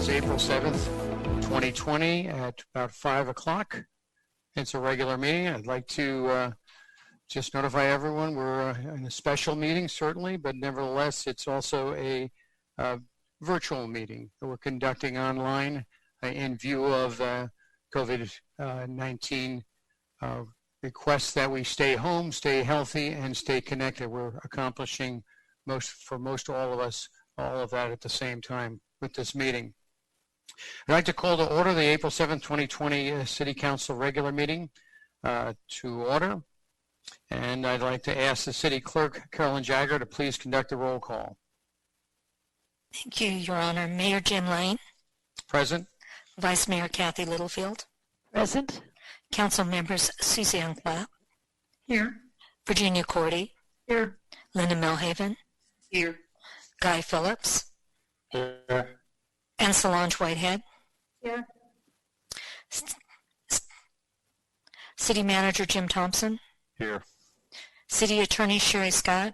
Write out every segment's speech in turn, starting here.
is April 7th, 2020 at about 5 o'clock. It's a regular meeting. I'd like to just notify everyone we're in a special meeting, certainly, but nevertheless, it's also a virtual meeting that we're conducting online in view of COVID-19 requests that we stay home, stay healthy, and stay connected. We're accomplishing most all of us, all of that at the same time with this meeting. I'd like to call to order the April 7th, 2020 City Council regular meeting to order. And I'd like to ask the City Clerk, Carolyn Jagger, to please conduct the roll call. Thank you, Your Honor. Mayor Jim Lane. Present. Vice Mayor Kathy Littlefield. Present. Council members Susie Clapp. Here. Virginia Cordy. Here. Linda Milhaven. Here. Guy Phillips. Here. And Solange Whitehead. Here. City Manager Jim Thompson. Here. City Attorney Sherry Scott.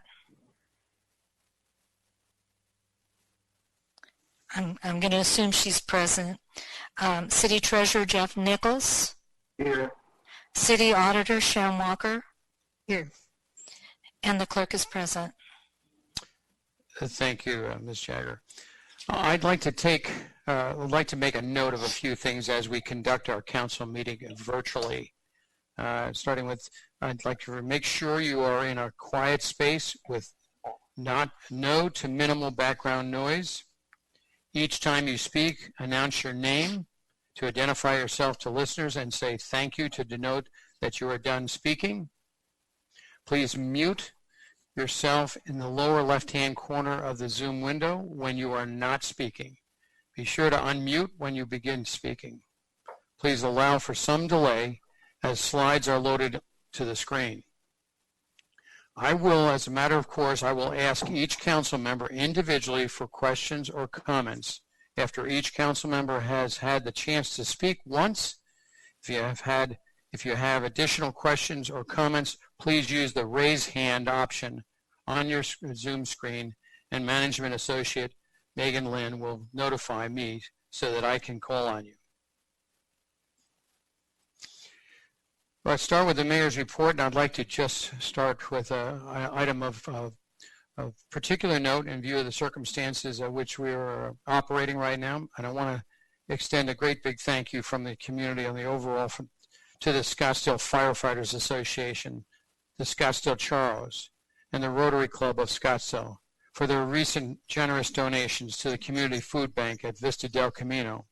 I'm going to assume she's present. City Treasurer Jeff Nichols. Here. City Auditor Sharon Walker. Here. And the clerk is present. Thank you, Ms. Jagger. I'd like to make a note of a few things as we conduct our council meeting virtually. Starting with, I'd like to make sure you are in a quiet space with no to minimal background noise. Each time you speak, announce your name to identify yourself to listeners and say thank you to denote that you are done speaking. Please mute yourself in the lower left-hand corner of the Zoom window when you are not speaking. Be sure to unmute when you begin speaking. Please allow for some delay as slides are loaded to the screen. As a matter of course, I will ask each council member individually for questions or comments. After each council member has had the chance to speak once, if you have additional questions or comments, please use the raise hand option on your Zoom screen, and Management Associate Megan Lynn will notify me so that I can call on you. Let's start with the mayor's report, and I'd like to just start with an item of particular note in view of the circumstances at which we are operating right now. And I want to extend a great big thank you from the community on the overall to the Scottsdale Firefighters Association, the Scottsdale Charros, and the Rotary Club of Scottsdale for their recent generous donations to the Community Food Bank at Vista del Camino,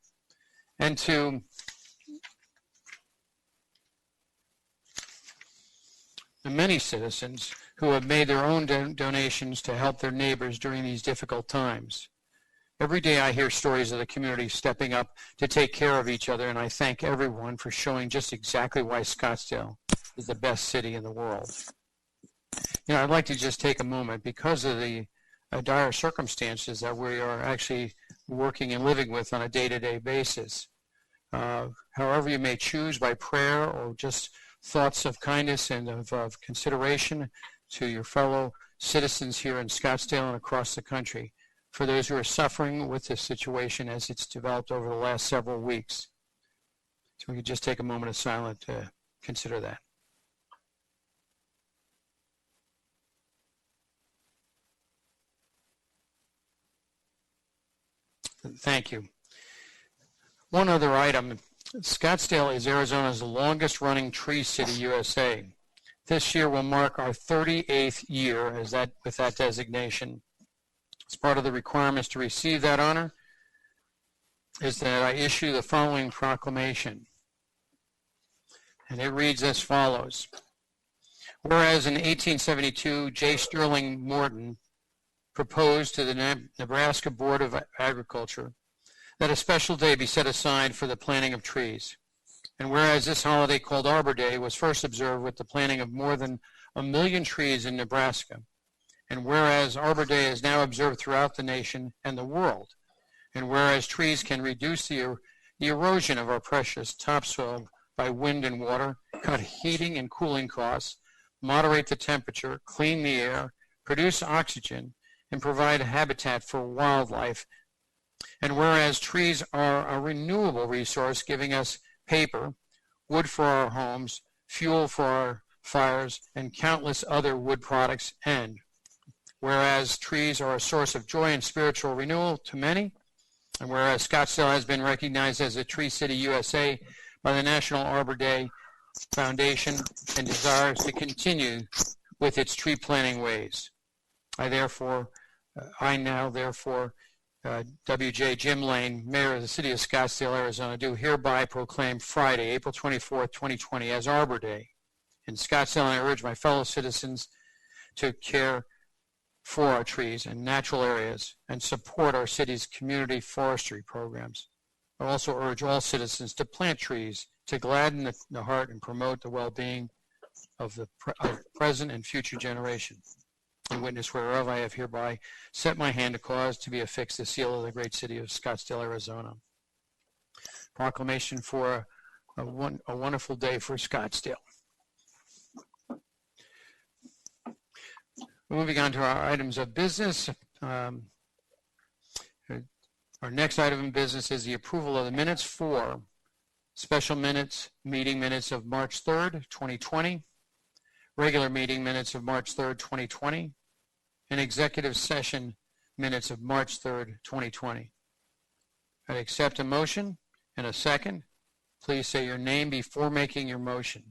and to the many citizens who have made their own donations to help their neighbors during these difficult times. Every day I hear stories of the community stepping up to take care of each other, and I thank everyone for showing just exactly why Scottsdale is the best city in the world. You know, I'd like to just take a moment, because of the dire circumstances that we are actually working and living with on a day-to-day basis. However you may choose, by prayer or just thoughts of kindness and of consideration to your fellow citizens here in Scottsdale and across the country, for those who are suffering with this situation as it's developed over the last several weeks. So we could just take a moment of silence to consider that. Thank you. One other item. Scottsdale is Arizona's longest running tree city USA. This year will mark our 38th year with that designation. As part of the requirements to receive that honor is that I issue the following proclamation. And it reads as follows. Whereas in 1872, J. Sterling Morton proposed to the Nebraska Board of Agriculture that a special day be set aside for the planting of trees. And whereas this holiday called Arbor Day was first observed with the planting of more than 1 million trees in Nebraska, and whereas Arbor Day is now observed throughout the nation and the world, and whereas trees can reduce the erosion of our precious topsoil by wind and water, cut heating and cooling costs, moderate the temperature, clean the air, produce oxygen, and provide habitat for wildlife And whereas trees are a renewable resource, giving us paper, wood for our homes, fuel for our fires, and countless other wood products, and whereas trees are a source of joy and spiritual renewal to many, and whereas Scottsdale has been recognized as a Tree City USA by the National Arbor Day Foundation and desires to continue with its tree planting ways. I now therefore, W.J. Jim Lane, Mayor of the City of Scottsdale, Arizona, do hereby proclaim Friday, April 24th, 2020 as Arbor Day in Scottsdale, and I urge my fellow citizens to care for our trees and natural areas and support our city's community forestry programs. I also urge all citizens to plant trees to gladden the heart and promote the well-being of the present and future generations. In witness whereof I have hereby set my hand to cause to be affixed the seal of the great city of Scottsdale, Arizona. Proclamation for a wonderful day for Scottsdale. Moving on to our items of business. Our next item of business is the approval of the minutes for special meeting minutes of March 3rd, 2020, regular meeting minutes of March 3rd, 2020, and executive session minutes of March 3rd, 2020. I accept a motion and a second. Please say your name before making your motion.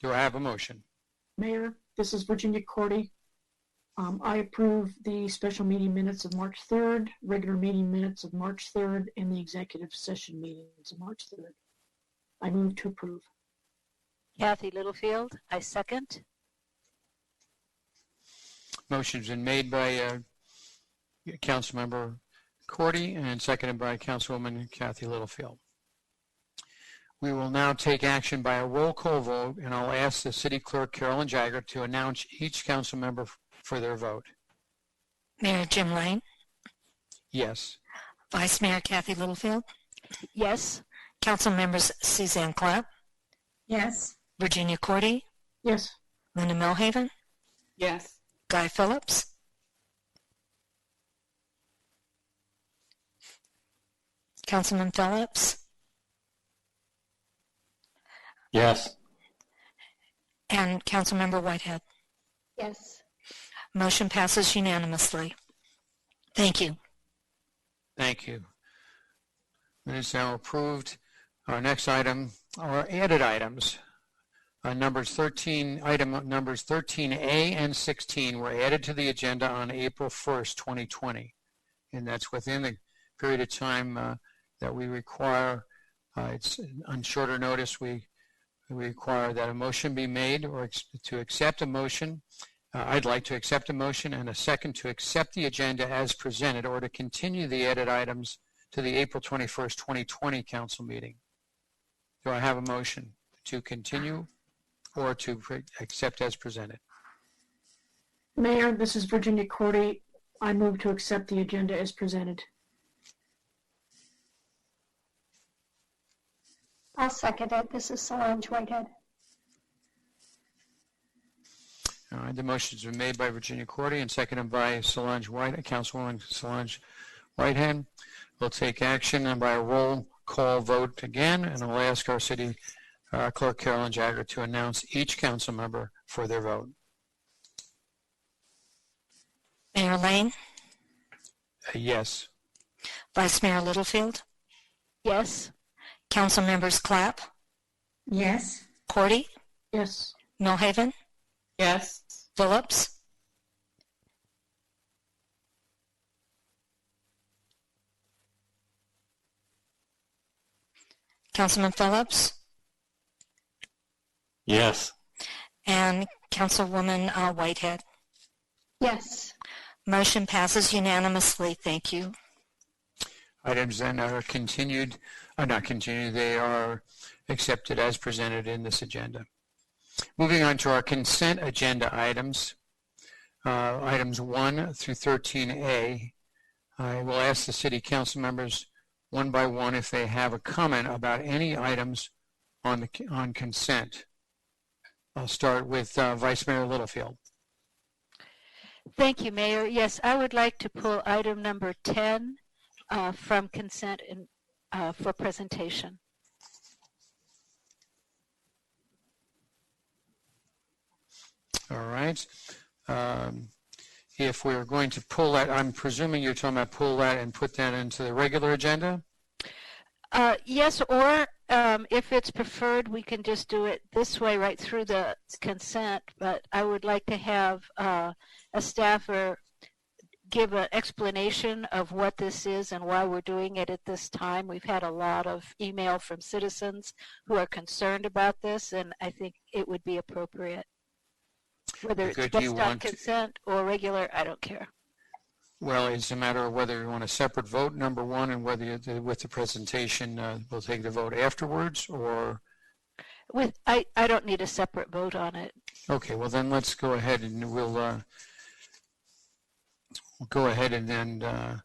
Do I have a motion? Mayor, this is Virginia Cordy. I approve the special meeting minutes of March 3rd, regular meeting minutes of March 3rd, and the executive session meetings of March 3rd. I move to approve. Kathy Littlefield, I second. Motion's been made by Councilmember Cordy and seconded by Councilwoman Kathy Littlefield. We will now take action by a roll call vote, and I'll ask the City Clerk, Carolyn Jagger, to announce each council member for their vote. Mayor Jim Lane, Yes. Vice Mayor Kathy Littlefield, Yes. Council members Suzanne Clapp, Yes. Virginia Cordy, Yes. Linda Milhaven, Yes. Guy Phillips, Councilman Phillips, Yes. and Councilmember Whitehead. Yes. Motion passes unanimously. Thank you. Thank you. Minutes now approved. Our next item are added items. Numbers 13, item numbers 13A and 16 were added to the agenda on April 1st, 2020. And that's within the period of time that we require. It's on shorter notice. We require that a motion be made or to accept a motion. I'd like to accept a motion and a second to accept the agenda as presented or to continue the added items to the April 21st, 2020 council meeting. Do I have a motion to continue or to accept as presented? Mayor, this is Virginia Cordy. I move to accept the agenda as presented. I'll second it. This is Solange Whitehead. All right, the motion's been made by Virginia Cordy and seconded by Councilwoman Solange Whitehead. We'll take action by a roll call vote again, and I'll ask our City Clerk Carolyn Jagger to announce each council member for their vote. Mayor Lane, Yes. Vice Mayor Littlefield, Yes. Council members Clapp, Yes. Cordy, Yes. Milhaven, Yes. Phillips, Councilman Phillips, Yes. and Councilwoman Whitehead. Yes. Motion passes unanimously. Thank you. Items then are they are accepted as presented in this agenda. Moving on to our consent agenda items, items 1 through 13A. I will ask the City Council members one by one if they have a comment about any items on consent. I'll start with Vice Mayor Littlefield. Thank you, Mayor. Yes, I would like to pull item number 10 from consent and for presentation. All right. If we're going to pull that, I'm presuming you're talking about pull that and put that into the regular agenda? Yes, or if it's preferred, we can just do it this way right through the consent, but I would like to have a staffer give an explanation of what this is and why we're doing it at this time. We've had a lot of email from citizens who are concerned about this, and I think it would be appropriate. Whether it's based on consent or regular, I don't care. Well, it's a matter of whether you want a separate vote, number one, and whether you, with the presentation, we'll take the vote afterwards, or? I don't need a separate vote on it. Okay, well then let's go ahead and we'll go ahead and then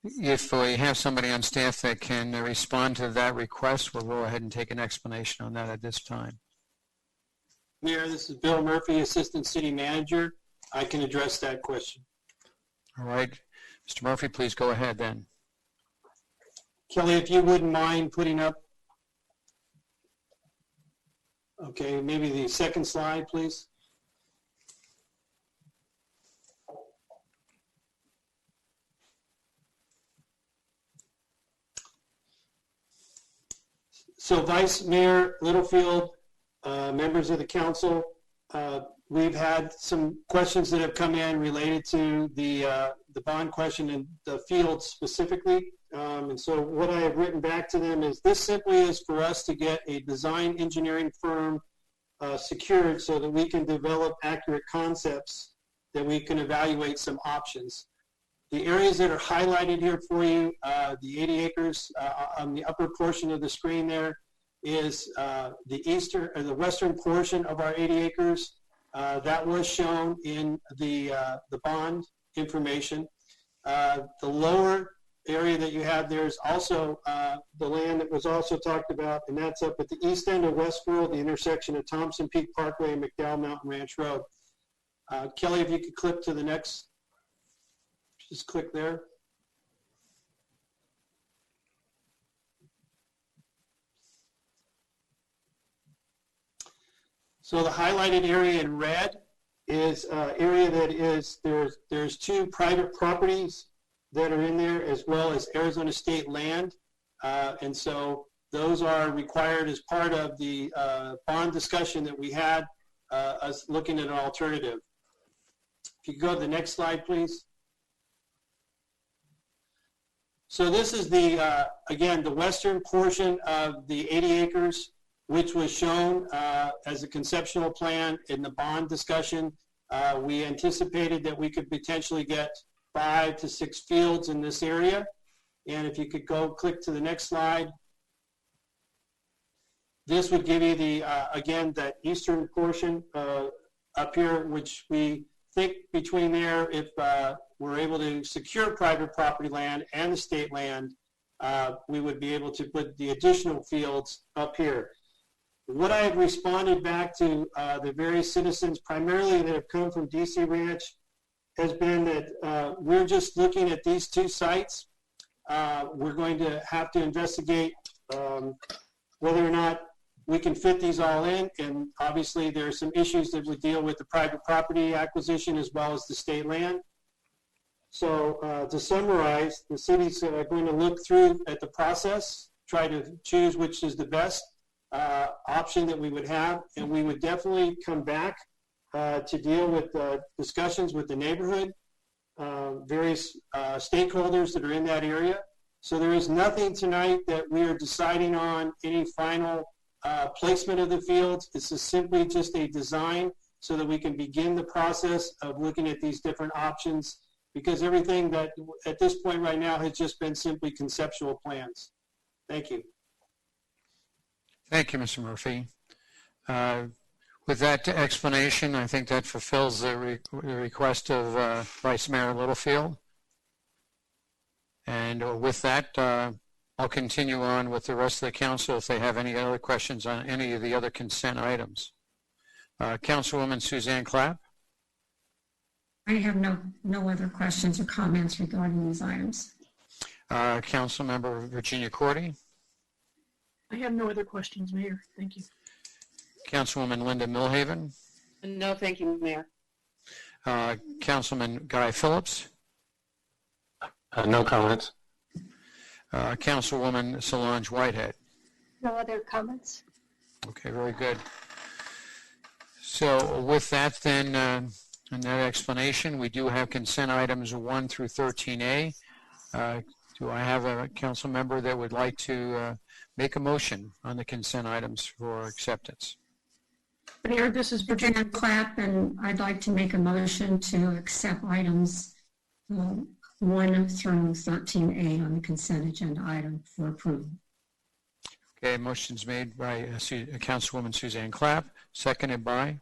if we have somebody on staff that can respond to that request, we'll go ahead and take an explanation on that at this time. Mayor, this is Bill Murphy, Assistant City Manager. I can address that question. All right. Mr. Murphy, please go ahead then. Kelly, if you wouldn't mind putting up, okay, maybe the second slide, please. So Vice Mayor Littlefield, members of the council, we've had some questions that have come in related to the bond question and the field specifically. And so what I have written back to them is this simply is for us to get a design engineering firm secured so that we can develop accurate concepts that we can evaluate some options. The areas that are highlighted here for you, the 80 acres on the upper portion of the screen there is the western portion of our 80 acres. That was shown in the bond information. The lower area that you have there is also the land that was also talked about, and that's up at the east end of Westfield, the intersection of Thompson Peak Parkway and McDowell Mountain Ranch Road. Kelly, if you could click to the next, just click there. So the highlighted area in red is area that is, there's two private properties that are in there as well as Arizona state land. And so those are required as part of the bond discussion that we had, us looking at an alternative. If you could go to the next slide, please. So this is the, again, the western portion of the 80 acres, which was shown as a conceptual plan in the bond discussion. We anticipated that we could potentially get 5 to 6 fields in this area. And if you could go click to the next slide, this would give you the, again, that eastern portion up here, which we think between there, if we're able to secure private property land and the state land, we would be able to put the additional fields up here. What I have responded back to the various citizens, primarily that have come from DC Ranch, has been that we're just looking at these two sites. We're going to have to investigate whether or not we can fit these all in, and obviously there are some issues that would deal with the private property acquisition as well as the state land. So to summarize, the city's going to look through at the process, try to choose which is the best option that we would have, and we would definitely come back to deal with discussions with the neighborhood, various stakeholders that are in that area. So there is nothing tonight that we are deciding on any final placement of the fields. This is simply just a design so that we can begin the process of looking at these different options, because everything that at this point right now has just been simply conceptual plans. Thank you. Thank you, Mr. Murphy. With that explanation, I think that fulfills the request of Vice Mayor Littlefield. And with that, I'll continue on with the rest of the council if they have any other questions on any of the other consent items. Councilwoman Suzanne Clapp. I have no other questions or comments regarding these items. Councilmember Virginia Cordy, I have no other questions, Mayor. Thank you. Councilwoman Linda Milhaven, No, thank you, Mayor. Councilman Guy Phillips, No comments. Councilwoman Solange Whitehead. No other comments? Okay, very good. So with that then, and that explanation, we do have consent items 1 through 13A. Do I have a council member that would like to make a motion on the consent items for acceptance? Mayor, this is Virginia. Virginia Clapp, and I'd like to make a motion to accept items 1 through 13A on the consent agenda item for approval. Okay, motion's made by Councilwoman Suzanne Clapp, seconded by?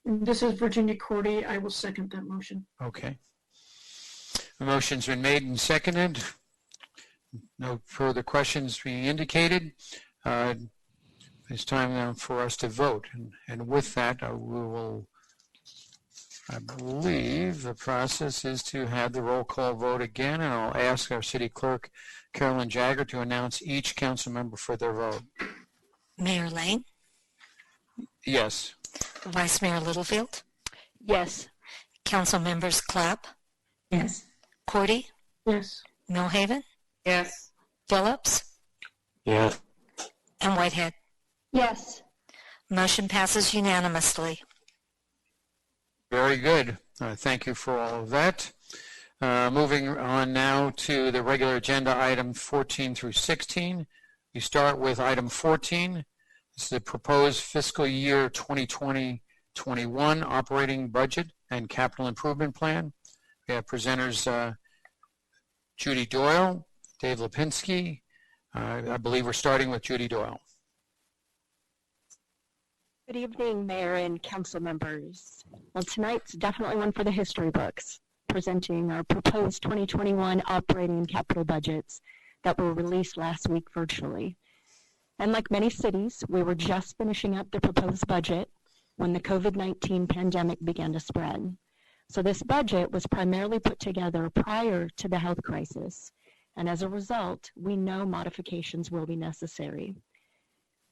This is Virginia Cordy. I will second that motion. Okay. The motion's been made and seconded. No further questions being indicated. It's time now for us to vote. And with that, we will, I believe the process is to have the roll call vote again, and I'll ask our city clerk, Carolyn Jagger, to announce each council member for their vote. Mayor Lane, Yes. Vice Mayor Littlefield, Yes. Council Members Clapp, Yes. Cordy, Yes. Milhaven, Yes. Phillips, Yes. and Whitehead. Yes. Motion passes unanimously. Very good. Thank you for all of that. Moving on now to the regular agenda item 14 through 16. We start with item 14. This is the proposed fiscal year 2020-21 operating budget and capital improvement plan. We have presenters Judy Doyle, Dave Lipinski. I believe we're starting with Judy Doyle. Good evening, Mayor and Council members. Well, tonight's definitely one for the history books, presenting our proposed 2021 operating and capital budgets that were released last week virtually. And like many cities, we were just finishing up the proposed budget when the COVID-19 pandemic began to spread. So this budget was primarily put together prior to the health crisis. And as a result, we know modifications will be necessary.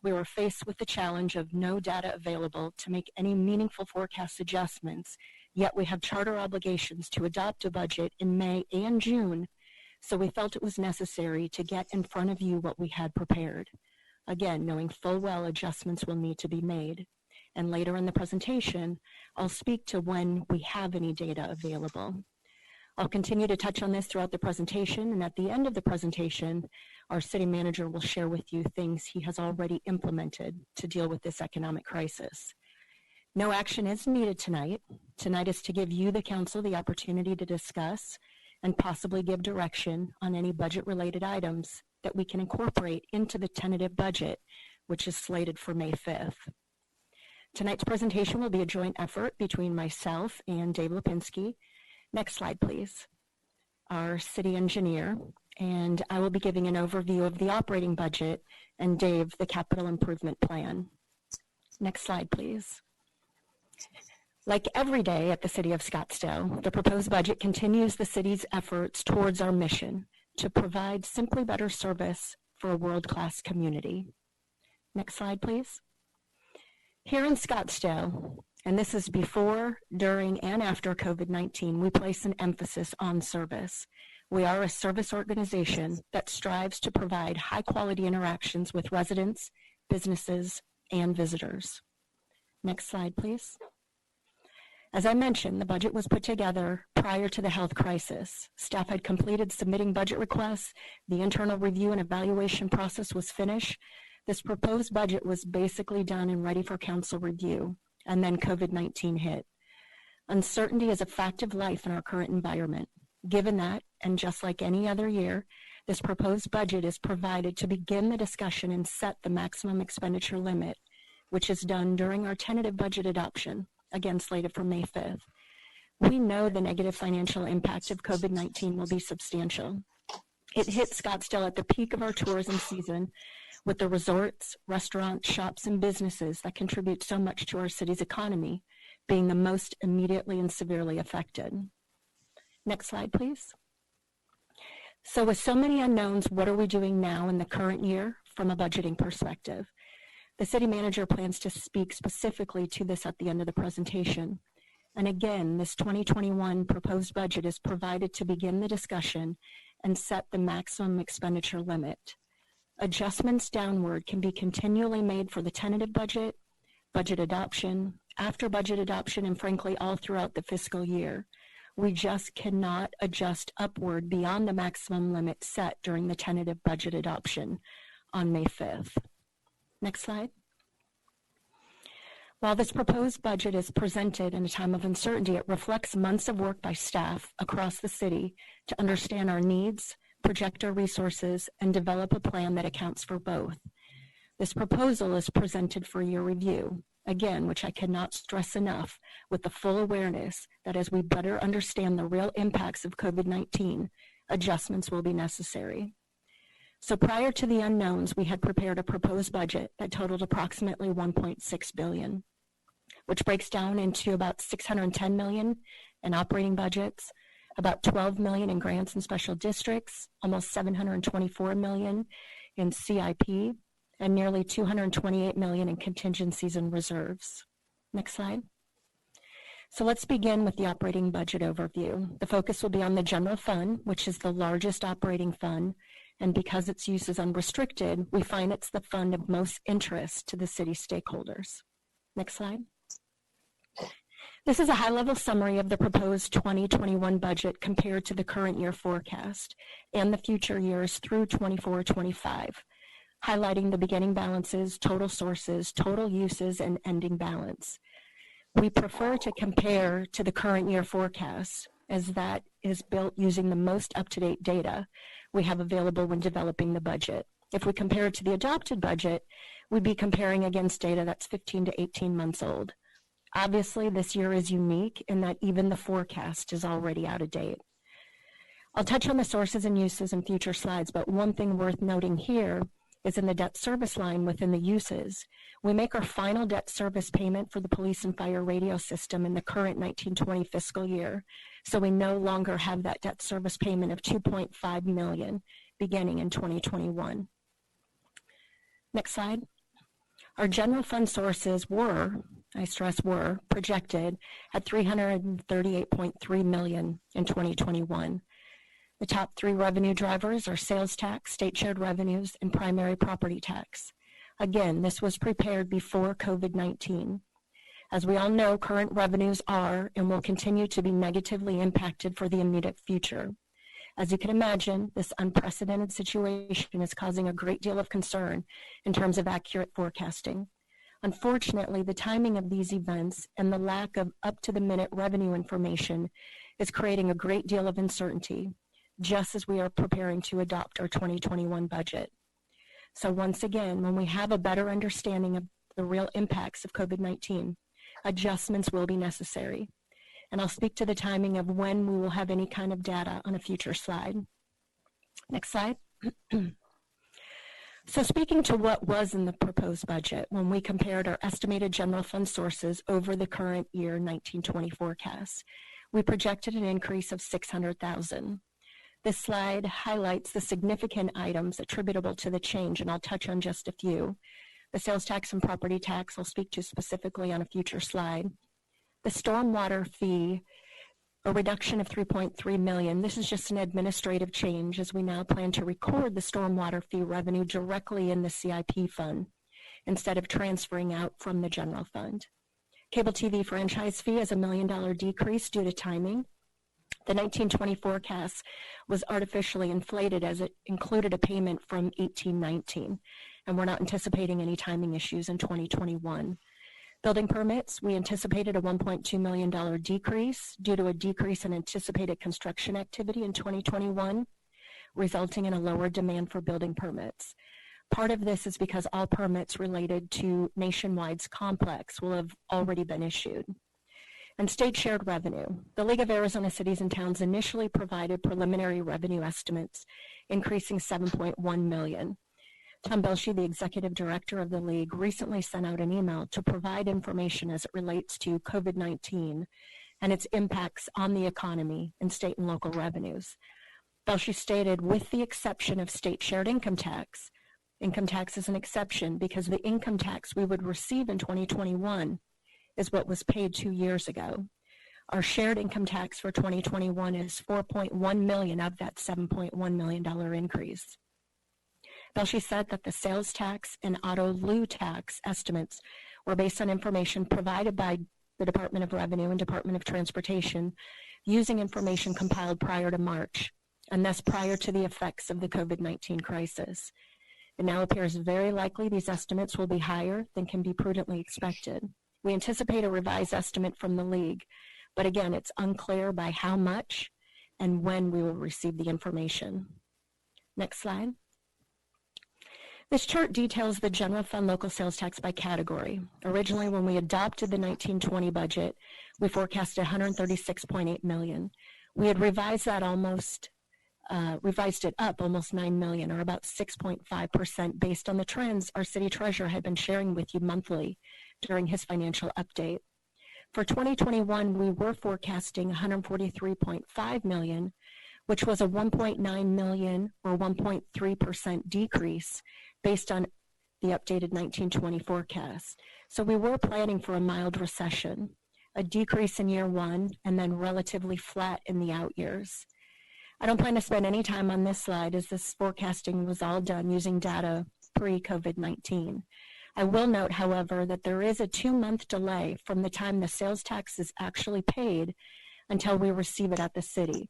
We were faced with the challenge of no data available to make any meaningful forecast adjustments, yet we have charter obligations to adopt a budget in May and June, so we felt it was necessary to get in front of you what we had prepared. Again, knowing full well adjustments will need to be made. And later in the presentation, I'll speak to when we have any data available. I'll continue to touch on this throughout the presentation, and at the end of the presentation, our city manager will share with you things he has already implemented to deal with this economic crisis. No action is needed tonight. Tonight is to give you, the council, the opportunity to discuss and possibly give direction on any budget-related items that we can incorporate into the tentative budget, which is slated for May 5th. Tonight's presentation will be a joint effort between myself and Dave Lipinski. Next slide, please. Our city engineer, and I will be giving an overview of the operating budget, and Dave, the capital improvement plan. Next slide, please. Like every day at the City of Scottsdale, the proposed budget continues the city's efforts towards our mission to provide simply better service for a world-class community. Next slide, please. Here in Scottsdale, and this is before, during, and after COVID-19, we place an emphasis on service. We are a service organization that strives to provide high-quality interactions with residents, businesses, and visitors. Next slide, please. As I mentioned, the budget was put together prior to the health crisis. Staff had completed submitting budget requests. The internal review and evaluation process was finished. This proposed budget was basically done and ready for council review, and then COVID-19 hit. Uncertainty is a fact of life in our current environment. Given that, and just like any other year, this proposed budget is provided to begin the discussion and set the maximum expenditure limit, which is done during our tentative budget adoption, again slated for May 5th. We know the negative financial impact of COVID-19 will be substantial. It hit Scottsdale at the peak of our tourism season, with the resorts, restaurants, shops, and businesses that contribute so much to our city's economy being the most immediately and severely affected. Next slide, please. So with so many unknowns, what are we doing now in the current year from a budgeting perspective? The city manager plans to speak specifically to this at the end of the presentation. And again, this 2021 proposed budget is provided to begin the discussion and set the maximum expenditure limit. Adjustments downward can be continually made for the tentative budget, budget adoption, after budget adoption, and frankly, all throughout the fiscal year. We just cannot adjust upward beyond the maximum limit set during the tentative budget adoption on May 5th. Next slide. While this proposed budget is presented in a time of uncertainty, it reflects months of work by staff across the city to understand our needs, project our resources, and develop a plan that accounts for both. This proposal is presented for your review, again, which I cannot stress enough, with the full awareness that as we better understand the real impacts of COVID-19, adjustments will be necessary. So prior to the unknowns, we had prepared a proposed budget that totaled approximately $1.6 billion, which breaks down into about $610 million in operating budgets, about $12 million in grants and special districts, almost $724 million in CIP, and nearly $228 million in contingencies and reserves. Next slide. So let's begin with the operating budget overview. The focus will be on the general fund, which is the largest operating fund, and because its use is unrestricted, we find it's the fund of most interest to the city stakeholders. Next slide. This is a high-level summary of the proposed 2021 budget compared to the current year forecast and the future years through 24-25, highlighting the beginning balances, total sources, total uses, and ending balance. We prefer to compare to the current year forecast, as that is built using the most up-to-date data we have available when developing the budget. If we compare it to the adopted budget, we'd be comparing against data that's 15 to 18 months old. Obviously, this year is unique in that even the forecast is already out of date. I'll touch on the sources and uses in future slides, but one thing worth noting here is in the debt service line within the uses. We make our final debt service payment for the police and fire radio system in the current 1920 fiscal year, so we no longer have that debt service payment of $2.5 million beginning in 2021. Next slide. Our general fund sources were, I stress were, projected at $338.3 million in 2021. The top three revenue drivers are sales tax, state shared revenues, and primary property tax. Again, this was prepared before COVID-19. As we all know, current revenues are and will continue to be negatively impacted for the immediate future. As you can imagine, this unprecedented situation is causing a great deal of concern in terms of accurate forecasting. Unfortunately, the timing of these events and the lack of up-to-the-minute revenue information is creating a great deal of uncertainty, just as we are preparing to adopt our 2021 budget. So once again, when we have a better understanding of the real impacts of COVID-19, adjustments will be necessary. And I'll speak to the timing of when we will have any kind of data on a future slide. Next slide. So speaking to what was in the proposed budget, when we compared our estimated general fund sources over the current year 1920 forecast, we projected an increase of $600,000. This slide highlights the significant items attributable to the change, and I'll touch on just a few. The sales tax and property tax I'll speak to specifically on a future slide. The stormwater fee, a reduction of $3.3 million. This is just an administrative change as we now plan to record the stormwater fee revenue directly in the CIP fund instead of transferring out from the general fund. Cable TV franchise fee is $1 million decrease due to timing. The 1920 forecast was artificially inflated as it included a payment from 1819, and we're not anticipating any timing issues in 2021. Building permits, we anticipated a $1.2 million decrease due to a decrease in anticipated construction activity in 2021, resulting in a lower demand for building permits. Part of this is because all permits related to Nationwide's complex will have already been issued. And state shared revenue. The League of Arizona Cities and Towns initially provided preliminary revenue estimates, increasing $7.1 million. Tom Belshey, the executive director of the league, recently sent out an email to provide information as it relates to COVID-19 and its impacts on the economy and state and local revenues. Belshie stated, with the exception of state shared income tax is an exception because the income tax we would receive in 2021 is what was paid 2 years ago. Our shared income tax for 2021 is $4.1 million of that $7.1 million increase. Belshie said that the sales tax and auto lieu tax estimates were based on information provided by the Department of Revenue and Department of Transportation using information compiled prior to March, and thus prior to the effects of the COVID-19 crisis. It now appears very likely these estimates will be higher than can be prudently expected. We anticipate a revised estimate from the League, but again, it's unclear by how much and when we will receive the information. Next slide. This chart details the general fund local sales tax by category. Originally, when we adopted the 1920 budget, we forecasted $136.8 million. We had revised it up almost $9 million, or about 6.5%, based on the trends our city treasurer had been sharing with you monthly during his financial update. For 2021, we were forecasting $143.5 million, which was a $1.9 million or 1.3% decrease based on the updated 1920 forecast. So we were planning for a mild recession, a decrease in year one, and then relatively flat in the out years. I don't plan to spend any time on this slide as this forecasting was all done using data pre-COVID-19. I will note, however, that there is a 2-month delay from the time the sales tax is actually paid until we receive it at the city.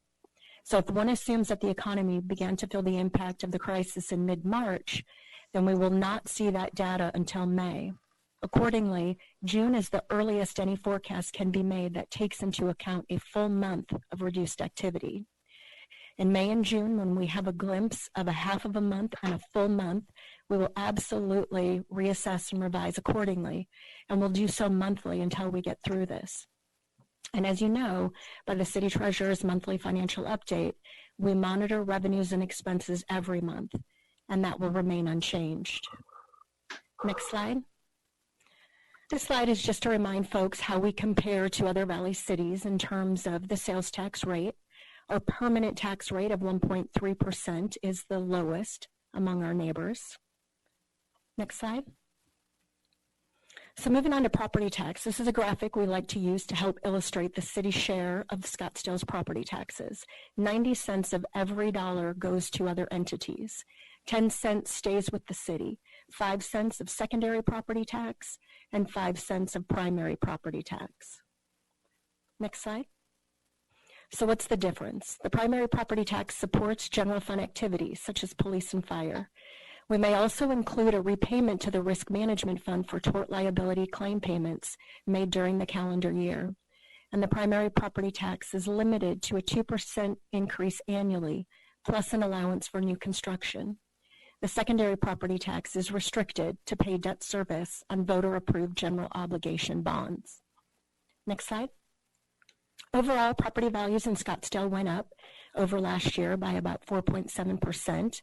So if one assumes that the economy began to feel the impact of the crisis in mid-March, then we will not see that data until May. Accordingly, June is the earliest any forecast can be made that takes into account a full month of reduced activity. In May and June, when we have a glimpse of a half of a month and a full month, we will absolutely reassess and revise accordingly, and we'll do so monthly until we get through this. And as you know, by the city treasurer's monthly financial update, we monitor revenues and expenses every month, and that will remain unchanged. Next slide. This slide is just to remind folks how we compare to other Valley cities in terms of the sales tax rate. Our permanent tax rate of 1.3% is the lowest among our neighbors. Next slide. So moving on to property tax, this is a graphic we like to use to help illustrate the city's share of Scottsdale's property taxes. 90 cents of every dollar goes to other entities. 10 cents stays with the city. 5 cents of secondary property tax and 5 cents of primary property tax. Next slide. So what's the difference? The primary property tax supports general fund activities such as police and fire. We may also include a repayment to the Risk Management Fund for tort liability claim payments made during the calendar year. And the primary property tax is limited to a 2% increase annually, plus an allowance for new construction. The secondary property tax is restricted to pay debt service on voter-approved general obligation bonds. Next slide. Overall, property values in Scottsdale went up over last year by about 4.7%,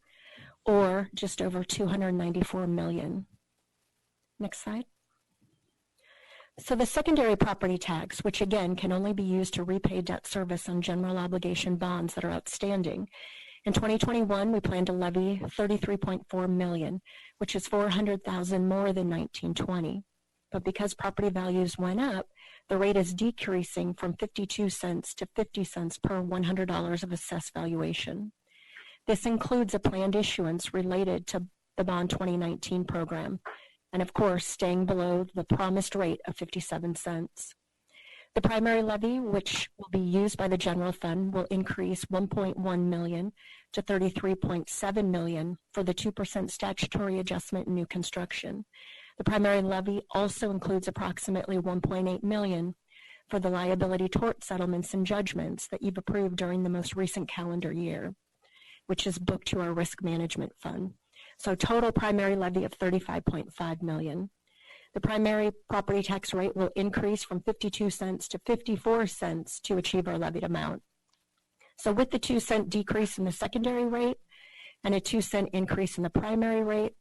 or just over $294 million. Next slide. So the secondary property tax, which again can only be used to repay debt service on general obligation bonds that are outstanding. In 2021, we plan to levy $33.4 million, which is $400,000 more than 1920. But because property values went up, the rate is decreasing from 52 cents to 50 cents per $100 of assessed valuation. This includes a planned issuance related to the Bond 2019 program, and of course, staying below the promised rate of 57 cents. The primary levy, which will be used by the general fund, will increase $1.1 million to $33.7 million for the 2% statutory adjustment in new construction. The primary levy also includes approximately $1.8 million for the liability tort settlements and judgments that you've approved during the most recent calendar year, which is booked to our risk management fund. So total primary levy of $35.5 million. The primary property tax rate will increase from 52 cents to 54 cents to achieve our levied amount. So with the 2-cent decrease in the secondary rate and a 2-cent increase in the primary rate,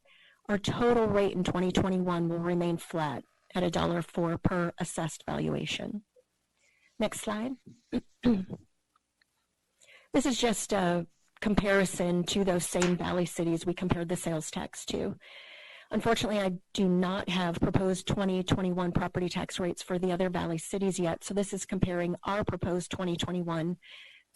our total rate in 2021 will remain flat at $1.04 per assessed valuation. Next slide. This is just a comparison to those same valley cities we compared the sales tax to. Unfortunately, I do not have proposed 2021 property tax rates for the other valley cities yet, so this is comparing our proposed 2021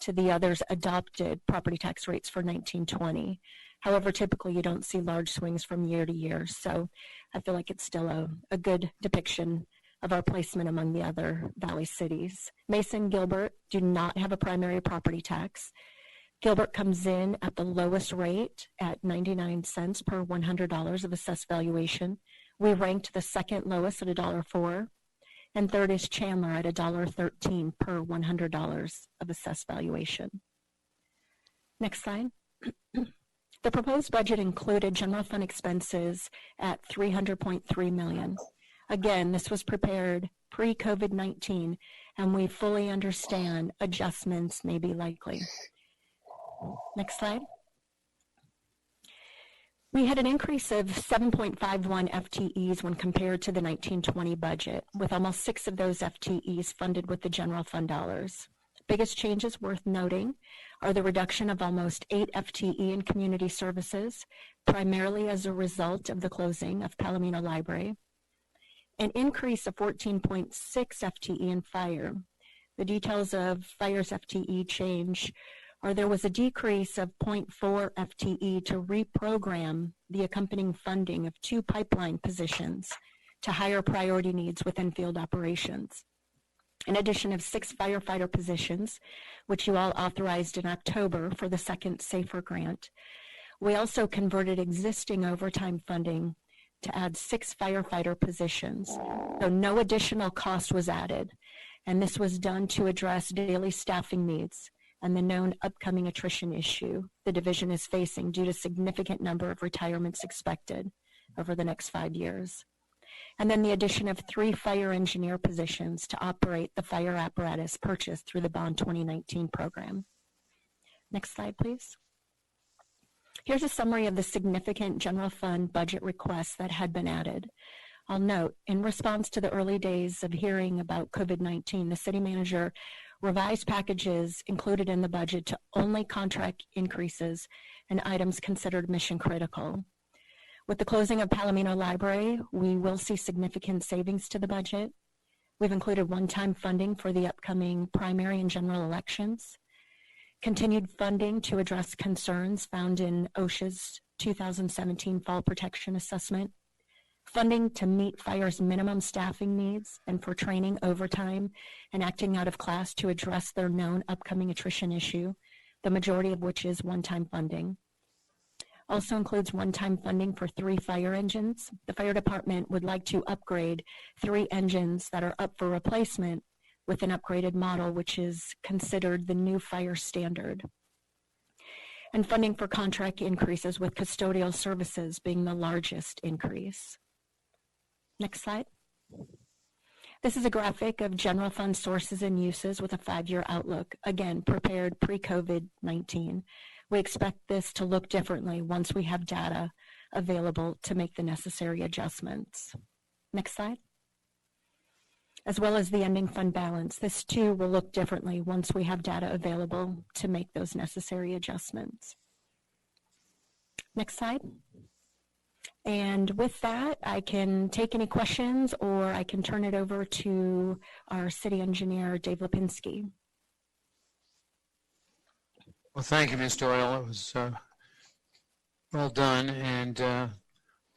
to the others' adopted property tax rates for 1920. However, typically you don't see large swings from year to year, so I feel like it's still a good depiction of our placement among the other valley cities. Mason and Gilbert do not have a primary property tax. Gilbert comes in at the lowest rate at 99 cents per $100 of assessed valuation. We ranked the second lowest at $1.04, and third is Chandler at $1.13 per $100 of assessed valuation. Next slide. The proposed budget included general fund expenses at $300.3 million. Again, this was prepared pre-COVID-19, and we fully understand adjustments may be likely. Next slide. We had an increase of 7.51 FTEs when compared to the 1920 budget, with almost 6 of those FTEs funded with the general fund dollars. Biggest changes worth noting are the reduction of almost 8 FTE in community services, primarily as a result of the closing of Palomino Library, an increase of 14.6 FTE in fire. The details of fire's FTE change are there was a decrease of 0.4 FTE to reprogram the accompanying funding of 2 pipeline positions to higher priority needs within field operations. An addition of 6 firefighter positions, which you all authorized in October for the second SAFER grant. We also converted existing overtime funding to add 6 firefighter positions, so no additional cost was added, and this was done to address daily staffing needs and the known upcoming attrition issue the division is facing due to significant number of retirements expected over the next 5 years. And then the addition of 3 fire engineer positions to operate the fire apparatus purchased through the Bond 2019 program. Next slide, please. Here's a summary of the significant general fund budget requests that had been added. I'll note, in response to the early days of hearing about COVID-19, the city manager revised packages included in the budget to only contract increases and items considered mission critical. With the closing of Palomino Library, we will see significant savings to the budget. We've included one-time funding for the upcoming primary and general elections, continued funding to address concerns found in OSHA's 2017 Fall Protection Assessment, funding to meet fire's minimum staffing needs and for training overtime and acting out of class to address their known upcoming attrition issue, the majority of which is one-time funding. Also includes one-time funding for 3 fire engines. The fire department would like to upgrade 3 engines that are up for replacement with an upgraded model, which is considered the new fire standard. And funding for contract increases, with custodial services being the largest increase. Next slide. This is a graphic of general fund sources and uses with a 5-year outlook, again, prepared pre-COVID-19. We expect this to look differently once we have data available to make the necessary adjustments. Next slide. As well as the ending fund balance. This too will look differently once we have data available to make those necessary adjustments. Next slide. And with that, I can take any questions or I can turn it over to our city engineer, Dave Lipinski. Well, thank you, Ms. Doyle. It was well done. And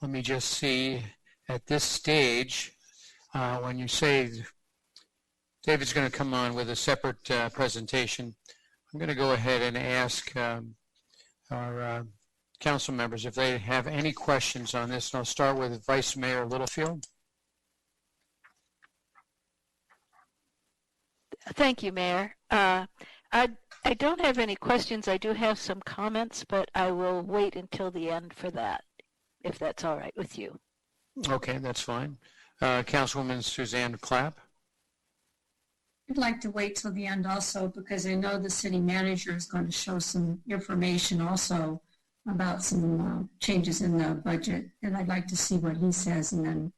let me just see at this stage, when you say David's going to come on with a separate presentation, I'm going to go ahead and ask our council members if they have any questions on this. And I'll start with Vice Mayor Littlefield. Thank you, Mayor. I don't have any questions. I do have some comments, but I will wait until the end for that, if that's all right with you. Okay, that's fine. Councilwoman Suzanne Clapp. I'd like to wait till the end also because I know the city manager is going to show some information also about some changes in the budget, and I'd like to see what he says, and then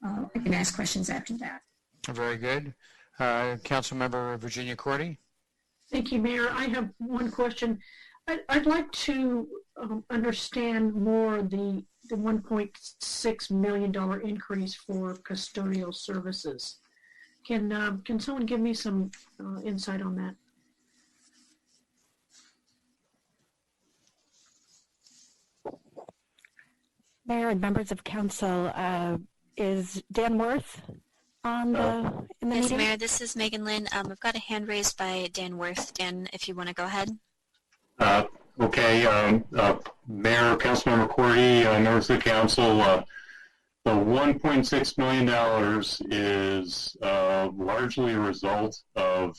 I can ask questions after that. Very good. Councilmember Virginia Cordy. Thank you, Mayor. I have one question. I'd like to understand more the $1.6 million increase for custodial services. Can someone give me some insight on that? Mayor and members of council, is Dan Worth in the Yes, meeting? Mayor, this is Megan Lynn. We've got a hand raised by Dan Worth. Dan, if you want to go ahead. Okay, Mayor, Councilmember Cordy, members of the council, the $1.6 million is largely a result of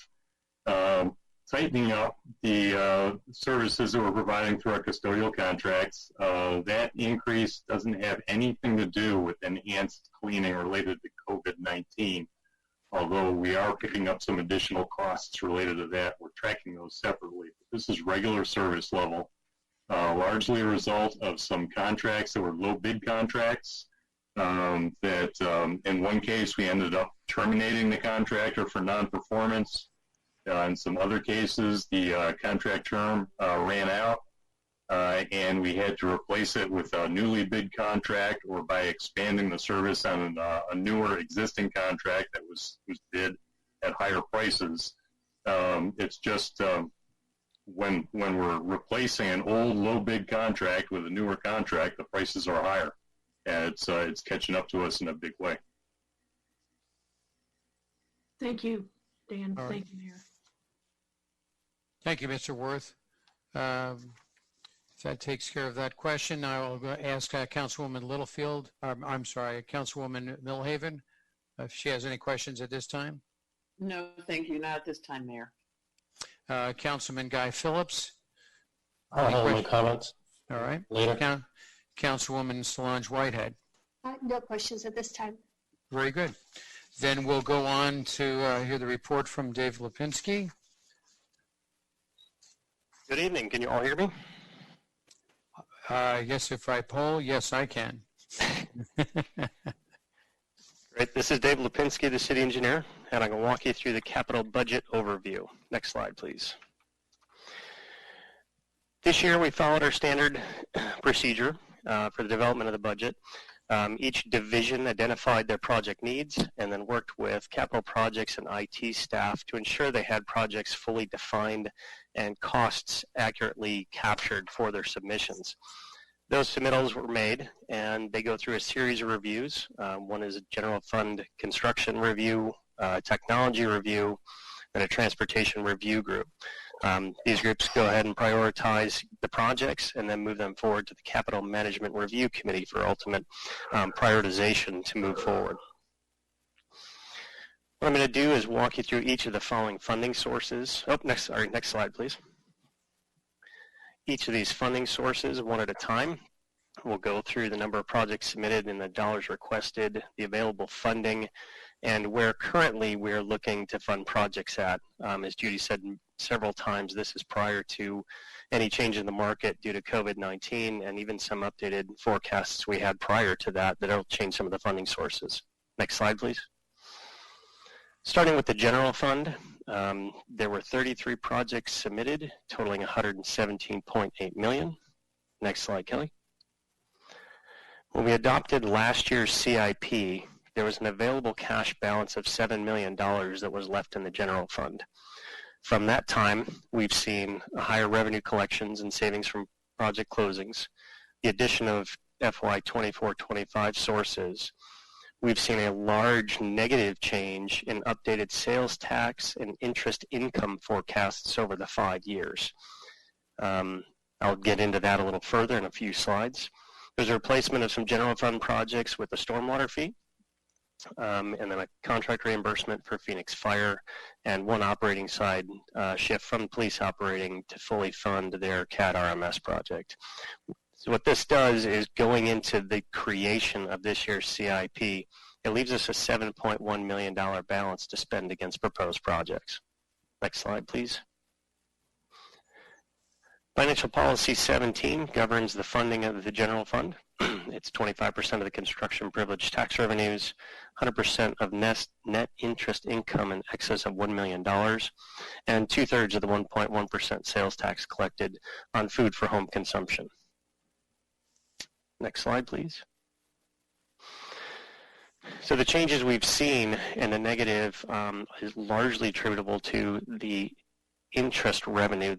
tightening up the services that we're providing through our custodial contracts. That increase doesn't have anything to do with enhanced cleaning related to COVID-19, although we are picking up some additional costs related to that. We're tracking those separately. This is regular service level, largely a result of some contracts that were low bid contracts that in one case we ended up terminating the contractor for non-performance. In some other cases, the contract term ran out and we had to replace it with a newly bid contract or by expanding the service on a newer existing contract that was bid at higher prices. It's just when we're replacing an old low bid contract with a newer contract, the prices are higher, and it's catching up to us in a big way. Thank you, Dan. All right. Thank you, Mayor. Thank you, Mr. Worth. That takes care of that question. I will ask Councilwoman Littlefield, Councilwoman Millhaven, if she has any questions at this time. No, thank you. Not at this time, Mayor. Councilman Guy Phillips. I'll hold my comments. All right. Later. Councilwoman Solange Whitehead. No questions at this time. Very good. Then we'll go on to hear the report from Dave Lipinski. Good evening. Can you all hear me? Yes, if I poll, yes, I can. Great. This is Dave Lipinski, the city engineer, and I'm going to walk you through the capital budget overview. Next slide, please. This year, we followed our standard procedure for the development of the budget. Each division identified their project needs and then worked with capital projects and IT staff to ensure they had projects fully defined and costs accurately captured for their submissions. Those submittals were made, and they go through a series of reviews. One is a general fund construction review, technology review, and a transportation review group. These groups go ahead and prioritize the projects and then move them forward to the Capital Management Review Committee for ultimate prioritization to move forward. What I'm going to do is walk you through each of the following funding sources. Next slide, please. Each of these funding sources, one at a time. We'll go through the number of projects submitted and the dollars requested, the available funding, and where currently we're looking to fund projects at. As Judy said several times, this is prior to any change in the market due to COVID-19 and even some updated forecasts we had prior to that that'll change some of the funding sources. Next slide, please. Starting with the general fund, there were 33 projects submitted, totaling $117.8 million. Next slide, Kelly. When we adopted last year's CIP, there was an available cash balance of $7 million that was left in the general fund. From that time, we've seen higher revenue collections and savings from project closings, the addition of FY 24-25 sources. We've seen a large negative change in updated sales tax and interest income forecasts over the 5 years. I'll get into that a little further in a few slides. There's a replacement of some general fund projects with a stormwater fee, and then a contract reimbursement for Phoenix Fire, and one operating side shift from police operating to fully fund their CAD RMS project. So what this does is, going into the creation of this year's CIP, it leaves us a $7.1 million balance to spend against proposed projects. Next slide, please. Financial Policy 17 governs the funding of the general fund. It's 25% of the construction privilege tax revenues, 100% of net interest income in excess of $1 million, and 2/3 of the 1.1% sales tax collected on food for home consumption. Next slide, please. So the changes we've seen in the negative is largely attributable to the interest revenue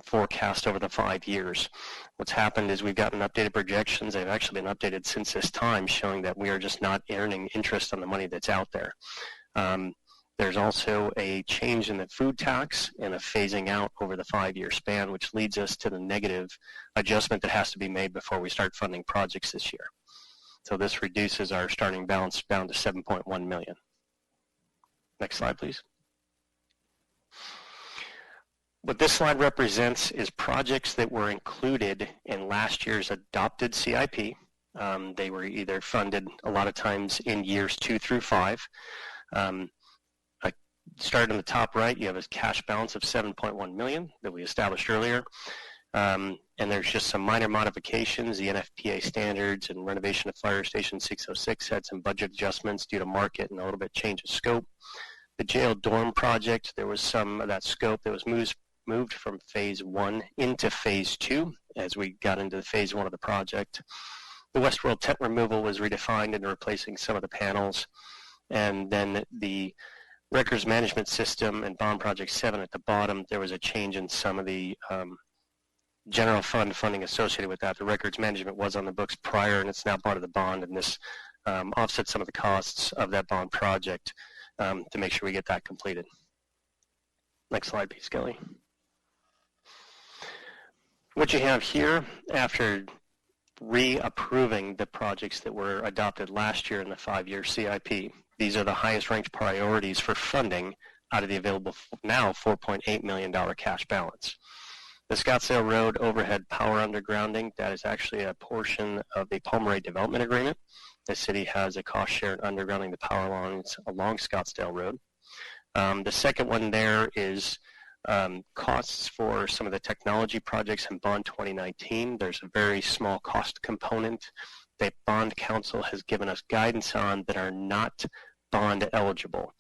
forecast over the 5 years. What's happened is we've gotten updated projections. They've actually been updated since this time, showing that we are just not earning interest on the money that's out there. There's also a change in the food tax and a phasing out over the 5-year span, which leads us to the negative adjustment that has to be made before we start funding projects this year. So this reduces our starting balance down to $7.1 million. Next slide, please. What this slide represents is projects that were included in last year's adopted CIP. They were either funded a lot of times in years 2 through 5. I started on the top right, you have a cash balance of $7.1 million that we established earlier. And there's just some minor modifications. The NFPA standards and renovation of Fire Station 606 had some budget adjustments due to market and a little bit change of scope. The jail dorm project, there was some of that scope that was moved from phase 1 into phase 2 as we got into phase 1 of the project. The Westworld tent removal was redefined into replacing some of the panels. And then the records management system and bond project 7 at the bottom, there was a change in some of the general fund funding associated with that. The records management was on the books prior, and it's now part of the bond, and this offsets some of the costs of that bond project to make sure we get that completed. Next slide, please, Kelly. What you have here, after reapproving the projects that were adopted last year in the 5-year CIP, these are the highest ranked priorities for funding out of the available now $4.8 million cash balance. The Scottsdale Road overhead power undergrounding, that is actually a portion of the Palmeray Development Agreement. The city has a cost share in undergrounding the power lines along Scottsdale Road. The second one there is costs for some of the technology projects in Bond 2019. There's a very small cost component that Bond Council has given us guidance on that are not bond eligible.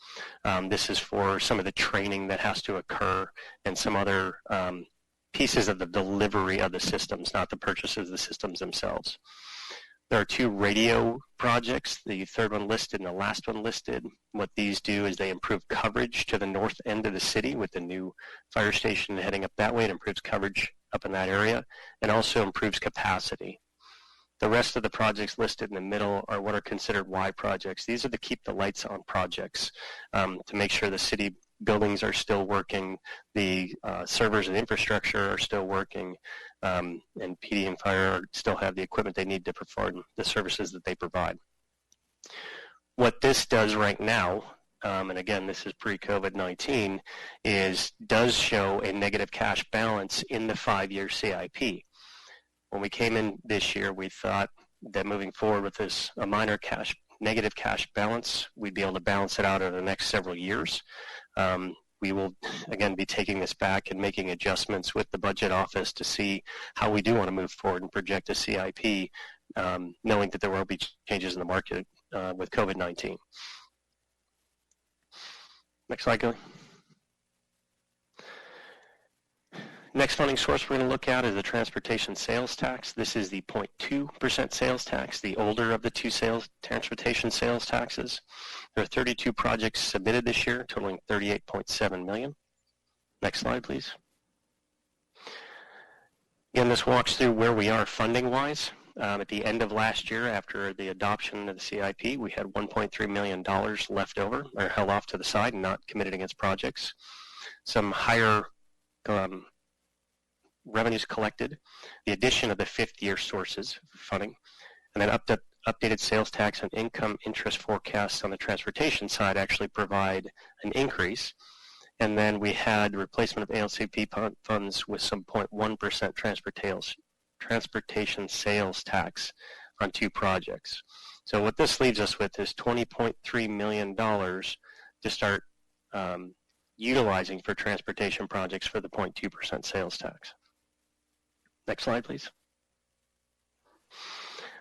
This is for some of the training that has to occur and some other pieces of the delivery of the systems, not the purchases of the systems themselves. There are 2 radio projects, the third one listed and the last one listed. What these do is they improve coverage to the north end of the city with the new fire station heading up that way. It improves coverage up in that area and also improves capacity. The rest of the projects listed in the middle are what are considered Y projects. These are the keep the lights on projects to make sure the city buildings are still working, the servers and infrastructure are still working, and PD and fire still have the equipment they need to perform the services that they provide. What this does right now, and again, this is pre-COVID-19, does show a negative cash balance in the 5-year CIP. When we came in this year, we thought that moving forward with this a minor negative cash balance, we'd be able to balance it out over the next several years. We will, again, be taking this back and making adjustments with the budget office to see how we do want to move forward and project a CIP, knowing that there will be changes in the market with COVID-19. Next slide, Kelly. Next funding source we're going to look at is the transportation sales tax. This is the 0.2% sales tax, the older of the 2 transportation sales taxes. There are 32 projects submitted this year, totaling $38.7 million. Next slide, please. Again, this walks through where we are funding-wise. At the end of last year, after the adoption of the CIP, we had $1.3 million left over, or held off to the side and not committed against projects. Some higher revenues collected, the addition of the 5th-year sources for funding, and then updated sales tax and income interest forecasts on the transportation side actually provide an increase. And then we had replacement of ALCP funds with some 0.1% transportation sales tax on 2 projects. So what this leaves us with is $20.3 million to start utilizing for transportation projects for the 0.2% sales tax. Next slide, please.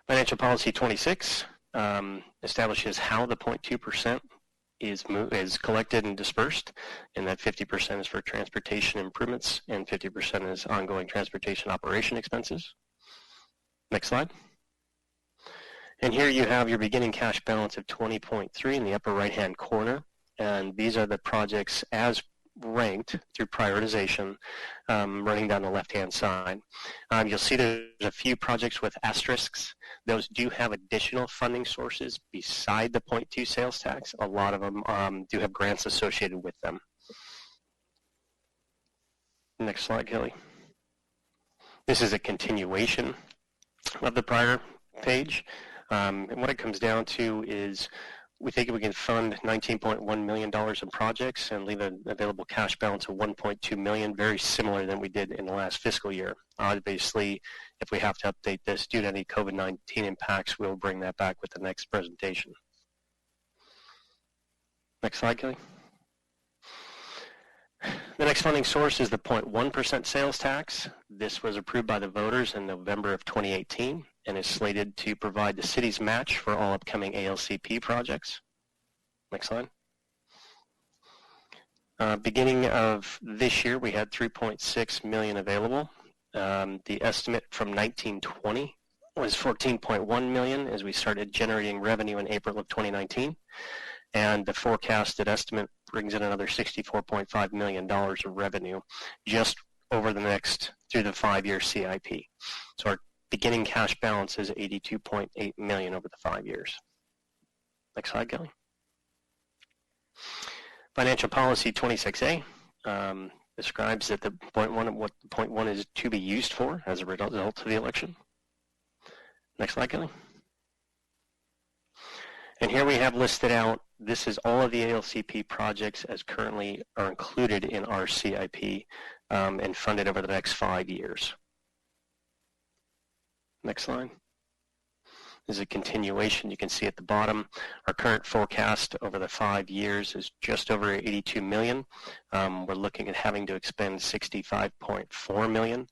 Financial Policy 26 establishes how the 0.2% is collected and dispersed, and that 50% is for transportation improvements and 50% is ongoing transportation operation expenses. Next slide. And here you have your beginning cash balance of 20.3 in the upper right-hand corner, and these are the projects as ranked through prioritization, running down the left-hand side. You'll see there's a few projects with asterisks. Those do have additional funding sources beside the 0.2 sales tax. A lot of them do have grants associated with them. Next slide, Kelly. This is a continuation of the prior page. And what it comes down to is we think we can fund $19.1 million in projects and leave an available cash balance of $1.2 million, very similar than we did in the last fiscal year. Obviously, if we have to update this due to any COVID-19 impacts, we'll bring that back with the next presentation. Next slide, Kelly. The next funding source is the 0.1% sales tax. This was approved by the voters in November of 2018 and is slated to provide the city's match for all upcoming ALCP projects. Next slide. Beginning of this year, we had $3.6 million available. The estimate from 1920 was $14.1 million as we started generating revenue in April of 2019. And the forecasted estimate brings in another $64.5 million of revenue just over the next, through the 5-year CIP. So our beginning cash balance is $82.8 million over the 5 years. Next slide, Kelly. Financial Policy 26A describes that the what point one is to be used for as a result of the election. Next slide, Kelly. And here we have listed out, this is all of the ALCP projects as currently are included in our CIP and funded over the next 5 years. Next slide. This is a continuation. You can see at the bottom, our current forecast over the 5 years is just over $82 million. We're looking at having to expend $65.4 million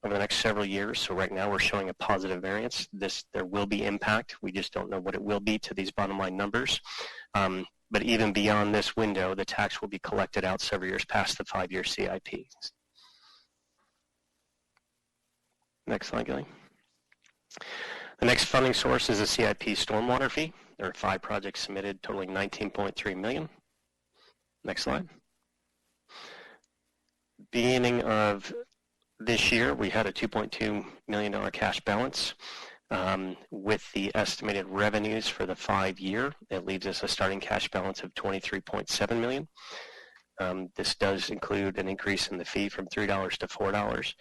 over the next several years. So right now we're showing a positive variance. There will be impact. We just don't know what it will be to these bottom line numbers. But even beyond this window, the tax will be collected out several years past the 5-year CIP. Next slide, Gilly. The next funding source is a CIP stormwater fee. There are 5 projects submitted totaling $19.3 million. Next slide. Beginning of this year, we had a $2.2 million cash balance. With the estimated revenues for the 5-year, it leaves us a starting cash balance of $23.7 million. This does include an increase in the fee from $3 to $4.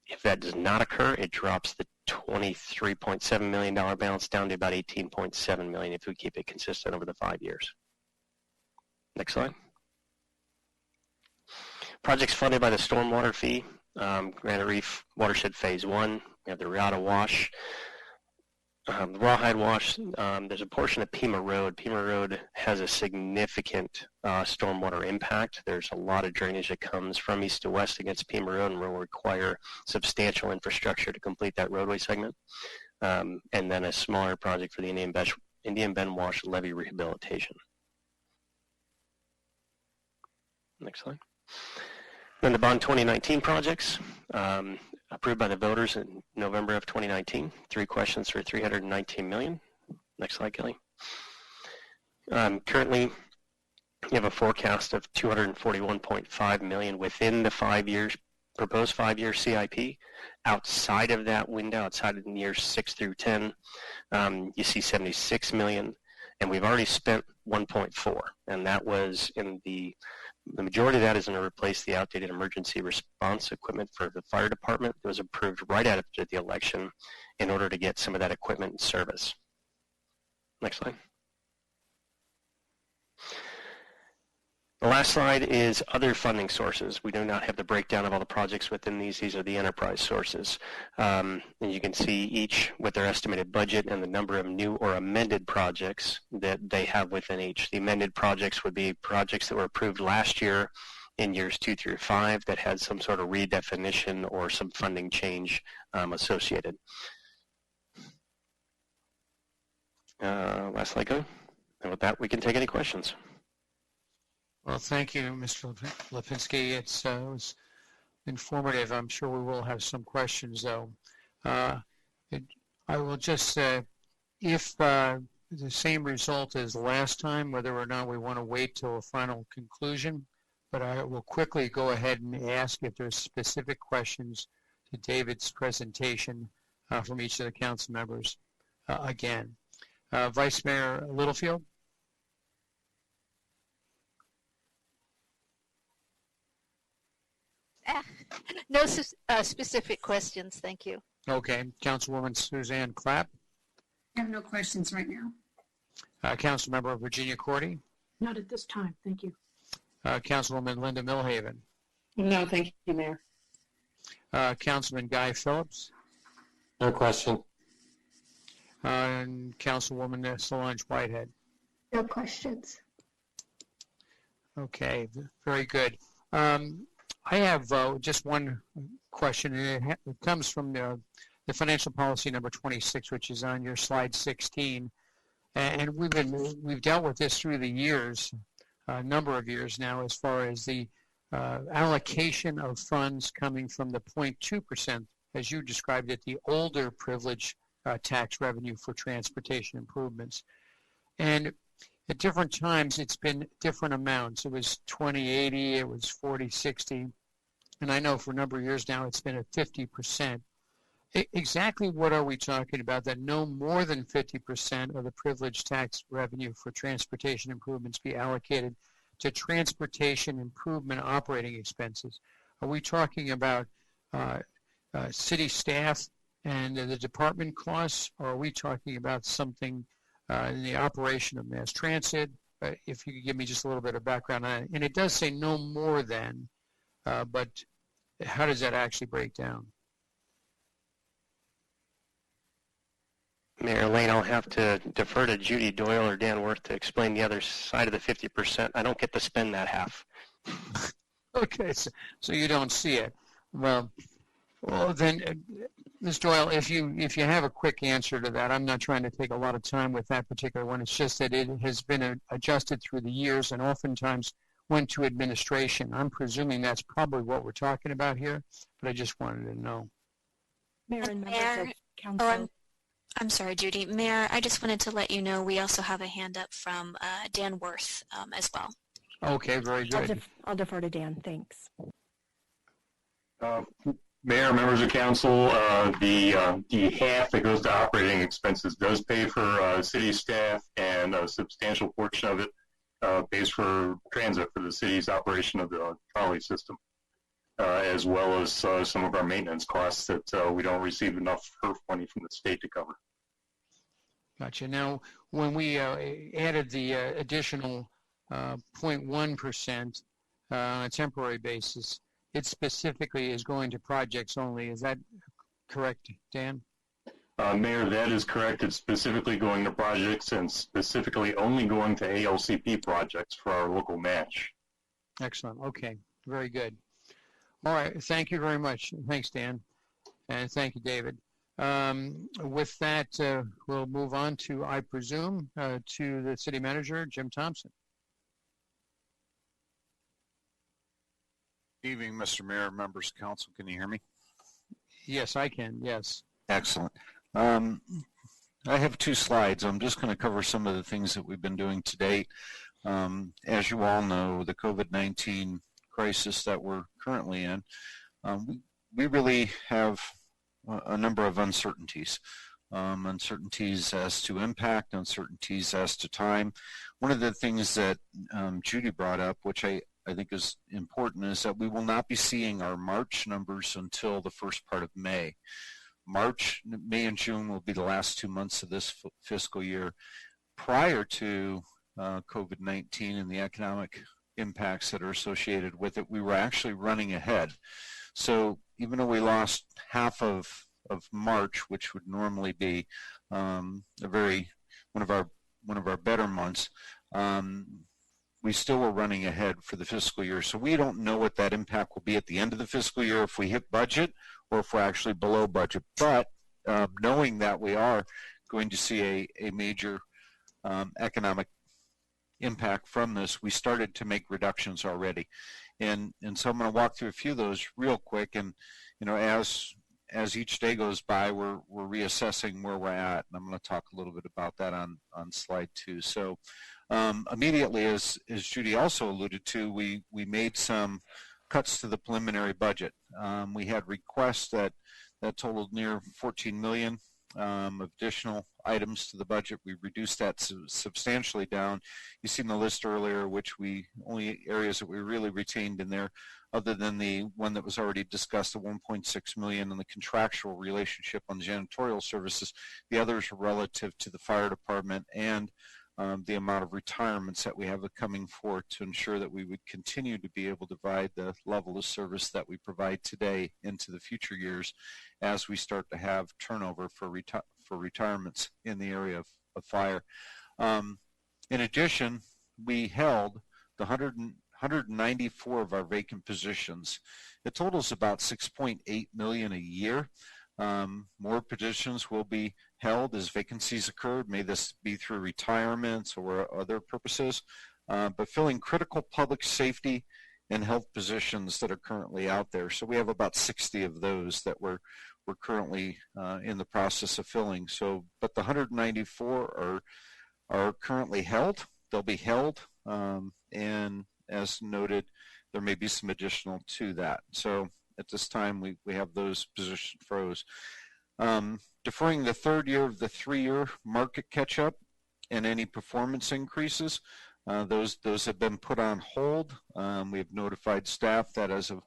If that does not occur, it drops the $23.7 million balance down to about $18.7 million if we keep it consistent over the 5 years. Next slide. Projects funded by the stormwater fee, Granite Reef Watershed Phase 1, we have the Riata Wash, the Rawhide Wash, there's a portion of Pima Road. Pima Road has a significant stormwater impact. There's a lot of drainage that comes from east to west against Pima Road and will require substantial infrastructure to complete that roadway segment. And then a smaller project for the Indian Bend Wash levee rehabilitation. Next slide. Then the Bond 2019 projects, approved by the voters in November of 2019. 3 questions for $319 million. Next slide, Kelly. Currently, you have a forecast of $241.5 million within the 5 years, proposed 5-year CIP. Outside of that window, outside of the years 6 through 10, you see $76 million, and we've already spent 1.4, and that was in the majority of that is going to replace the outdated emergency response equipment for the fire department that was approved right after the election in order to get some of that equipment in service. Next slide. The last slide is other funding sources. We do not have the breakdown of all the projects within these. These are the enterprise sources. And you can see each with their estimated budget and the number of new or amended projects that they have within each. The amended projects would be projects that were approved last year in years 2 through 5 that had some sort of redefinition or some funding change associated. Leslie, and with that, we can take any questions. Well, thank you, Mr. Lipinski. It was informative. I'm sure we will have some questions, though. I will just say, if the same result as last time, whether or not we want to wait till a final conclusion, but I will quickly go ahead and ask if there's specific questions to David's presentation from each of the council members again. Vice Mayor Littlefield? No specific questions, thank you. Okay. Councilwoman Suzanne Clapp? I have no questions right now. Councilmember Virginia Cordy? Not at this time, thank you. Councilwoman Linda Milhaven? No, thank you, Mayor. Councilman Guy Phillips? No question. And Councilwoman Solange Whitehead? No questions. Okay, very good. I have just one question, and it comes from the financial policy number 26, which is on your slide 16. And we've dealt with this through the years, a number of years now, as far as the allocation of funds coming from the 0.2%, as you described it, the older privilege tax revenue for transportation improvements. And at different times, it's been different amounts. It was 20/80, it was 40/60, and I know for a number of years now it's been at 50%. Exactly what are we talking about that no more than 50% of the privilege tax revenue for transportation improvements be allocated to transportation improvement operating expenses? Are we talking about city staff and the department costs, or are we talking about something in the operation of mass transit? If you could give me just a little bit of background on it. And it does say no more than, but how does that actually break down? Mayor Lane, I'll have to defer to Judy Doyle or Dan Worth to explain the other side of the 50%. I don't get to spend that half. Okay, so you don't see it. Well then, Ms. Doyle, if you have a quick answer to that, I'm not trying to take a lot of time with that particular one. It's just that it has been adjusted through the years and oftentimes went to administration. I'm presuming that's probably what we're talking about here, but I just wanted to know. Mayor and members Mayor, of council. I'm sorry, Judy. Mayor, I just wanted to let you know we also have a hand up from Dan Worth as well. Okay, very good. I'll defer to Dan, thanks. Mayor, members of council, the half that goes to operating expenses does pay for city staff, and a substantial portion of it pays for transit for the city's operation of the trolley system, as well as some of our maintenance costs that we don't receive enough HERF money from the state to cover. Gotcha. Now, when we added the additional 0.1% on a temporary basis, it specifically is going to projects only. Is that correct, Dan? Mayor, that is correct. It's specifically going to projects and specifically only going to ALCP projects for our local match. Excellent. Okay. Very good. All right. Thank you very much. Thanks, Dan. And thank you, David. With that, we'll move on to, I presume, to the city manager, Jim Thompson. Evening, Mr. Mayor, members of council. Can you hear me? Yes, I can. Yes. Excellent. I have two slides. I'm just going to cover some of the things that we've been doing to date. As you all know, the COVID-19 crisis that we're currently in, we really have a number of uncertainties. Uncertainties as to impact, uncertainties as to time. One of the things that Judy brought up, which I think is important, is that we will not be seeing our March numbers until the first part of May. May and June will be the last 2 months of this fiscal year. Prior to COVID-19 and the economic impacts that are associated with it, we were actually running ahead. So even though we lost half of March, which would normally be one of our better months, we still were running ahead for the fiscal year. So we don't know what that impact will be at the end of the fiscal year, if we hit budget or if we're actually below budget. But knowing that we are going to see a major economic impact from this, we started to make reductions already. And so I'm going to walk through a few of those real quick. And, as each day goes by, we're reassessing where we're at. And I'm going to talk a little bit about that on slide 2. So immediately, as Judy also alluded to, we made some cuts to the preliminary budget. We had requests that totaled near 14 million of additional items to the budget. We reduced that substantially down. You seen the list earlier, which only areas that we really retained in there, other than the one that was already discussed, the 1.6 million and the contractual relationship on janitorial services. The others are relative to the fire department and the amount of retirements that we have coming forth to ensure that we would continue to be able to provide the level of service that we provide today into the future years as we start to have turnover for retirements in the area of fire. In addition, we held the 194 of our vacant positions. It totals about 6.8 million a year. More positions will be held as vacancies occurred. May this be through retirements or other purposes, but filling critical public safety and health positions that are currently out there. So we have about 60 of those that we're currently in the process of filling. So, but the 194 are currently held. They'll be held, and as noted, there may be some additional to that. So at this time, we have those positions froze. Deferring the third year of the 3-year market catch-up and any performance increases, those have been put on hold. We have notified staff that as of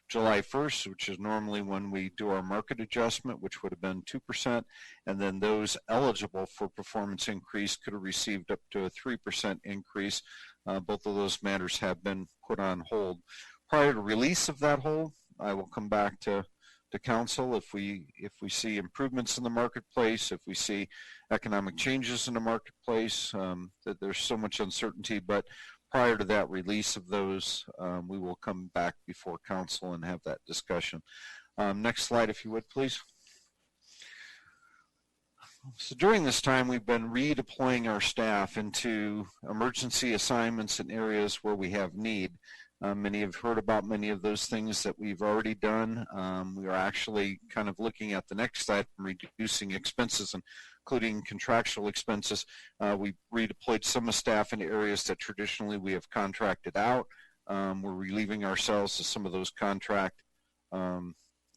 July 1st, which is normally when we do our market adjustment, which would have been 2%, and then those eligible for performance increase could have received up to a 3% increase. Both of those matters have been put on hold. Prior to release of that hold, I will come back to council if we see improvements in the marketplace, if we see economic changes in the marketplace, that there's so much uncertainty, but prior to that release of those, we will come back before council and have that discussion. Next slide, if you would, please. So during this time, we've been redeploying our staff into emergency assignments in areas where we have need. Many have heard about many of those things that we've already done. We are actually kind of looking at the next item, reducing expenses, including contractual expenses. We redeployed some of staff into areas that traditionally we have contracted out. We're relieving ourselves of some of those contract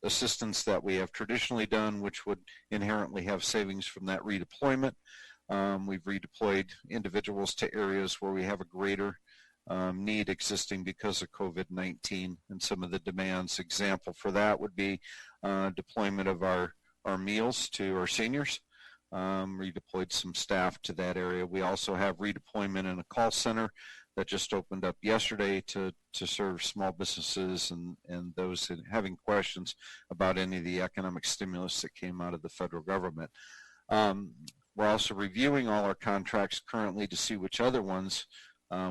assistance that we have traditionally done, which would inherently have savings from that redeployment. We've redeployed individuals to areas where we have a greater need existing because of COVID-19 and some of the demands. Example for that would be deployment of our meals to our seniors. Redeployed some staff to that area. We also have redeployment in a call center that just opened up yesterday to serve small businesses and those having questions about any of the economic stimulus that came out of the federal government. We're also reviewing all our contracts currently to see which other ones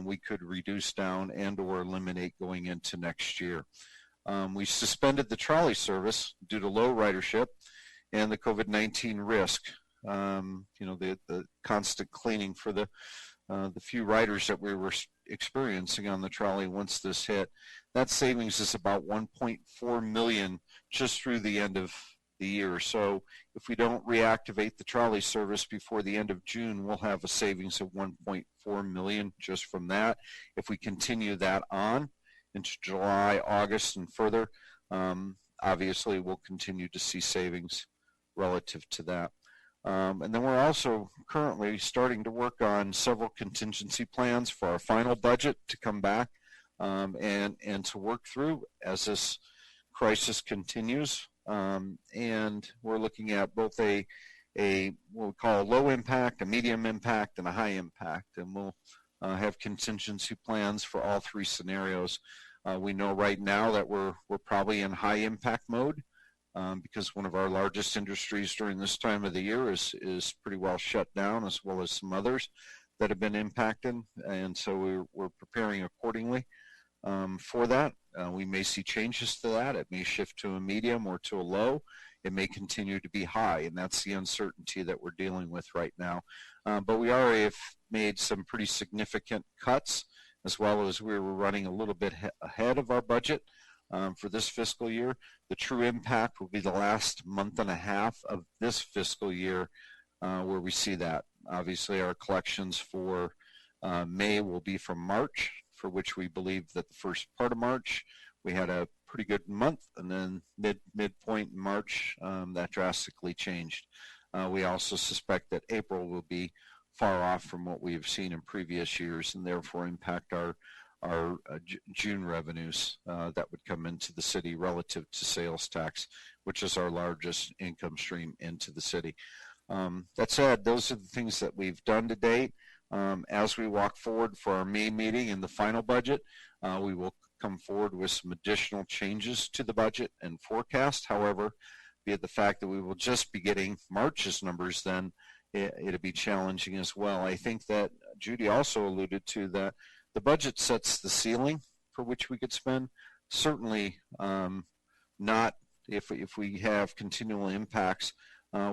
we could reduce down and or eliminate going into next year. We suspended the trolley service due to low ridership and the COVID-19 risk. The constant cleaning for the few riders that we were experiencing on the trolley once this hit. That savings is about 1.4 million just through the end of the year. So if we don't reactivate the trolley service before the end of June, we'll have a savings of 1.4 million just from that. If we continue that on into July, August, and further, obviously we'll continue to see savings relative to that. And then we're also currently starting to work on several contingency plans for our final budget to come back and to work through as this crisis continues. And we're looking at both a what we call a low impact, a medium impact, and a high impact. And we'll have contingency plans for all three scenarios. We know right now that we're probably in high impact mode. Because one of our largest industries during this time of the year is pretty well shut down, as well as some others that have been impacted, and so we're preparing accordingly. for that. We may see changes to that. It may shift to a medium or to a low. It may continue to be high, and that's the uncertainty that we're dealing with right now. But we already have made some pretty significant cuts, as well as we were running a little bit ahead of our budget for this fiscal year. The true impact will be the last month and a half of this fiscal year where we see that. Obviously, our collections for May will be from March, for which we believe that the first part of March we had a pretty good month, and then midpoint in March that drastically changed. We also suspect that April will be far off from what we have seen in previous years, and therefore impact our June revenues that would come into the city relative to sales tax, which is our largest income stream into the city. That said, those are the things that we've done to date. As we walk forward for our May meeting and the final budget, we will come forward with some additional changes to the budget and forecast. However, be it the fact that we will just be getting March's numbers, then it'll be challenging as well. I think that Judy also alluded to that the budget sets the ceiling for which we could spend. Certainly not if we have continual impacts,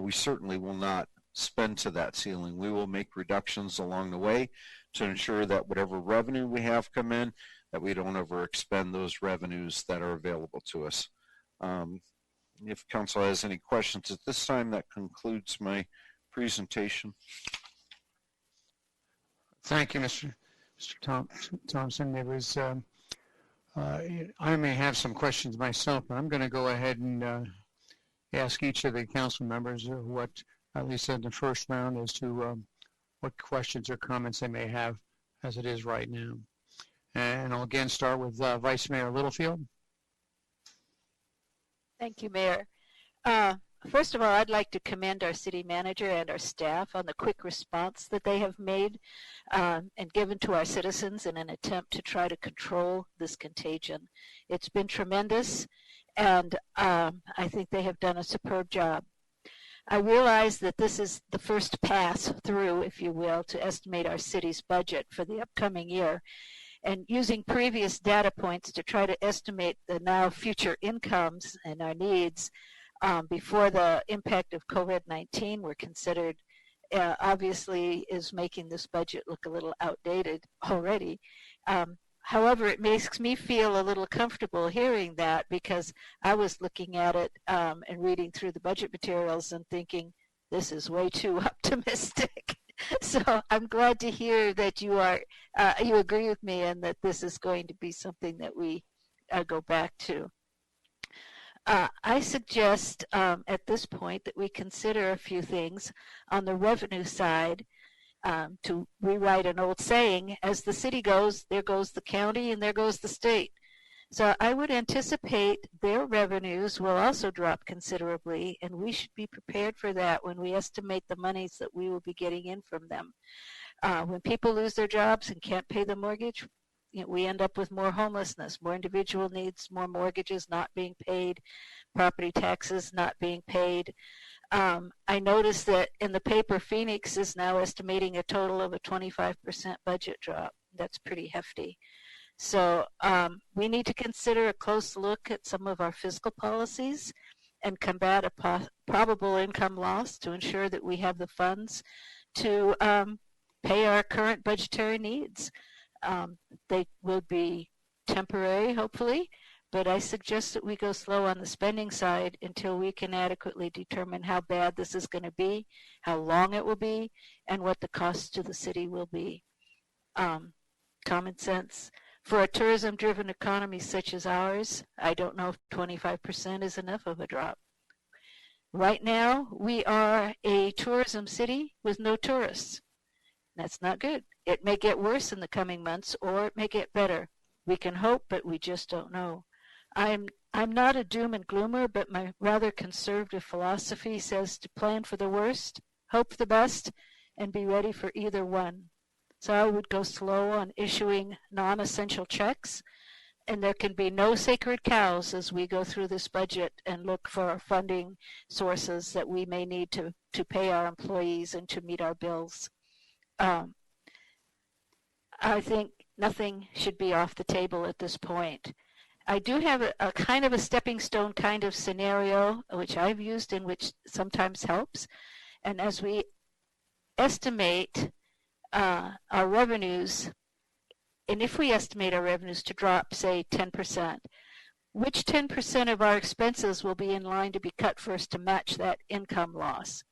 we certainly will not spend to that ceiling. We will make reductions along the way to ensure that whatever revenue we have come in, that we don't overexpend those revenues that are available to us. If council has any questions at this time, that concludes my presentation. Thank you, Mr. Thompson. There was, I may have some questions myself, but I'm going to go ahead and ask each of the council members what, at least in the first round, as to what questions or comments they may have as it is right now. And I'll again start with Vice Mayor Littlefield. Thank you, Mayor. First of all, I'd like to commend our city manager and our staff on the quick response that they have made and given to our citizens in an attempt to try to control this contagion. It's been tremendous, and I think they have done a superb job. I realize that this is the first pass through, if you will, to estimate our city's budget for the upcoming year. And using previous data points to try to estimate the now future incomes and our needs before the impact of COVID-19 were considered, obviously is making this budget look a little outdated already. However, it makes me feel a little comfortable hearing that, because I was looking at it and reading through the budget materials and thinking, this is way too optimistic. So I'm glad to hear that you agree with me and that this is going to be something that we go back to. I suggest at this point that we consider a few things on the revenue side. To rewrite an old saying, as the city goes, there goes the county and there goes the state. So I would anticipate their revenues will also drop considerably, and we should be prepared for that when we estimate the monies that we will be getting in from them. When people lose their jobs and can't pay the mortgage, we end up with more homelessness, more individual needs, more mortgages not being paid, property taxes not being paid. I noticed that in the paper, Phoenix is now estimating a total of a 25% budget drop. That's pretty hefty. So we need to consider a close look at some of our fiscal policies and combat a probable income loss to ensure that we have the funds to pay our current budgetary needs. They will be temporary, hopefully, but I suggest that we go slow on the spending side until we can adequately determine how bad this is going to be, how long it will be, and what the cost to the city will be. Common sense. For a tourism-driven economy such as ours, I don't know if 25% is enough of a drop. Right now, we are a tourism city with no tourists. That's not good. It may get worse in the coming months, or it may get better. We can hope, but we just don't know. I'm not a doom and gloomer, but my rather conservative philosophy says to plan for the worst, hope for the best, and be ready for either one. So I would go slow on issuing non-essential checks, and there can be no sacred cows as we go through this budget and look for funding sources that we may need to pay our employees and to meet our bills. I think nothing should be off the table at this point. I do have a kind of a stepping stone kind of scenario, which I've used and which sometimes helps. And as we estimate our revenues, and if we estimate our revenues to drop, say, 10%, which 10% of our expenses will be in line to be cut first to match that income loss?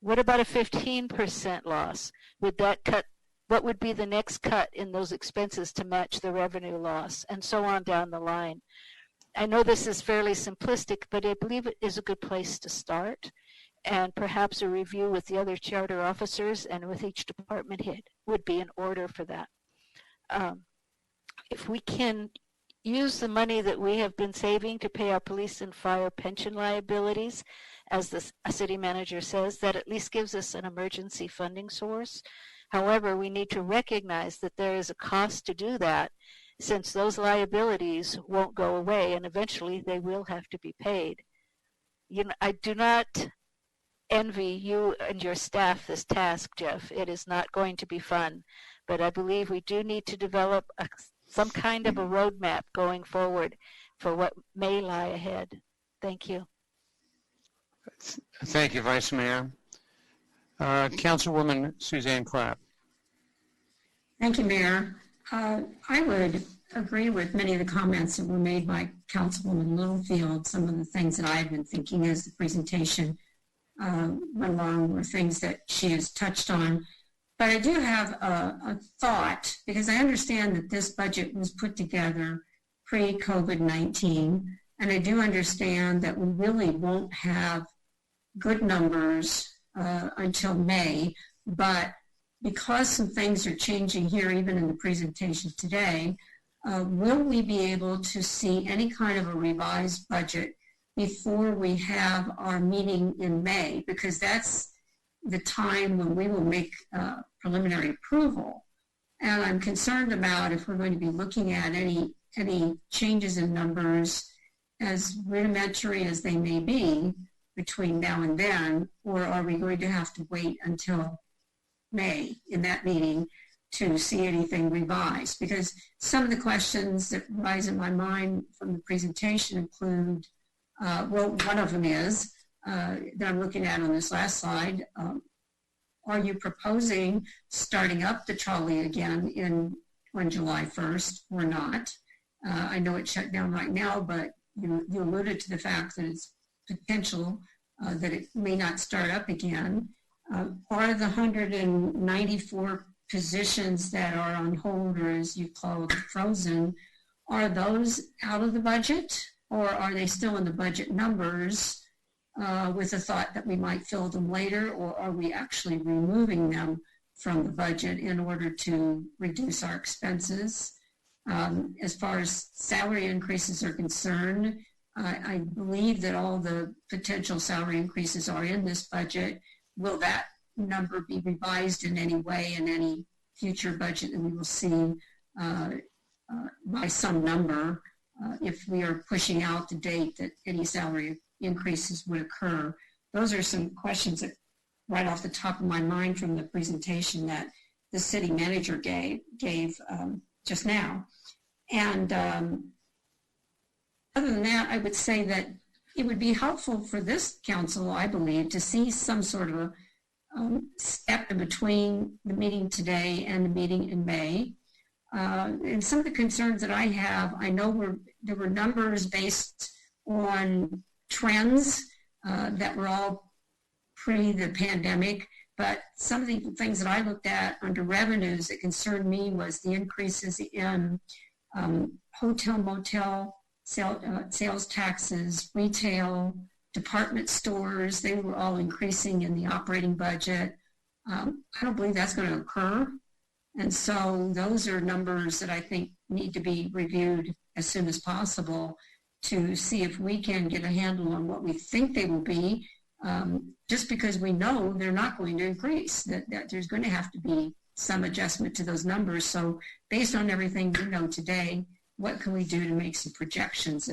What about a 15% loss? Would that cut? What would be the next cut in those expenses to match the revenue loss, and so on down the line? I know this is fairly simplistic, but I believe it is a good place to start, and perhaps a review with the other charter officers and with each department head would be in order for that. If we can use the money that we have been saving to pay our police and fire pension liabilities, as the city manager says, that at least gives us an emergency funding source. However, we need to recognize that there is a cost to do that, since those liabilities won't go away and eventually they will have to be paid. You know, I do not envy you and your staff this task, Jeff. It is not going to be fun, but I believe we do need to develop some kind of a roadmap going forward for what may lie ahead. Thank you. Thank you, Vice Mayor. Councilwoman Suzanne Clapp. Thank you, Mayor. I would agree with many of the comments that were made by Councilwoman Littlefield. Some of the things that I've been thinking as the presentation went along were things that she has touched on. But I do have a thought, because I understand that this budget was put together pre-COVID-19, and I do understand that we really won't have good numbers until May, but because some things are changing here, even in the presentation today, will we be able to see any kind of a revised budget before we have our meeting in May? Because that's the time when we will make preliminary approval. And I'm concerned about if we're going to be looking at any changes in numbers, as rudimentary as they may be, between now and then, or are we going to have to wait until May in that meeting to see anything revised? Because some of the questions that rise in my mind from the presentation include, well, one of them is, that I'm looking at on this last slide, are you proposing starting up the trolley again on July 1st or not? I know it's shut down right now, but you alluded to the fact that it's potential that it may not start up again. Are the 194 positions that are on hold, or as you call it, frozen, are those out of the budget, or are they still in the budget numbers with the thought that we might fill them later, or are we actually removing them from the budget in order to reduce our expenses? As far as salary increases are concerned, I believe that all the potential salary increases are in this budget. Will that number be revised in any way in any future budget that we will see by some number if we are pushing out the date that any salary increases would occur? Those are some questions that right off the top of my mind from the presentation that the city manager gave just now. And other than that, I would say that it would be helpful for this council, I believe, to see some sort of a step in between the meeting today and the meeting in May. And some of the concerns that I have, I know there were numbers based on trends that were all pre the pandemic, but some of the things that I looked at under revenues that concerned me was the increases in hotel, motel, sales taxes, retail, department stores. They were all increasing in the operating budget. I don't believe that's going to occur. And so those are numbers that I think need to be reviewed as soon as possible to see if we can get a handle on what we think they will be, just because we know they're not going to increase, that there's going to have to be some adjustment to those numbers. So based on everything we know today, what can we do to make some projections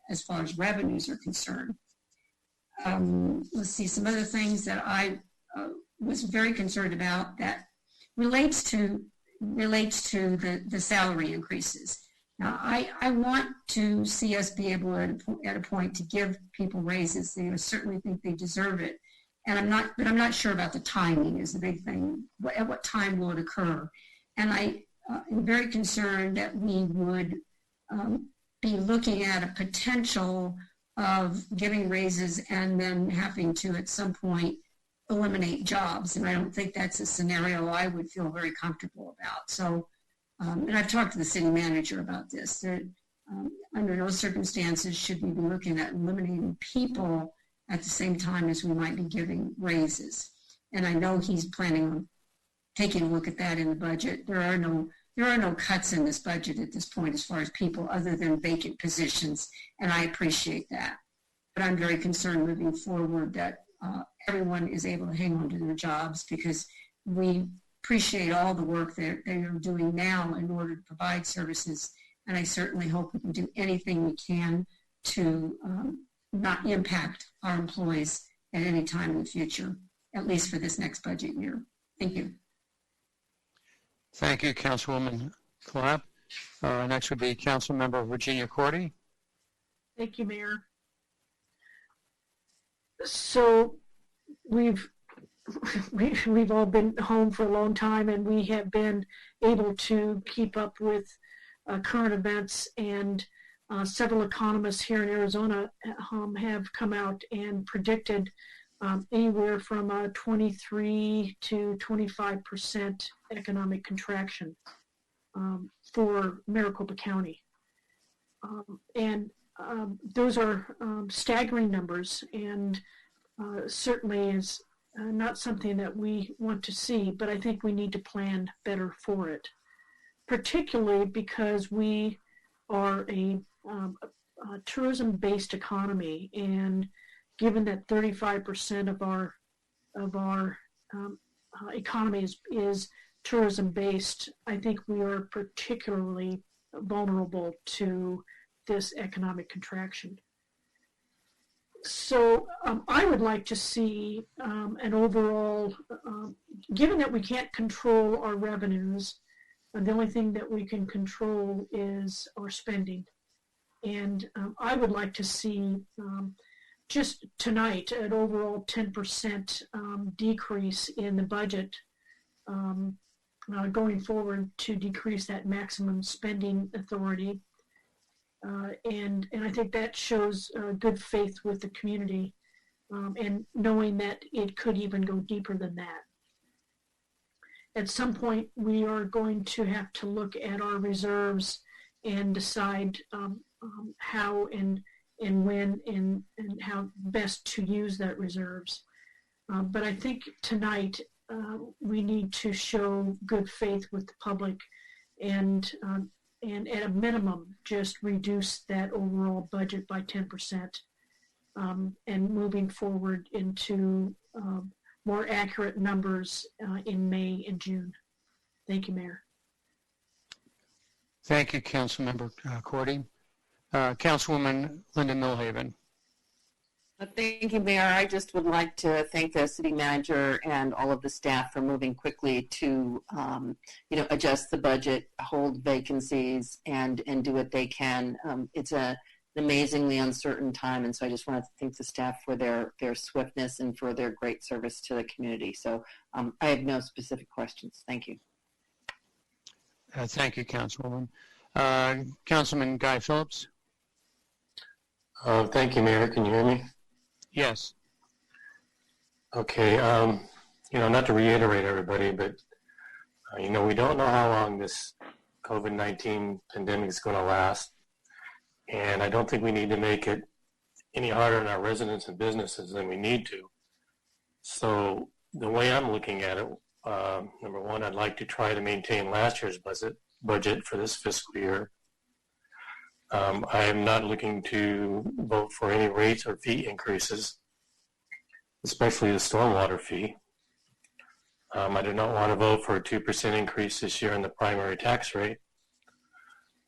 as far as revenues are concerned? Let's see, some other things that I was very concerned about that relates to relates to the salary increases. Now, I want to see us be able at a point to give people raises. They certainly think they deserve it. And I'm not sure about the timing is the big thing. At what time will it occur? And I am very concerned that we would be looking at a potential of giving raises and then having to at some point eliminate jobs. And I don't think that's a scenario I would feel very comfortable about. So, and I've talked to the city manager about this. That, under no circumstances should we be looking at eliminating people at the same time as we might be giving raises. And I know he's planning on taking a look at that in the budget. There are no cuts in this budget at this point as far as people other than vacant positions, and I appreciate that. But I'm very concerned moving forward that everyone is able to hang on to their jobs, because we appreciate all the work that they are doing now in order to provide services, and I certainly hope we can do anything we can to not impact our employees at any time in the future, at least for this next budget year. Thank you. Thank you, Councilwoman Clapp. Next would be Councilmember Virginia Cordy. Thank you, Mayor. So we've all been home for a long time, and we have been able to keep up with current events, and several economists here in Arizona have come out and predicted anywhere from a 23 to 25% economic contraction for Maricopa County. Those are staggering numbers, and certainly is not something that we want to see, but I think we need to plan better for it, particularly because we are a tourism-based economy, and given that 35% of our economy is tourism-based, I think we are particularly vulnerable to this economic contraction. So I would like to see an overall, given that we can't control our revenues, the only thing that we can control is our spending. And I would like to see just tonight an overall 10% decrease in the budget going forward to decrease that maximum spending authority. And I think that shows good faith with the community, and knowing that it could even go deeper than that. At some point, we are going to have to look at our reserves and decide how and when and how best to use that reserves. But I think tonight we need to show good faith with the public, and at a minimum, just reduce that overall budget by 10%, and moving forward into more accurate numbers in May and June. Thank you, Mayor. Thank you, Councilmember Cordy. Councilwoman Linda Milhaven. Thank you, Mayor. I just would like to thank the city manager and all of the staff for moving quickly to, adjust the budget, hold vacancies, and do what they can. It's an amazingly uncertain time, and so I just want to thank the staff for their swiftness and for their great service to the community. So I have no specific questions. Thank you. Thank you, Councilwoman. Councilman Guy Phillips. Thank you, Mayor. Can you hear me? Yes. Okay. Not to reiterate everybody, but we don't know how long this COVID-19 pandemic is going to last, and I don't think we need to make it any harder on our residents and businesses than we need to. So the way I'm looking at it, number one, I'd like to try to maintain last year's budget for this fiscal year. I am not looking to vote for any rates or fee increases, especially the stormwater fee. I do not want to vote for a 2% increase this year in the primary tax rate.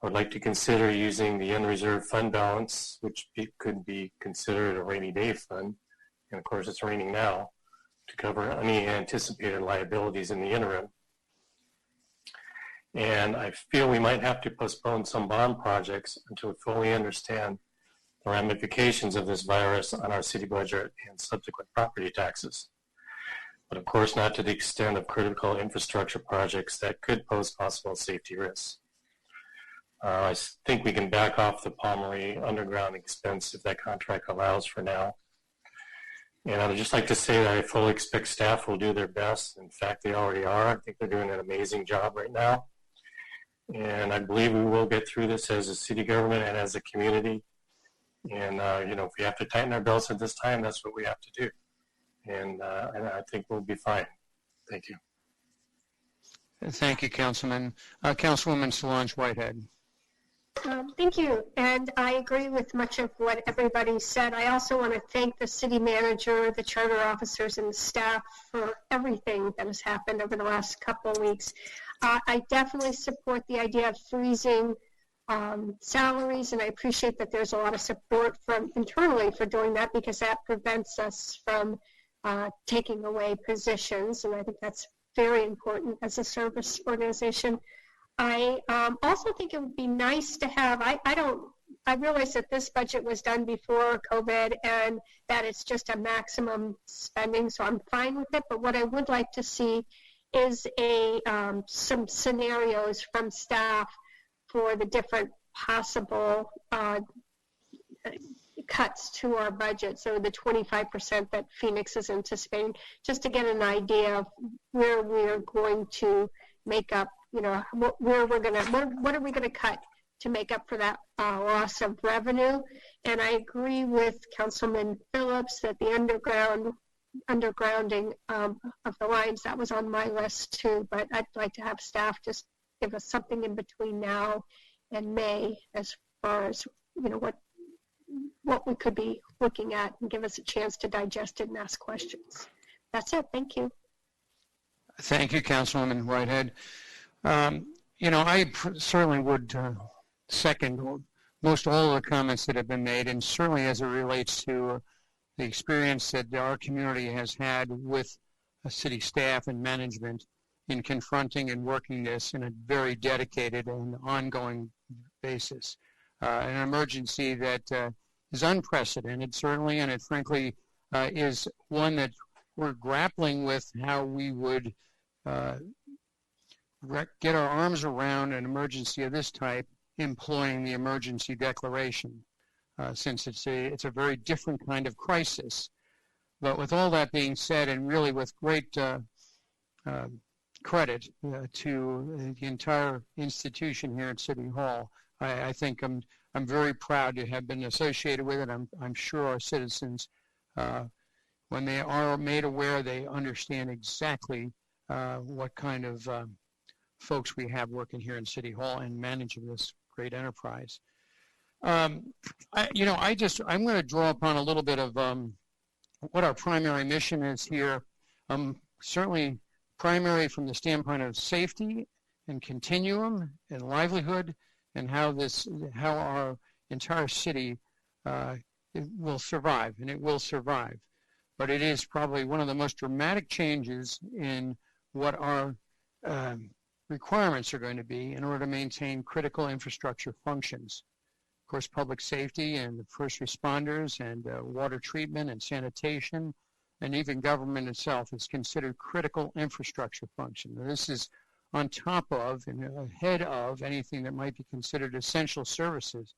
I would like to consider using the unreserved fund balance, which could be considered a rainy day fund, and of course it's raining now, to cover any anticipated liabilities in the interim. And I feel we might have to postpone some bond projects until we fully understand the ramifications of this virus on our city budget and subsequent property taxes. But of course, not to the extent of critical infrastructure projects that could pose possible safety risks. I think we can back off the Palmery underground expense if that contract allows for now. And I would just like to say that I fully expect staff will do their best. In fact, they already are. I think they're doing an amazing job right now. And I believe we will get through this as a city government and as a community. And, if we have to tighten our belts at this time, that's what we have to do. And I think we'll be fine. Thank you. Thank you, Councilman. Councilwoman Solange Whitehead. Thank you, and I agree with much of what everybody said. I also want to thank the city manager, the charter officers, and the staff for everything that has happened over the last couple of weeks. I definitely support the idea of freezing salaries, and I appreciate that there's a lot of support from internally for doing that, because that prevents us from taking away positions, and I think that's very important as a service organization. I also think it would be nice to have, I realize that this budget was done before COVID and that it's just a maximum spending, so I'm fine with it, but what I would like to see is some scenarios from staff for the different possible cuts to our budget, so the 25% that Phoenix is anticipating, just to get an idea of where we're going to make up, what are we going to cut to make up for that loss of revenue. And I agree with Councilman Phillips that the undergrounding of the lines, that was on my list too, but I'd like to have staff just give us something in between now and May as far as what we could be looking at, and give us a chance to digest it and ask questions. That's it. Thank you. Thank you, Councilwoman Whitehead. I certainly would second most all of the comments that have been made, and certainly as it relates to the experience that our community has had with city staff and management in confronting and working this in a very dedicated and ongoing basis. An emergency that is unprecedented, certainly, and it frankly is one that we're grappling with how we would get our arms around an emergency of this type, employing the emergency declaration, since it's a very different kind of crisis. But with all that being said, and really with great credit to the entire institution here at City Hall, I think I'm very proud to have been associated with it. I'm sure our citizens, when they are made aware, they understand exactly what kind of folks we have working here in City Hall and managing this great enterprise. I'm going to draw upon a little bit of what our primary mission is here. Certainly primary from the standpoint of safety and continuum and livelihood, and how our entire city will survive, and it will survive. But it is probably one of the most dramatic changes in what our requirements are going to be in order to maintain critical infrastructure functions. Of course, public safety and the first responders and water treatment and sanitation, and even government itself is considered critical infrastructure function. Now, this is on top of and ahead of anything that might be considered essential services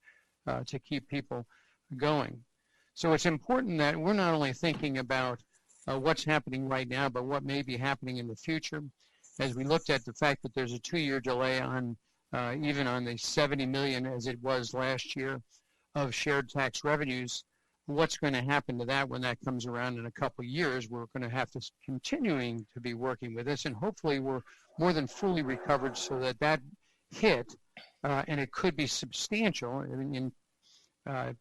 to keep people going. So it's important that we're not only thinking about what's happening right now, but what may be happening in the future. As we looked at the fact that there's a 2-year delay on even on the $70 million as it was last year of shared tax revenues, what's going to happen to that when that comes around in a couple of years? We're going to have to continuing to be working with this, and hopefully we're more than fully recovered so that hit, and it could be substantial in $20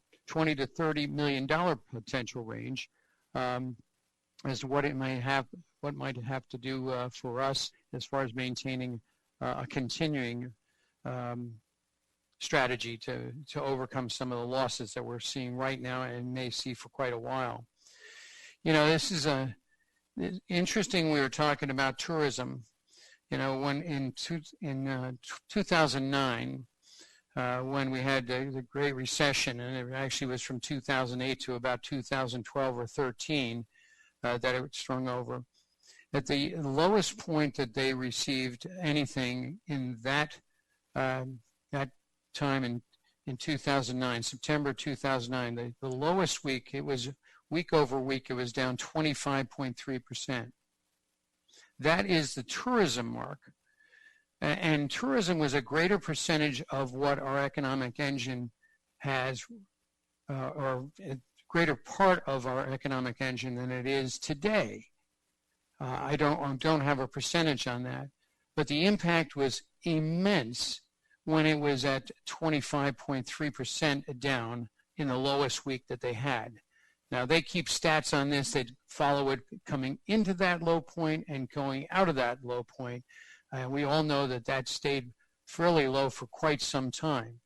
to $30 million potential range, as to what it might have to do for us as far as maintaining a continuing strategy to overcome some of the losses that we're seeing right now and may see for quite a while. This is interesting. We were talking about tourism, You know, when in 2009, when we had the Great Recession, and it actually was from 2008 to about 2012 or 13 that it strung over. At the lowest point that they received anything in that that time in 2009, September 2009, the lowest week, it was week over week, it was down 25.3%. That is the tourism mark. And tourism was a greater percentage of what our economic engine has, or a greater part of our economic engine than it is today. I don't have a percentage on that, but the impact was immense when it was at 25.3% down in the lowest week that they had. Now, they keep stats on this. They follow it coming into that low point and going out of that low point. We all know that that stayed fairly low for quite some time.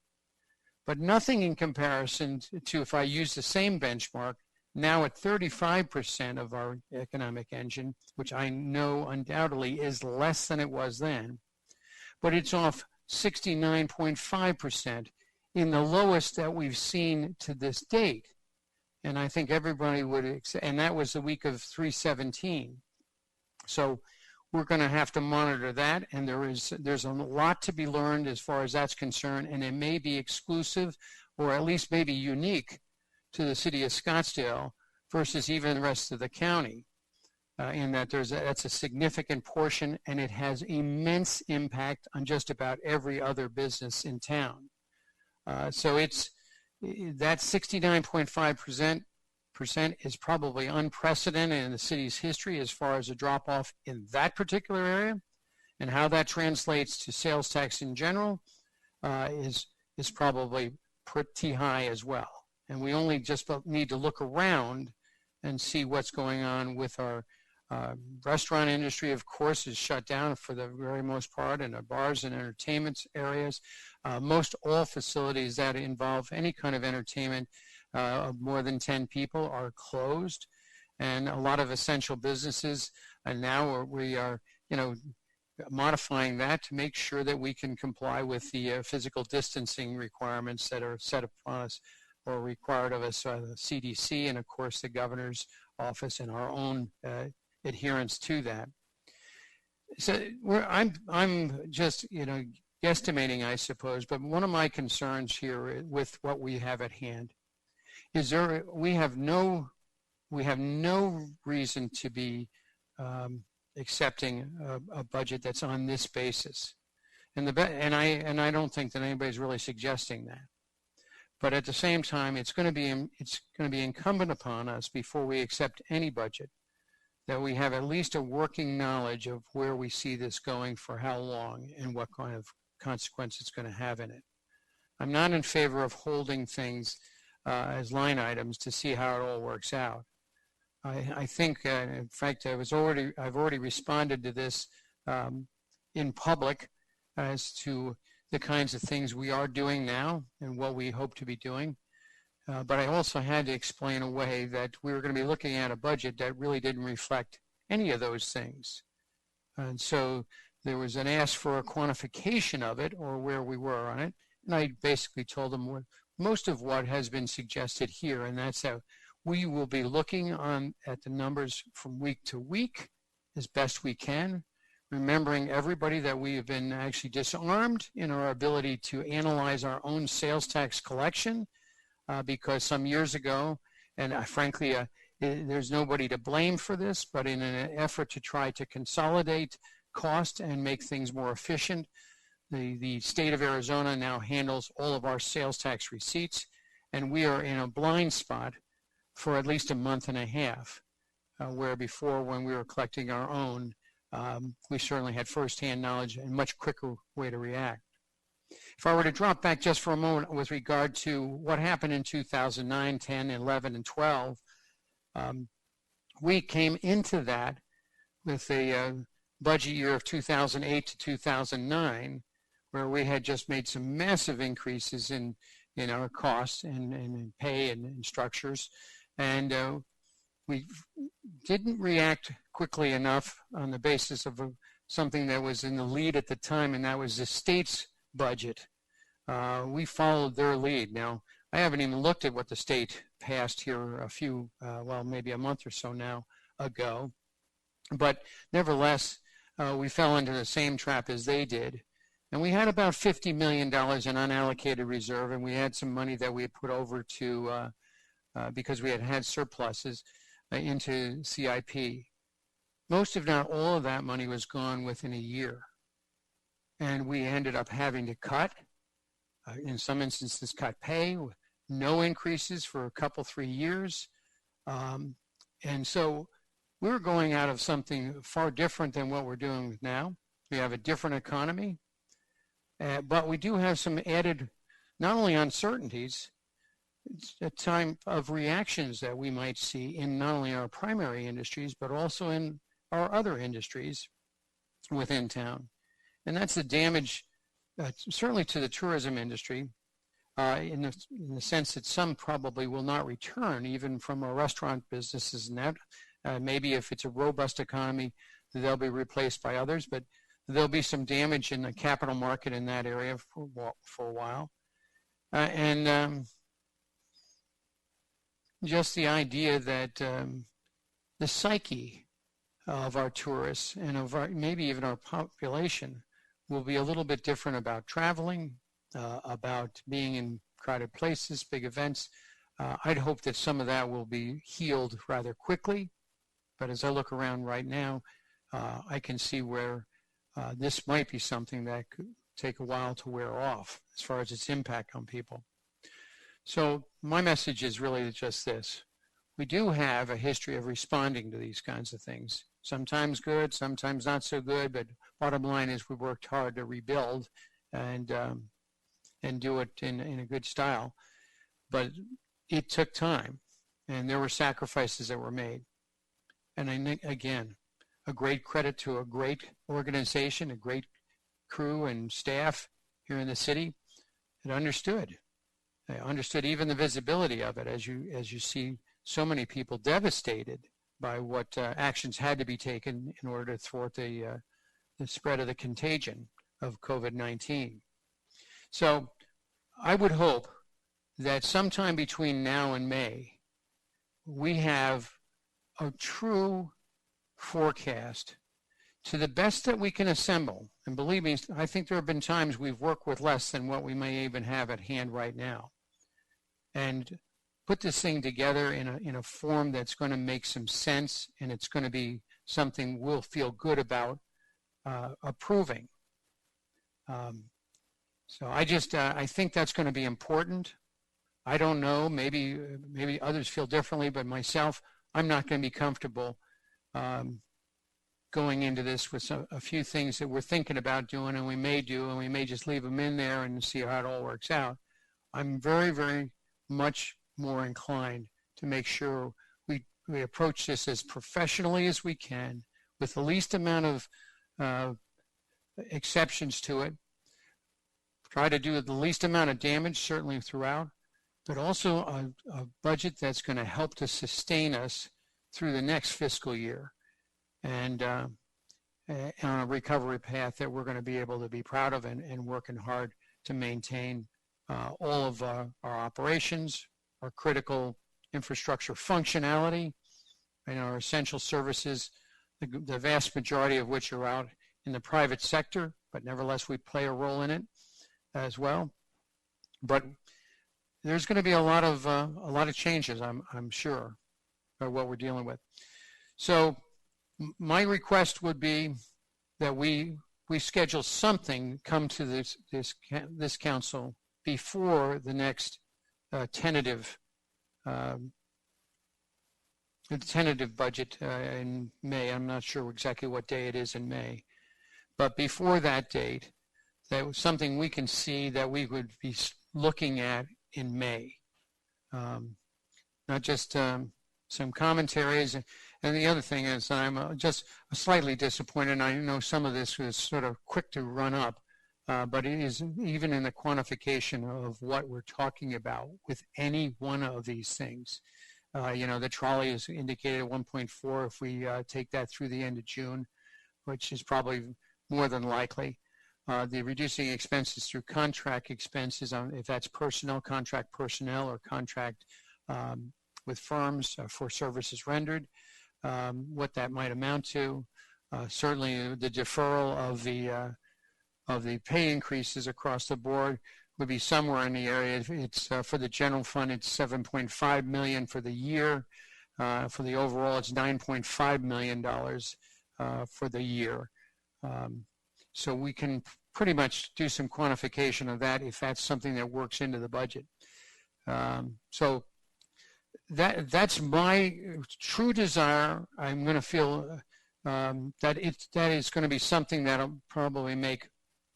But nothing in comparison to if I use the same benchmark, now at 35% of our economic engine, which I know undoubtedly is less than it was then, but it's off 69.5% in the lowest that we've seen to this date. And I think everybody would, and that was the week of 3/17. So we're going to have to monitor that, and there's a lot to be learned as far as that's concerned, and it may be exclusive or at least maybe unique to the city of Scottsdale versus even the rest of the county, in that that's a significant portion, and it has immense impact on just about every other business in town. So that 69.5% is probably unprecedented in the city's history as far as a drop-off in that particular area, and how that translates to sales tax in general is probably pretty high as well. And we only just need to look around and see what's going on with our restaurant industry. Of course, is shut down for the very most part, and our bars and entertainment areas. Most all facilities that involve any kind of entertainment of more than 10 people are closed, and a lot of essential businesses, and now we are, modifying that to make sure that we can comply with the physical distancing requirements that are set upon us or required of us by the CDC and, of course, the governor's office, and our own adherence to that. So I'm just, guesstimating, I suppose, but one of my concerns here with what we have at hand is we have no reason to be accepting a budget that's on this basis, and I don't think that anybody's really suggesting that. But at the same time, it's going to be incumbent upon us before we accept any budget that we have at least a working knowledge of where we see this going, for how long, and what kind of consequence it's going to have in it. I'm not in favor of holding things as line items to see how it all works out. I think, in fact, I've already responded to this in public as to the kinds of things we are doing now and what we hope to be doing. But I also had to explain away that we were going to be looking at a budget that really didn't reflect any of those things. And so there was an ask for a quantification of it, or where we were on it. And I basically told them most of what has been suggested here, and that's how we will be looking at the numbers from week to week as best we can, remembering everybody that we have been actually disarmed in our ability to analyze our own sales tax collection, because some years ago, and frankly, there's nobody to blame for this, but in an effort to try to consolidate cost and make things more efficient, the state of Arizona now handles all of our sales tax receipts, and we are in a blind spot for at least a month and a half, where before, when we were collecting our own, we certainly had firsthand knowledge and much quicker way to react. If I were to drop back just for a moment with regard to what happened in 2009, 10, 11, and 12, we came into that with a budget year of 2008 to 2009, where we had just made some massive increases in our costs and in pay and in structures, and we didn't react quickly enough on the basis of something that was in the lead at the time, and that was the state's budget. We followed their lead. Now, I haven't even looked at what the state passed here maybe a month or so now ago. But nevertheless, we fell into the same trap as they did. And we had about $50 million in unallocated reserve, and we had some money that we had put over to, because we had surpluses, into CIP. Most, if not all of that money was gone within a year. And we ended up having to cut, in some instances cut pay, no increases for a couple, 3 years. And so we're going out of something far different than what we're doing now. We have a different economy, but we do have some added, not only uncertainties, it's a time of reactions that we might see in not only our primary industries, but also in our other industries within town. And that's the damage, certainly to the tourism industry, in the sense that some probably will not return, even from our restaurant businesses and that. Maybe if it's a robust economy, they'll be replaced by others, but there'll be some damage in the capital market in that area for a while. And just the idea that the psyche of our tourists and of maybe even our population will be a little bit different about traveling, about being in crowded places, big events. I'd hope that some of that will be healed rather quickly. But as I look around right now, I can see where this might be something that could take a while to wear off as far as its impact on people. So my message is really just this. We do have a history of responding to these kinds of things. Sometimes good, sometimes not so good, but bottom line is we worked hard to rebuild and do it in a good style. But it took time, and there were sacrifices that were made. And I think, again, a great credit to a great organization, a great crew and staff here in the city that understood. They understood even the visibility of it, as you see so many people devastated by what actions had to be taken in order to thwart the spread of the contagion of COVID-19. So I would hope that sometime between now and May, we have a true forecast to the best that we can assemble. And believe me, I think there have been times we've worked with less than what we may even have at hand right now. And put this thing together in a form that's going to make some sense, and it's going to be something we'll feel good about approving. So I think that's going to be important. I don't know, maybe others feel differently, but myself, I'm not going to be comfortable going into this with a few things that we're thinking about doing, and we may do, and we may just leave them in there and see how it all works out. I'm very, very much more inclined to make sure we approach this as professionally as we can, with the least amount of exceptions to it, try to do the least amount of damage, certainly throughout, but also a budget that's going to help to sustain us through the next fiscal year, and on a recovery path that we're going to be able to be proud of and working hard to maintain all of our operations, our critical infrastructure functionality, and our essential services, the vast majority of which are out in the private sector, but nevertheless we play a role in it as well. But there's going to be a lot of changes, I'm sure, by what we're dealing with. So my request would be that we schedule something come to this council before the next tentative budget in May. I'm not sure exactly what day it is in May, but before that date, that was something we can see that we would be looking at in May. Not just some commentaries. And the other thing is I'm just slightly disappointed. I know some of this was sort of quick to run up, but it is even in the quantification of what we're talking about with any one of these things. The trolley is indicated at 1.4 if we take that through the end of June. which is probably more than likely. The reducing expenses through contract expenses, if that's personnel, contract personnel, or contract with firms for services rendered, what that might amount to. Certainly the deferral of the pay increases across the board would be somewhere in the area. It's for the general fund, it's $7.5 million for the year. For the overall, it's $9.5 million for the year. So we can pretty much do some quantification of that if that's something that works into the budget. So that's my true desire. I'm going to feel that is going to be something that'll probably make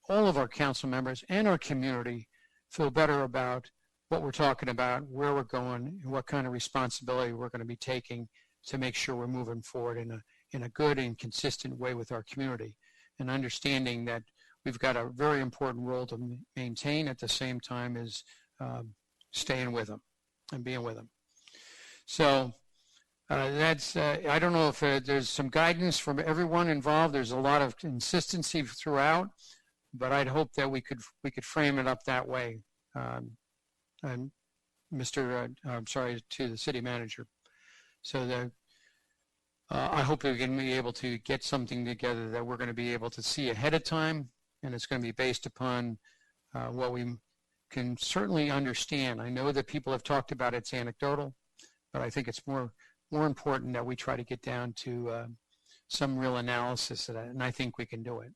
all of our council members and our community feel better about what we're talking about, where we're going, and what kind of responsibility we're going to be taking to make sure we're moving forward in a good and consistent way with our community, and understanding that we've got a very important role to maintain at the same time as staying with them and being with them. So that's, I don't know if there's some guidance from everyone involved. There's a lot of consistency throughout, but I'd hope that we could frame it up that way. And I'm sorry, to the city manager. So that I hope we can be able to get something together that we're going to be able to see ahead of time, and it's going to be based upon what we can certainly understand. I know that people have talked about it's anecdotal, but I think it's more important that we try to get down to some real analysis of that, and I think we can do it.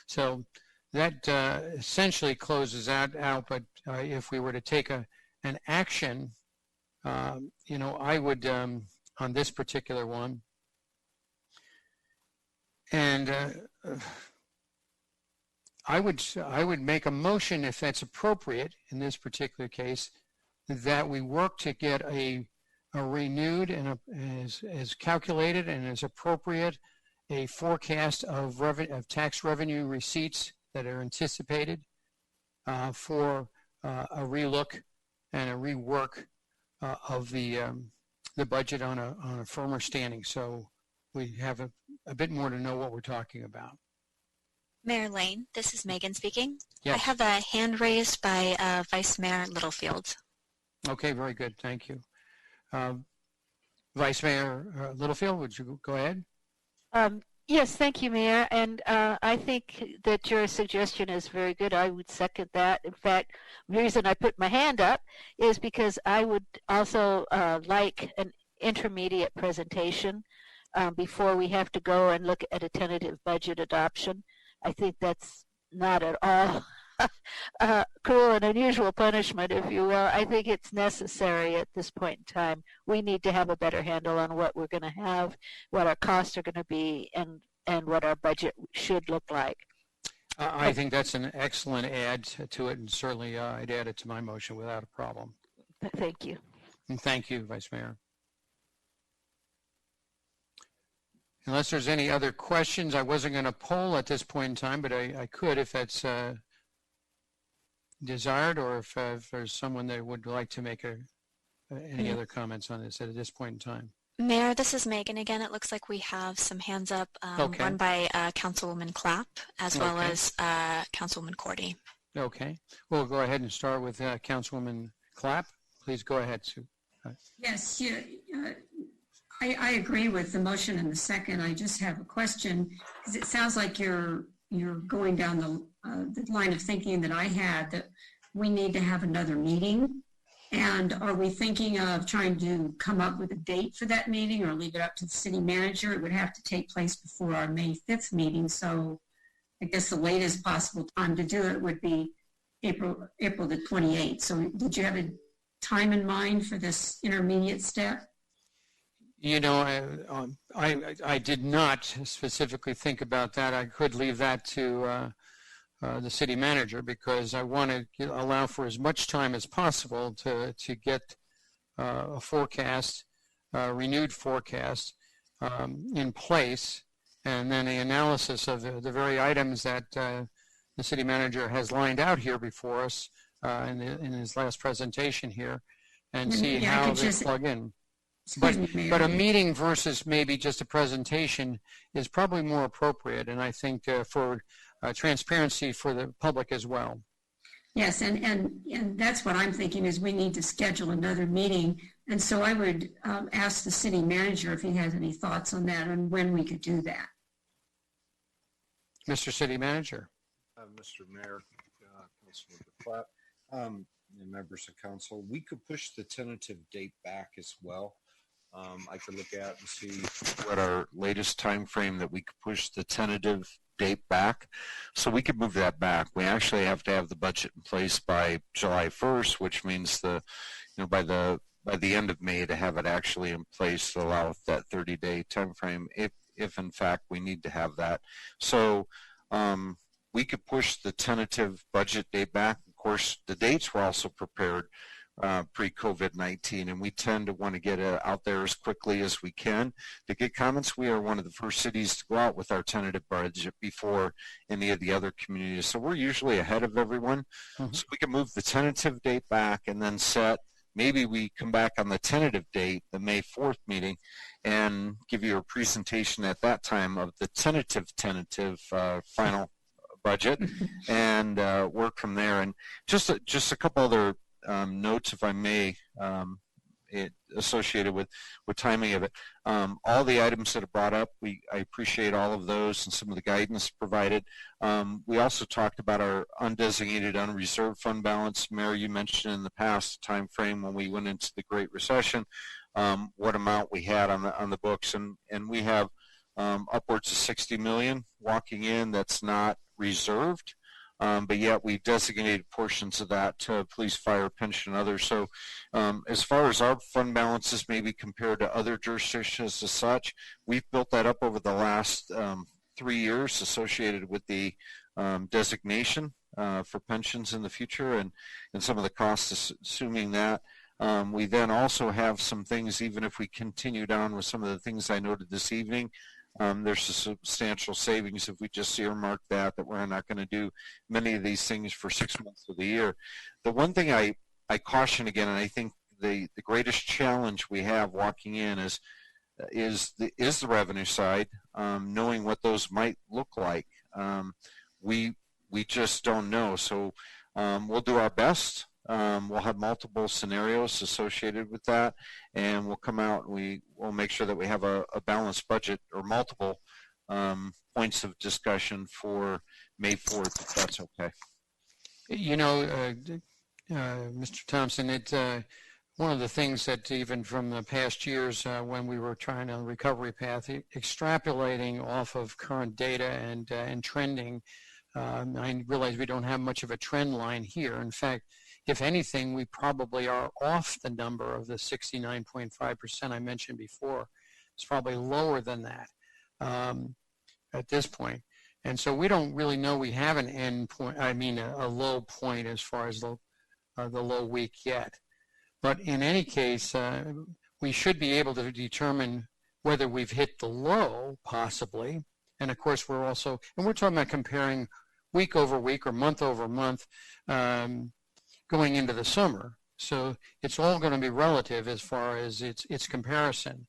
So that essentially closes that out, but if we were to take an action, I would, on this particular one, and I would make a motion, if that's appropriate in this particular case, that we work to get a renewed and as calculated and as appropriate a forecast of tax revenue receipts that are anticipated for a relook and a rework of the budget on a firmer standing, so we have a bit more to know what we're talking about. Mayor Lane, this is Megan speaking. Yes. I have a hand raised by Vice Mayor Littlefield. Okay, very good. Thank you. Vice Mayor Littlefield, would you go ahead? Yes, thank you, Mayor. And I think that your suggestion is very good. I would second that. In fact, the reason I put my hand up is because I would also like an intermediate presentation before we have to go and look at a tentative budget adoption. I think that's not at all cruel and unusual punishment, if you will. I think it's necessary at this point in time. We need to have a better handle on what we're going to have, what our costs are going to be, and what our budget should look like. I think that's an excellent add to it, and certainly I'd add it to my motion without a problem. Thank you. And thank you, Vice Mayor. Unless there's any other questions, I wasn't going to poll at this point in time, but I could if that's desired, or if there's someone that would like to make any other comments on this at this point in time. Mayor, this is Megan again. It looks like we have some hands up, one by Councilwoman Clapp as well as Councilwoman Cordy. Okay. We'll go ahead and start with Councilwoman Clapp. Please go ahead, Sue. Yes, I agree with the motion and the second. I just have a question, because it sounds like you're going down the line of thinking that I had, that we need to have another meeting. And are we thinking of trying to come up with a date for that meeting, or leave it up to the city manager? It would have to take place before our May 5th meeting. So I guess the latest possible time to do it would be April the 28th. So did you have a time in mind for this intermediate step? You know, I did not specifically think about that. I could leave that to the city manager, because I want to allow for as much time as possible to get a forecast, renewed forecast in place, and then the analysis of the very items that the city manager has lined out here before us in his last presentation here, and see how they plug in. But a meeting versus maybe just a presentation is probably more appropriate, and I think for transparency for the public as well. Yes, and that's what I'm thinking is we need to schedule another meeting. And so I would ask the city manager if he has any thoughts on that and when we could do that. Mr. City Manager. Mr. Mayor, Councilmember Clapp, and members of council, we could push the tentative date back as well. I could look at and see what our latest time frame that we could push the tentative date back. So we could move that back. We actually have to have the budget in place by July 1st, which means by the end of May to have it actually in place to allow that 30-day time frame if in fact we need to have that. So we could push the tentative budget date back. Of course, the dates were also prepared pre-COVID-19, and we tend to want to get it out there as quickly as we can to get comments. We are one of the first cities to go out with our tentative budget before any of the other communities. So we're usually ahead of everyone. Mm-hmm. So we can move the tentative date back and then maybe we come back on the tentative date, the May 4th meeting, and give you a presentation at that time of the tentative final budget and work from there. And just a couple other notes, if I may, associated with timing of it. All the items that are brought up, I appreciate all of those and some of the guidance provided. We also talked about our undesignated, unreserved fund balance. Mayor, you mentioned in the past time frame when we went into the Great Recession, what amount we had on the books, and we have upwards of 60 million walking in that's not reserved. But yet we've designated portions of that to police, fire, pension, and others. So as far as our fund balances maybe compared to other jurisdictions as such, we've built that up over the last 3 years associated with the designation for pensions in the future and some of the costs assuming that. We then also have some things, even if we continue down with some of the things I noted this evening, there's a substantial savings if we just earmark that we're not going to do many of these things for 6 months of the year. The one thing I caution again, and I think the greatest challenge we have walking in is the revenue side, knowing what those might look like. We just don't know. So we'll do our best. We'll have multiple scenarios associated with that, and we'll come out and we'll make sure that we have a balanced budget or multiple points of discussion for May 4th, if that's okay. You know, Mr. Thompson, one of the things that even from the past years when we were trying on the recovery path, extrapolating off of current data and trending, I realize we don't have much of a trend line here. In fact, if anything, we probably are off the number of the 69.5% I mentioned before. It's probably lower than that at this point. And so we don't really know we have an end point, a low point as far as the low week yet. But in any case, we should be able to determine whether we've hit the low, possibly. And of course, we're talking about comparing week over week or month over month going into the summer. So it's all going to be relative as far as its comparison.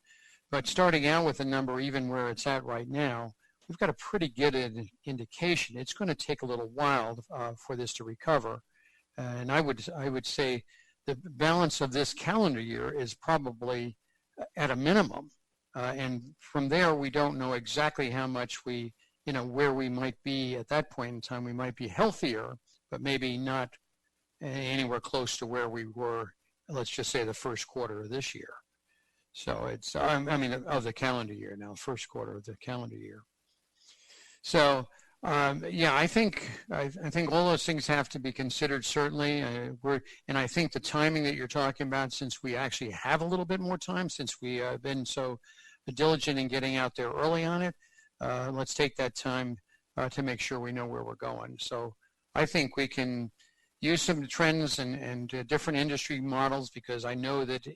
But starting out with a number even where it's at right now, we've got a pretty good indication. It's going to take a little while for this to recover. And I would say the balance of this calendar year is probably at a minimum. And from there, we don't know exactly how much where we might be at that point in time. We might be healthier, but maybe not anywhere close to where we were, let's just say the first quarter of this year. So it's, of the calendar year now, first quarter of the calendar year. So, I think all those things have to be considered, certainly. And I think the timing that you're talking about, since we actually have a little bit more time, since we have been so diligent in getting out there early on it, let's take that time to make sure we know where we're going. So I think we can use some trends and different industry models, because I know that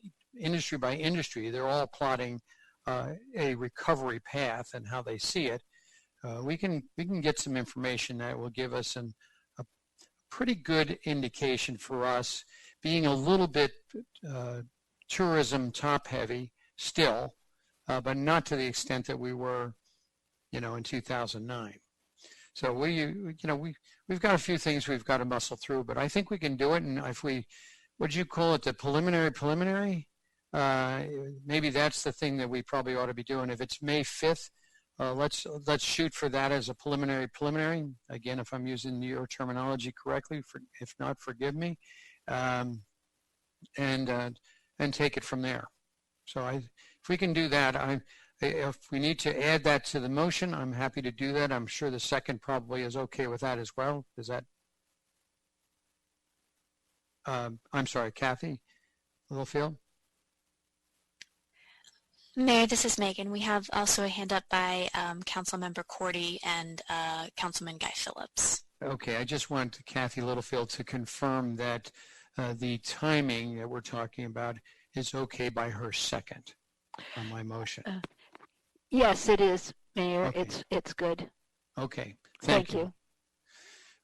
industry by industry, they're all plotting a recovery path and how they see it. We can get some information that will give us a pretty good indication for us, being a little bit tourism top heavy, still, but not to the extent that we were, in 2009. So we've got a few things we've got to muscle through, but I think we can do it. And if would you call it the preliminary? Maybe that's the thing that we probably ought to be doing. If it's May 5th, let's shoot for that as a preliminary. Again, if I'm using your terminology correctly, if not, forgive me, and take it from there. So if we can do that, if we need to add that to the motion, I'm happy to do that. I'm sure the second probably is okay with that as well. Is that? I'm sorry, Kathy Littlefield. Mayor, this is Megan. We have also a hand up by Councilmember Cordy and Councilman Guy Phillips. Okay, I just want Kathy Littlefield to confirm that the timing that we're talking about is okay by her second on my motion. Yes, it is, Mayor. Okay. It's good. Okay, thank you.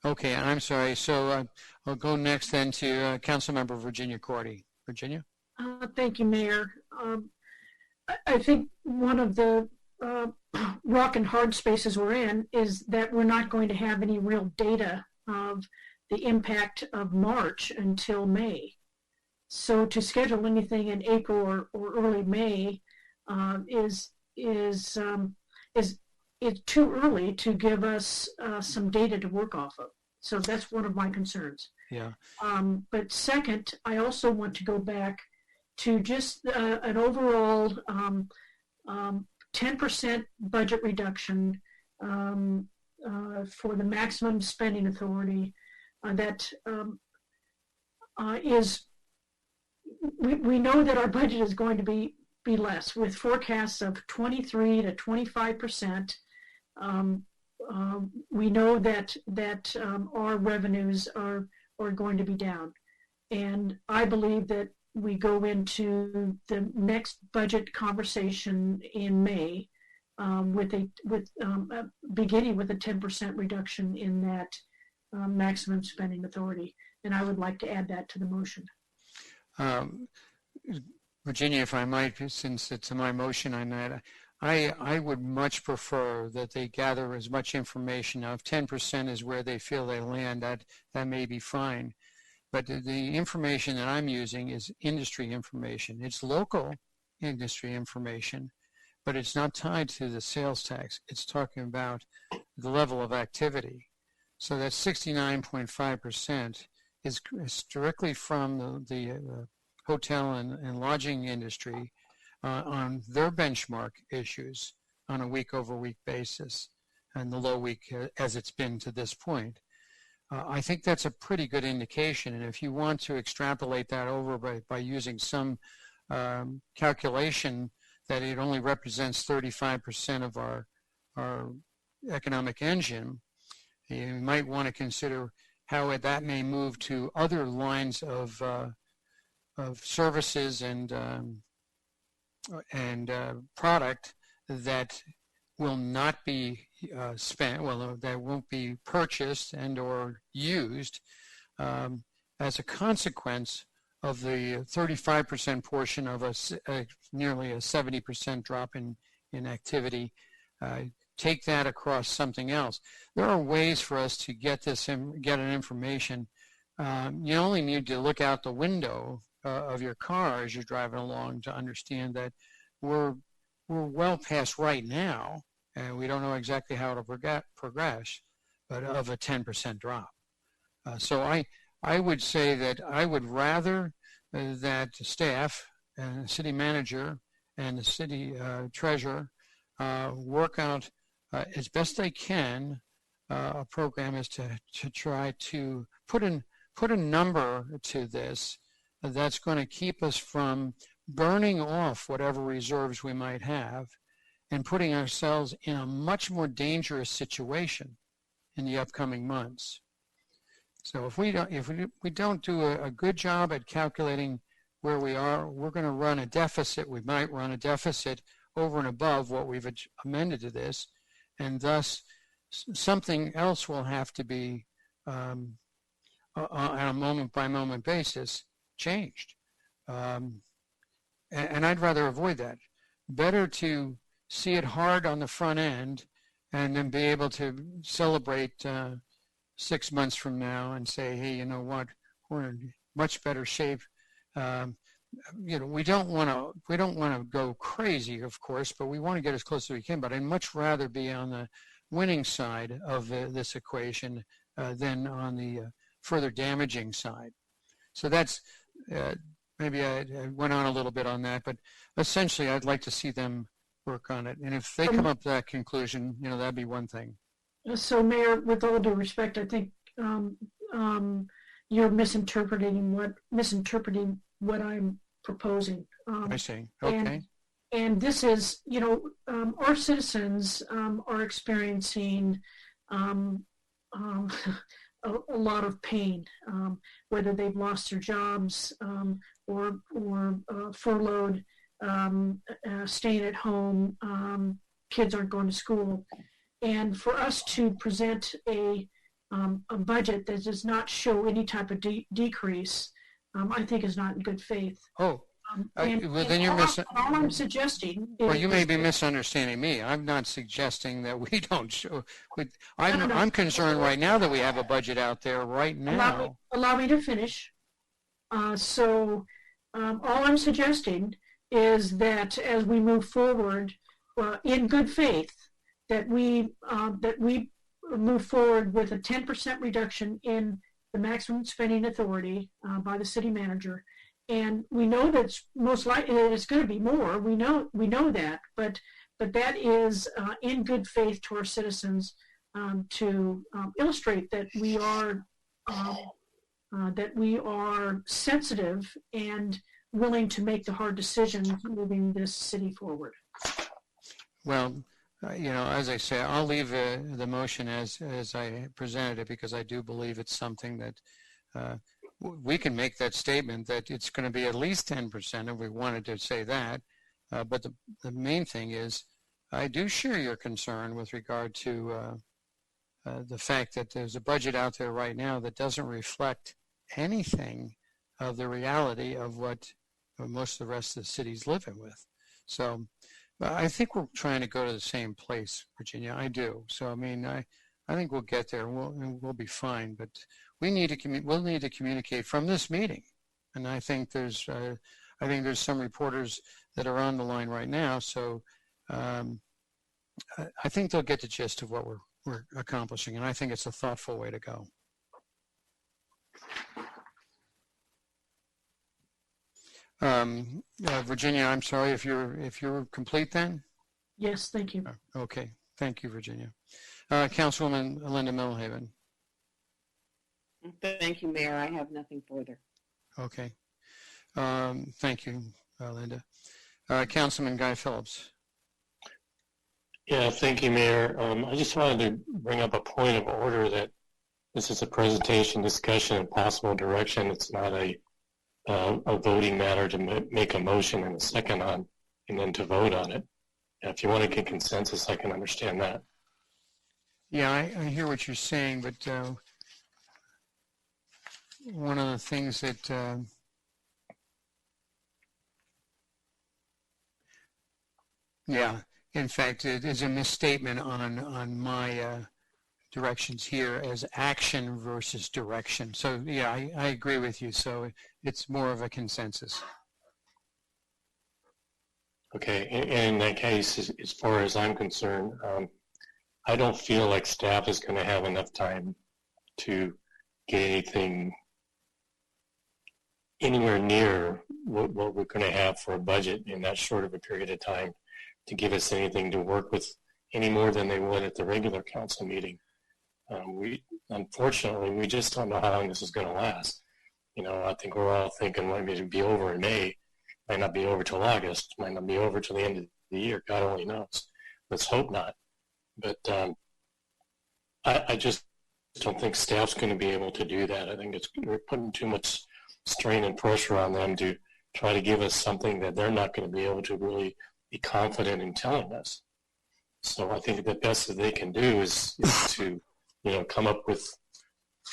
Okay, I'm sorry. So I'll go next then to Councilmember Virginia Cordy. Virginia? Thank you, Mayor. I think one of the rock and hard spaces we're in is that we're not going to have any real data of the impact of March until May. So to schedule anything in April or early May is too early to give us some data to work off of. So that's one of my concerns. Yeah. But second, I also want to go back to just an overall 10% budget reduction for the maximum spending authority that is, we know that our budget is going to be less with forecasts of 23 to 25%. We know that our revenues are going to be down. And I believe that we go into the next budget conversation in May beginning with a 10% reduction in that maximum spending authority. And I would like to add that to the motion. Virginia, if I might, since it's my motion on that, I would much prefer that they gather as much information. Now, if 10% is where they feel they land, that may be fine. But the information that I'm using is industry information. It's local industry information, but it's not tied to the sales tax. It's talking about the level of activity. So that 69.5% is directly from the hotel and lodging industry on their benchmark issues on a week-over-week basis and the low week as it's been to this point. I think that's a pretty good indication, and if you want to extrapolate that over by using some calculation that it only represents 35% of our economic engine, you might want to consider how that may move to other lines of services and product that will not be spent, that won't be purchased and or used as a consequence of the 35% portion of nearly a 70% drop in activity. Take that across something else. There are ways for us to get an information. You only need to look out the window of your car as you're driving along to understand that we're well past right now, and we don't know exactly how it'll progress, but of a 10% drop. So I would say that I would rather that staff and the city manager and the city treasurer work out as best they can a program is to try to put a number to this that's going to keep us from burning off whatever reserves we might have and putting ourselves in a much more dangerous situation in the upcoming months. So if we don't do a good job at calculating where we are, we're going to run a deficit. We might run a deficit over and above what we've amended to this, and thus something else will have to be on a moment-by-moment basis changed. and I'd rather avoid that. Better to see it hard on the front end and then be able to celebrate 6 months from now and say, hey, you know what, we're in much better shape. We don't want to go crazy, of course, but we want to get as close as we can. But I'd much rather be on the winning side of this equation than on the further damaging side. So that's maybe I went on a little bit on that, but essentially I'd like to see them work on it. And if they come up to that conclusion, that'd be one thing. So, Mayor, with all due respect, I think you're misinterpreting what I'm proposing. I see. Okay. And this is, our citizens are experiencing a lot of pain, whether they've lost their jobs or furloughed, staying at home, kids aren't going to school. And for us to present a budget that does not show any type of decrease, I think is not in good faith. Oh, well, then you're all I'm suggesting is... Well, you may be misunderstanding me. I'm not suggesting that we don't show... I'm concerned right now that we have a budget out there right now. Allow me to finish. So all I'm suggesting is that as we move forward in good faith, that we move forward with a 10% reduction in the maximum spending authority by the city manager, and we know that's most likely that it's going to be more. We know that, but that is in good faith to our citizens to illustrate that we are sensitive and willing to make the hard decisions moving this city forward. Well, as I say, I'll leave the motion as I presented it, because I do believe it's something that we can make that statement that it's going to be at least 10% if we wanted to say that. But the main thing is, I do share your concern with regard to the fact that there's a budget out there right now that doesn't reflect anything of the reality of what most of the rest of the city's living with. So I think we're trying to go to the same place, Virginia. I do. So I mean, I think we'll get there and we'll be fine. But we'll need to communicate from this meeting. And I think there's some reporters that are on the line right now. So I think they'll get the gist of what we're accomplishing, and I think it's a thoughtful way to go. Virginia, I'm sorry if you're complete then. Yes, thank you. Okay, thank you, Virginia. Councilwoman Linda Millhaven. Thank you, Mayor. I have nothing further. Okay, thank you, Linda. Councilman Guy Phillips. Yeah, thank you, Mayor. I just wanted to bring up a point of order that this is a presentation, discussion, and possible direction. It's not a voting matter to make a motion and a second on, and then to vote on it. And if you want to get consensus, I can understand that. Yeah, I hear what you're saying, but one of the things that yeah, in fact, it is a misstatement on my directions here as action versus direction. So yeah, I agree with you. So it's more of a consensus. Okay, in that case, as far as I'm concerned, I don't feel like staff is going to have enough time to get anything anywhere near what we're going to have for a budget in that short of a period of time to give us anything to work with any more than they would at the regular council meeting. Unfortunately, we just don't know how long this is going to last. I think we're all thinking maybe it'll be over in May, might not be over till August, might not be over till the end of the year. God only knows. Let's hope not. But I just don't think staff's going to be able to do that. I think we're putting too much strain and pressure on them to try to give us something that they're not going to be able to really be confident in telling us. So I think the best that they can do is to, come up with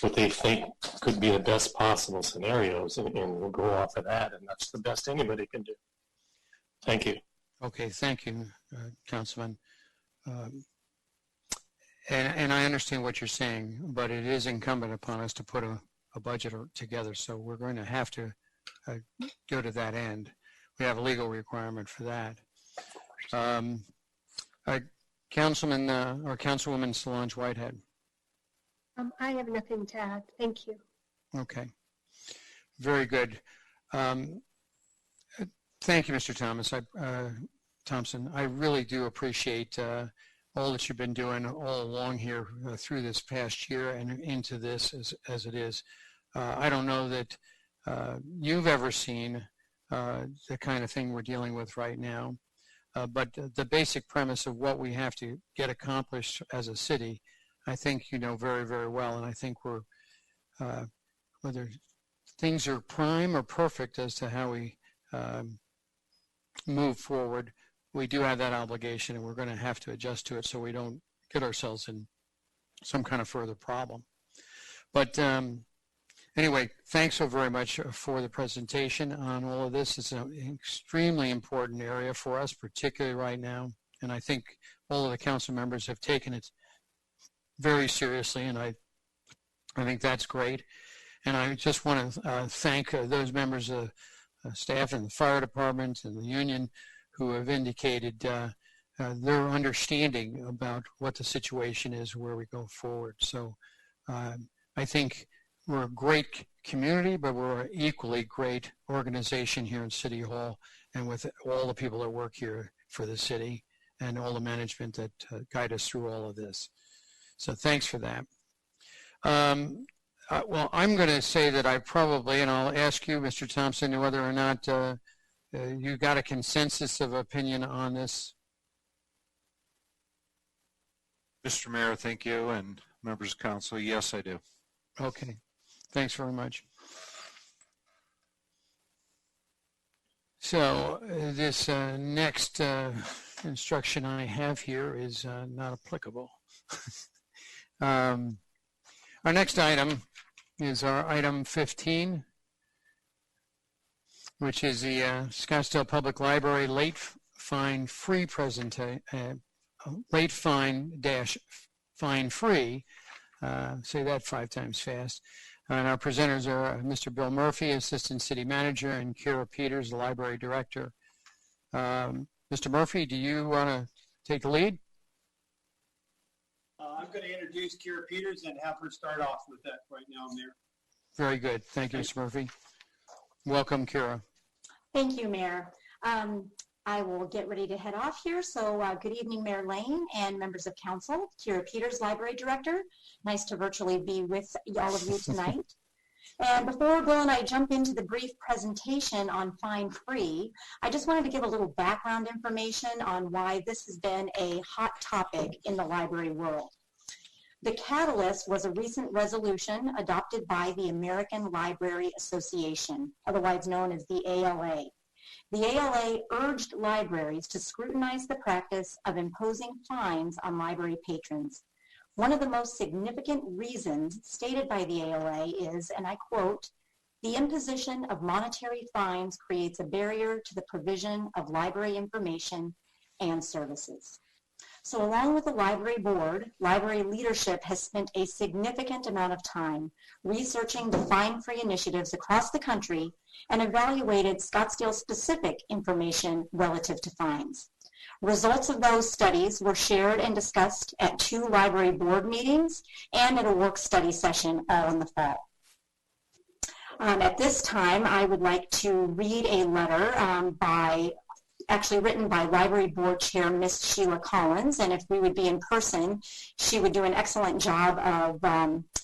what they think could be the best possible scenarios, and we'll go off of that, and that's the best anybody can do. Thank you. Okay, thank you, Councilman. And I understand what you're saying, but it is incumbent upon us to put a budget together, so we're going to have to go to that end. We have a legal requirement for that. Councilman or Councilwoman Solange Whitehead. I have nothing to add. Thank you. Okay. Very good. Thank you, Mr. Thompson. I really do appreciate all that you've been doing all along here through this past year and into this as it is. I don't know that you've ever seen the kind of thing we're dealing with right now, but the basic premise of what we have to get accomplished as a city, I think you know very, very well, and I think we're, whether things are prime or perfect as to how we move forward, we do have that obligation, and we're going to have to adjust to it so we don't get ourselves in some kind of further problem. But anyway, thanks so very much for the presentation on all of this. It's an extremely important area for us, particularly right now, and I think all of the council members have taken it very seriously, and I think that's great. And I just want to thank those members of staff in the fire department and the union who have indicated their understanding about what the situation is where we go forward. So I think we're a great community, but we're an equally great organization here in City Hall, and with all the people that work here for the city and all the management that guide us through all of this. So thanks for that. Well, I'm going to say that I probably, and I'll ask you, Mr. Thompson, whether or not you got a consensus of opinion on this. Mr. Mayor, thank you, and members of council, yes, I do. Okay, thanks very much. So this next instruction I have here is not applicable. Our next item is our item 15, which is the Scottsdale Public Library late fine free late fine free. Say that 5 times fast. And our presenters are Mr. Bill Murphy, Assistant City Manager, and Kira Peters, the Library Director. Mr. Murphy, do you want to take the lead? I'm going to introduce Kira Peters and have her start off with that right now, Mayor. Very good. Thank you, Mr. Murphy. Welcome, Kira. Thank you, Mayor. I will get ready to head off here. So good evening, Mayor Lane and members of council. Kira Peters, Library Director. Nice to virtually be with all of you tonight. And before Bill and I jump into the brief presentation on Fine Free, I just wanted to give a little background information on why this has been a hot topic in the library world. The catalyst was a recent resolution adopted by the American Library Association, otherwise known as the ALA. The ALA urged libraries to scrutinize the practice of imposing fines on library patrons. One of the most significant reasons stated by the ALA is, and I quote, "The imposition of monetary fines creates a barrier to the provision of library information and services." So along with the library board, library leadership has spent a significant amount of time researching the fine-free initiatives across the country and evaluated Scottsdale-specific information relative to fines. Results of those studies were shared and discussed at 2 library board meetings and at a work study session all in the fall. At this time, I would like to read a letter written by Library Board Chair Miss Sheila Collins, and if we would be in person, she would do an excellent job of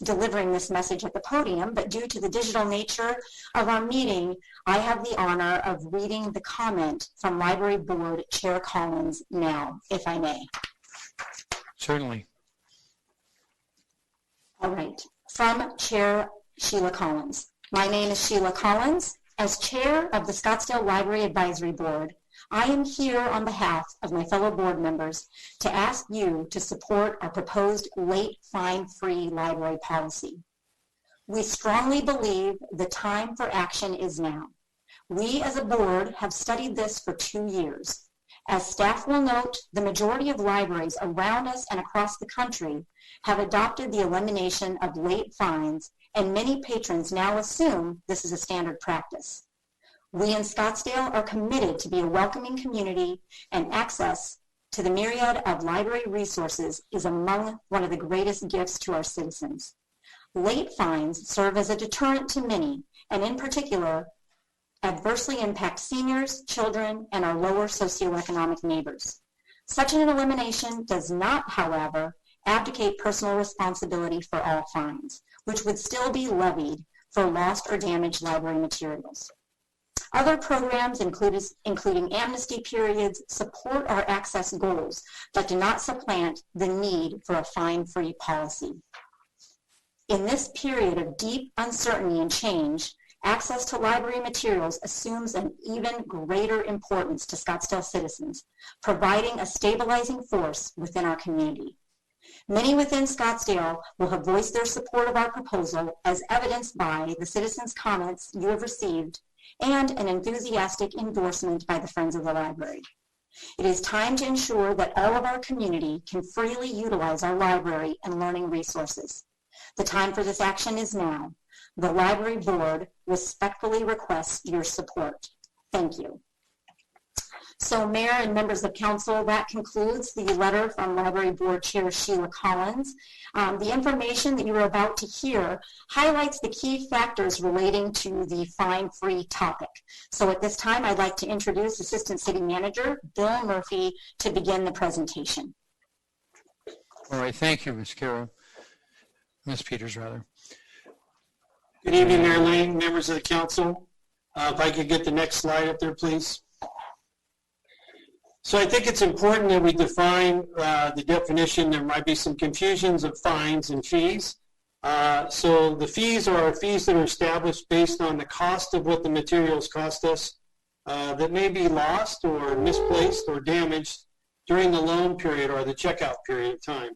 delivering this message at the podium, but due to the digital nature of our meeting, I have the honor of reading the comment from Library Board Chair Collins now, if I may. Certainly. All right. From Chair Sheila Collins. My name is Sheila Collins. As Chair of the Scottsdale Library Advisory Board, I am here on behalf of my fellow board members to ask you to support our proposed late fine-free library policy. We strongly believe the time for action is now. We as a board have studied this for 2 years. As staff will note, the majority of libraries around us and across the country have adopted the elimination of late fines, and many patrons now assume this is a standard practice. We in Scottsdale are committed to be a welcoming community, and access to the myriad of library resources is among one of the greatest gifts to our citizens. Late fines serve as a deterrent to many, and in particular, adversely impact seniors, children, and our lower socioeconomic neighbors. Such an elimination does not, however, abdicate personal responsibility for all fines, which would still be levied for lost or damaged library materials. Other programs, including amnesty periods, support our access goals, but do not supplant the need for a fine-free policy. In this period of deep uncertainty and change, access to library materials assumes an even greater importance to Scottsdale citizens, providing a stabilizing force within our community. Many within Scottsdale will have voiced their support of our proposal, as evidenced by the citizens' comments you have received and an enthusiastic endorsement by the Friends of the Library. It is time to ensure that all of our community can freely utilize our library and learning resources. The time for this action is now. The Library Board respectfully requests your support. Thank you. So, Mayor and members of Council, that concludes the letter from Library Board Chair Sheila Collins. The information that you are about to hear highlights the key factors relating to the fine-free topic. So at this time, I'd like to introduce Assistant City Manager Bill Murphy to begin the presentation. All right, thank you, Ms. Kara. Ms. Peters, rather. Good evening, Mayor Lane, members of the council. If I could get the next slide up there, please. So I think it's important that we define the definition. There might be some confusions of fines and fees. So the fees are fees that are established based on the cost of what the materials cost us that may be lost or misplaced or damaged during the loan period or the checkout period of time.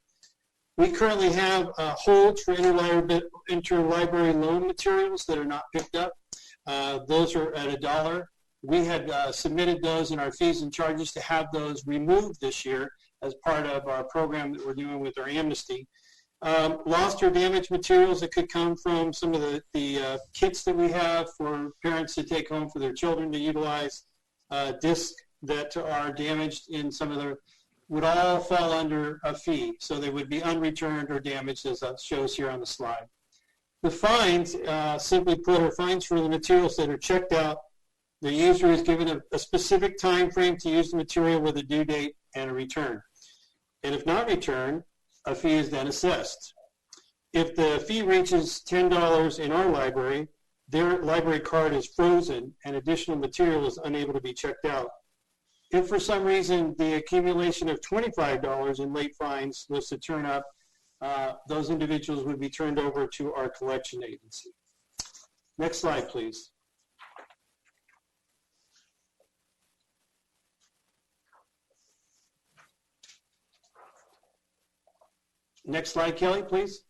We currently have holds for interlibrary loan materials that are not picked up. Those are at $1. We had submitted those in our fees and charges to have those removed this year as part of our program that we're doing with our amnesty. Lost or damaged materials that could come from some of the kits that we have for parents to take home for their children to utilize, discs that are damaged in some of their, would all fall under a fee. So they would be unreturned or damaged, as that shows here on the slide. The fines, simply put, are fines for the materials that are checked out. The user is given a specific time frame to use the material with a due date and a return. And if not returned, a fee is then assessed. If the fee reaches $10 in our library, their library card is frozen and additional material is unable to be checked out. If for some reason the accumulation of $25 in late fines was to turn up, those individuals would be turned over to our collection agency. Next slide, please. Next slide, Kelly, please.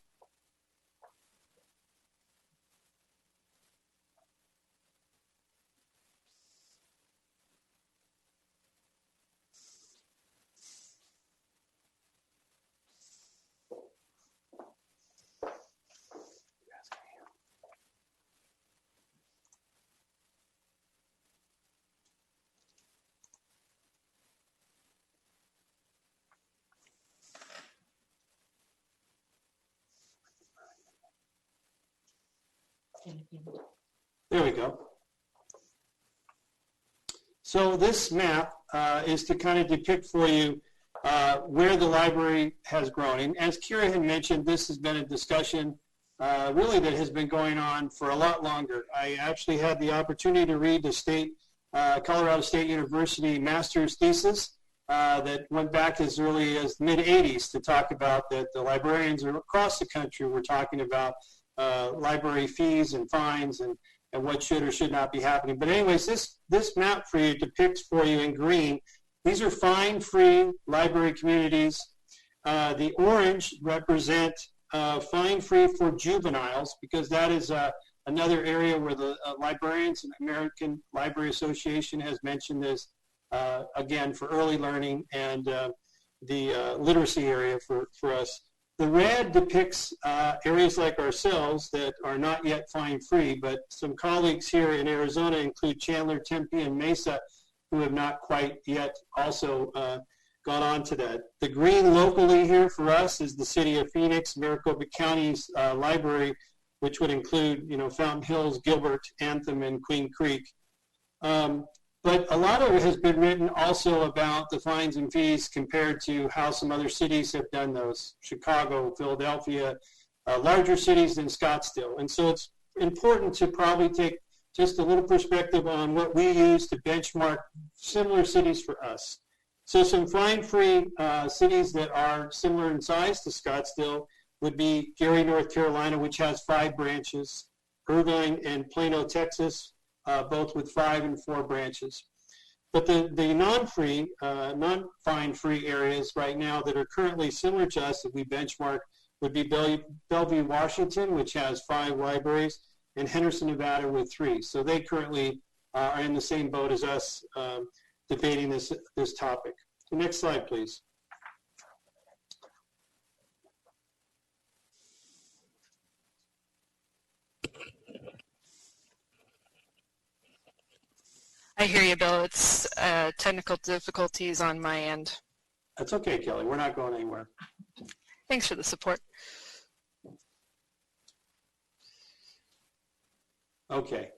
There we go. So this map is to kind of depict for you where the library has grown. And as Kira had mentioned, this has been a discussion really that has been going on for a lot longer. I actually had the opportunity to read the Colorado State University master's thesis that went back as early as the mid-'80s to talk about that the librarians across the country were talking about library fees and fines and what should or should not be happening. But anyways, this map for you depicts for you in green, these are fine-free library communities. The orange represent fine-free for juveniles, because that is another area where the librarians and American Library Association has mentioned this, again, for early learning and the literacy area for us. The red depicts areas like ourselves that are not yet fine-free, but some colleagues here in Arizona include Chandler, Tempe, and Mesa, who have not quite yet also gone on to that. The green locally here for us is the city of Phoenix, Maricopa County's library, which would include, Fountain Hills, Gilbert, Anthem, and Queen Creek. But a lot of it has been written also about the fines and fees compared to how some other cities have done those. Chicago, Philadelphia, larger cities than Scottsdale. And so it's important to probably take just a little perspective on what we use to benchmark similar cities for us. So some fine-free cities that are similar in size to Scottsdale would be Gary, North Carolina, which has 5 branches, Irvine and Plano, Texas, both with 5 and 4 branches. But the non-fine-free areas right now that are currently similar to us that we benchmark would be Bellevue, Washington, which has 5 libraries, and Henderson, Nevada, with 3. So they currently are in the same boat as us debating this topic. The next slide, please. I hear you, Bill. It's technical difficulties on my end. That's okay, Kelly. We're not going anywhere. Thanks for the support. Okay.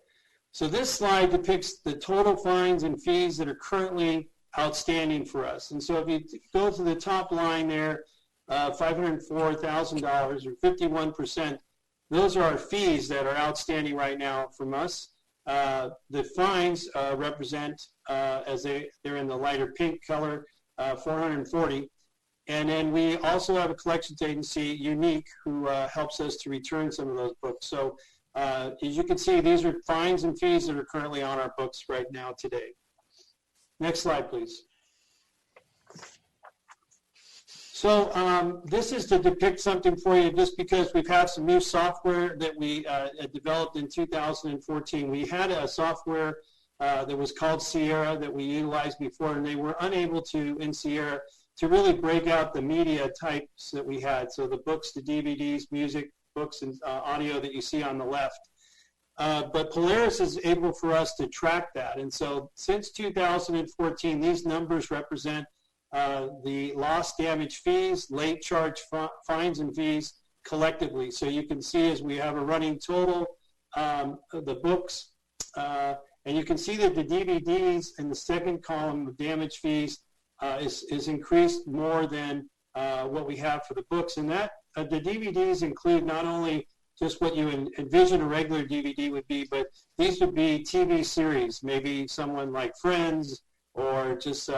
So this slide depicts the total fines and fees that are currently outstanding for us. And so if you go to the top line there, $504,000 or 51%, those are our fees that are outstanding right now from us. The fines represent, as they're in the lighter pink color, 440. And then we also have a collections agency, Unique, who helps us to return some of those books. So as you can see, these are fines and fees that are currently on our books right now today. Next slide, please. So this is to depict something for you just because we've had some new software that we developed in 2014. We had a software that was called Sierra that we utilized before, and they were unable to, in Sierra, to really break out the media types that we had. So the books, the DVDs, music, books, and audio that you see on the left. But Polaris is able for us to track that. And so since 2014, these numbers represent the lost damage fees, late charge fines and fees collectively. So you can see as we have a running total, the books, and you can see that the DVDs in the second column of damage fees is increased more than what we have for the books. And that the DVDs include not only just what you envision a regular DVD would be, but these would be TV series, maybe someone like Friends or just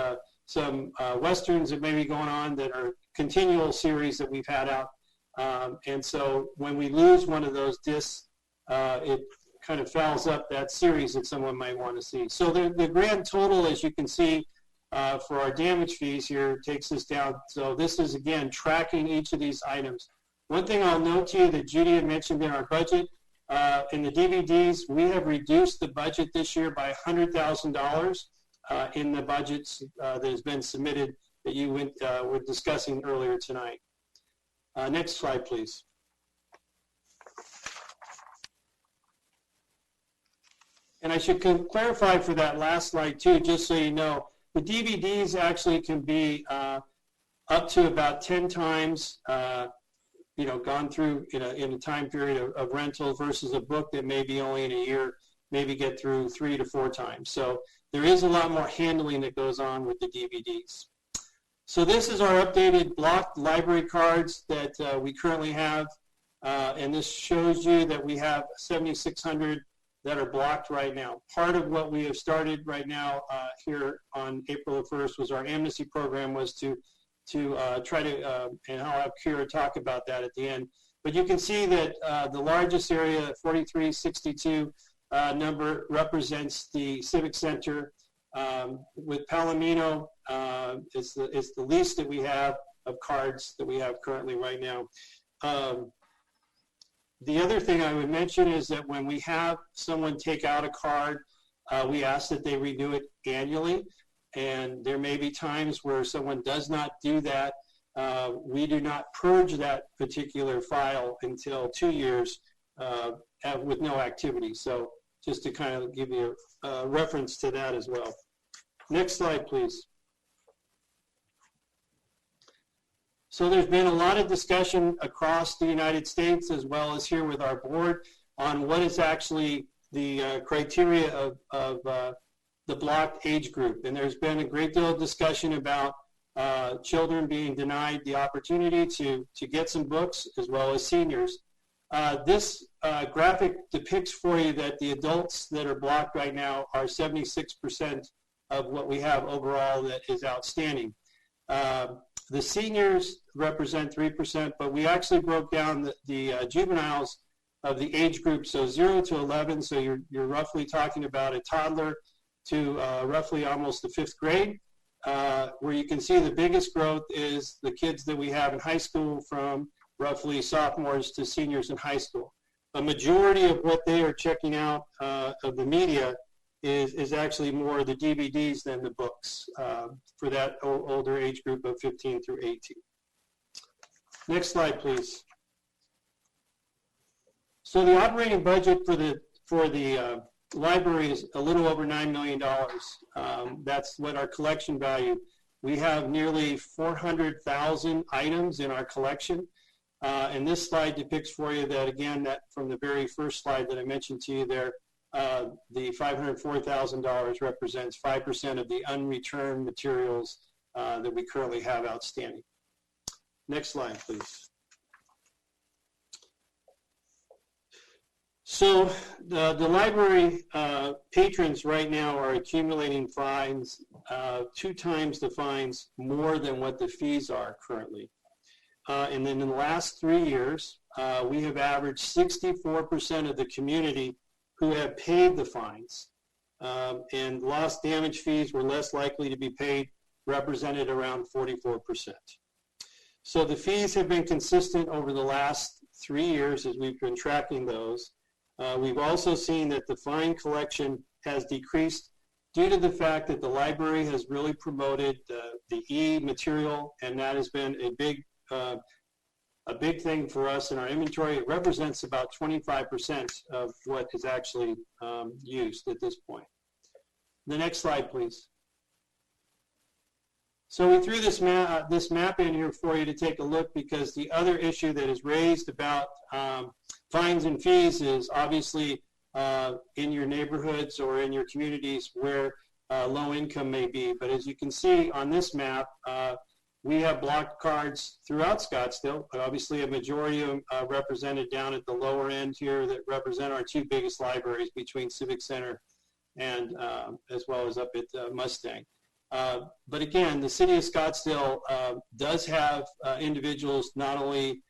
some Westerns that may be going on that are continual series that we've had out. And so when we lose one of those discs, it kind of fouls up that series that someone might want to see. So the grand total, as you can see, for our damage fees here takes us down. So this is, again, tracking each of these items. One thing I'll note to you that Judy had mentioned in our budget, in the DVDs, we have reduced the budget this year by $100,000 in the budgets that has been submitted that you were discussing earlier tonight. Next slide, please. And I should clarify for that last slide too, just so you know, the DVDs actually can be up to about 10 times gone through in a time period of rental versus a book that maybe only in a year, maybe get through 3 to 4 times. So there is a lot more handling that goes on with the DVDs. So this is our updated blocked library cards that we currently have. And this shows you that we have 7,600 that are blocked right now. Part of what we have started right now here on April the 1st was our amnesty program was to try to, and I'll have Kira talk about that at the end. But you can see that the largest area, 4362 number, represents the Civic Center. With Palomino, it's the least that we have of cards that we have currently right now. The other thing I would mention is that when we have someone take out a card, we ask that they renew it annually. And there may be times where someone does not do that. We do not purge that particular file until 2 years with no activity. So just to kind of give you a reference to that as well. Next slide, please. So there's been a lot of discussion across the United States as well as here with our board on what is actually the criteria of the blocked age group. And there's been a great deal of discussion about children being denied the opportunity to get some books as well as seniors. This graphic depicts for you that the adults that are blocked right now are 76% of what we have overall that is outstanding. The seniors represent 3%, but we actually broke down the juveniles of the age group, so 0 to 11, so you're roughly talking about a toddler to roughly almost the 5th grade, where you can see the biggest growth is the kids that we have in high school from roughly sophomores to seniors in high school. A majority of what they are checking out of the media is actually more the DVDs than the books for that older age group of 15 through 18. Next slide, please. So the operating budget for the library is a little over $9 million. That's what our collection value. We have nearly 400,000 items in our collection. And this slide depicts for you that, again, that from the very first slide that I mentioned to you there, the $504,000 represents 5% of the unreturned materials that we currently have outstanding. Next slide, please. So the library patrons right now are accumulating fines 2 times the fines more than what the fees are currently. And then in the last 3 years, we have averaged 64% of the community who have paid the fines. And lost damage fees were less likely to be paid, represented around 44%. So the fees have been consistent over the last 3 years as we've been tracking those. We've also seen that the fine collection has decreased due to the fact that the library has really promoted the e-material, and that has been a big thing for us in our inventory. It represents about 25% of what is actually used at this point. The next slide, please. So we threw this map in here for you to take a look, because the other issue that is raised about fines and fees is obviously in your neighborhoods or in your communities where low income may be. But as you can see on this map, we have blocked cards throughout Scottsdale, but obviously a majority of them represented down at the lower end here that represent our 2 biggest libraries between Civic Center and as well as up at Mustang. But again, the city of Scottsdale does have individuals not only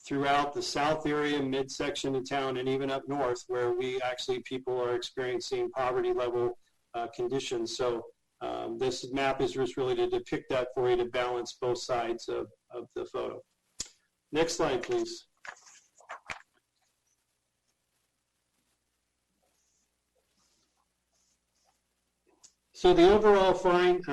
throughout the south area, midsection of town, and even up north, where we actually people are experiencing poverty level conditions. So this map is just really to depict that for you, to balance both sides of the photo. Next slide, please. So the overall fine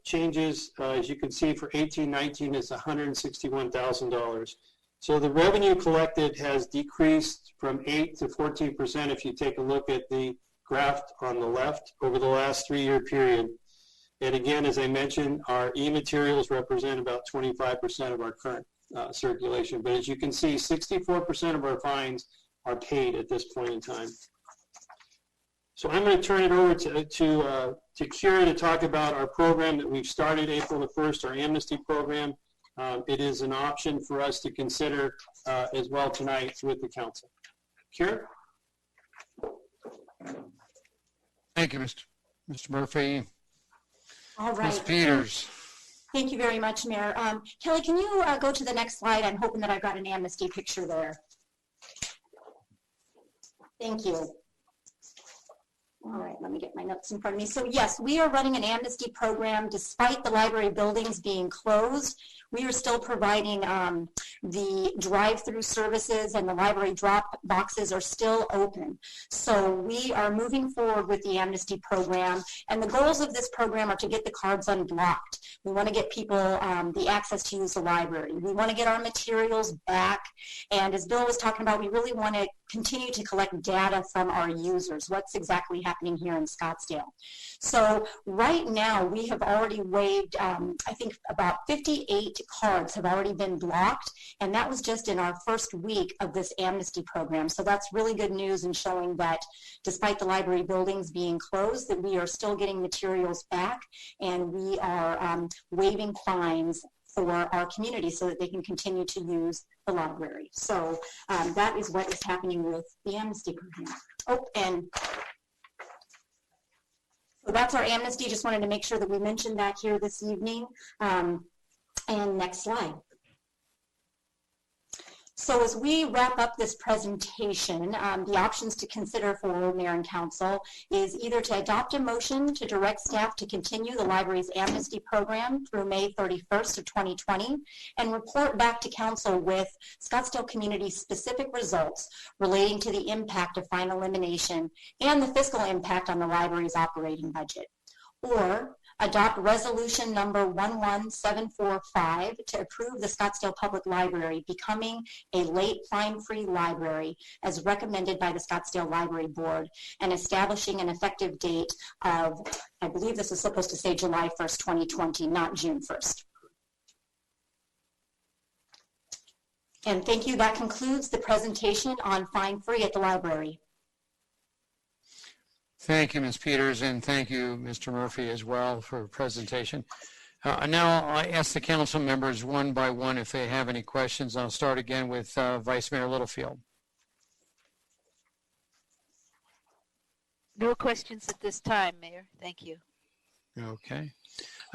changes, as you can see, for 18-19 is $161,000. So the revenue collected has decreased from 8 to 14% if you take a look at the graph on the left over the last 3-year period. And again, as I mentioned, our e-materials represent about 25% of our current circulation. But as you can see, 64% of our fines are paid at this point in time. So I'm going to turn it over to Kira to talk about our program that we've started April the 1st, our amnesty program. It is an option for us to consider as well tonight with the council. Kira? Thank you, Mr. Murphy. All right. Ms. Peters. Thank you very much, Mayor. Kelly, can you go to the next slide? I'm hoping that I've got an amnesty picture there. Thank you. All right, let me get my notes in front of me. So yes, we are running an amnesty program despite the library buildings being closed. We are still providing the drive-through services, and the library drop boxes are still open. So we are moving forward with the amnesty program, and the goals of this program are to get the cards unblocked. We want to get people the access to use the library. We want to get our materials back, and as Bill was talking about, we really want to continue to collect data from our users. What's exactly happening here in Scottsdale? So right now we have already waived, I think about 58 cards have already been blocked, and that was just in our first week of this amnesty program. So that's really good news in showing that despite the library buildings being closed, that we are still getting materials back, and we are waiving fines for our community so that they can continue to use the library. So that is what is happening with the amnesty program. Oh, and so that's our amnesty. Just wanted to make sure that we mentioned that here this evening. And next slide. So as we wrap up this presentation, the options to consider for Mayor and Council is either to adopt a motion to direct staff to continue the library's amnesty program through May 31st of 2020 and report back to Council with Scottsdale community specific results relating to the impact of fine elimination and the fiscal impact on the library's operating budget. Or adopt resolution number 11745 to approve the Scottsdale Public Library becoming a late fine-free library as recommended by the Scottsdale Library Board and establishing an effective date of, I believe this is supposed to say July 1st, 2020, not June 1st. And thank you. That concludes the presentation on fine-free at the library. Thank you, Ms. Peters, and thank you, Mr. Murphy, as well, for the presentation. Now I ask the council members one by one if they have any questions. I'll start again with Vice Mayor Littlefield. No questions at this time, Mayor. Thank you. Okay.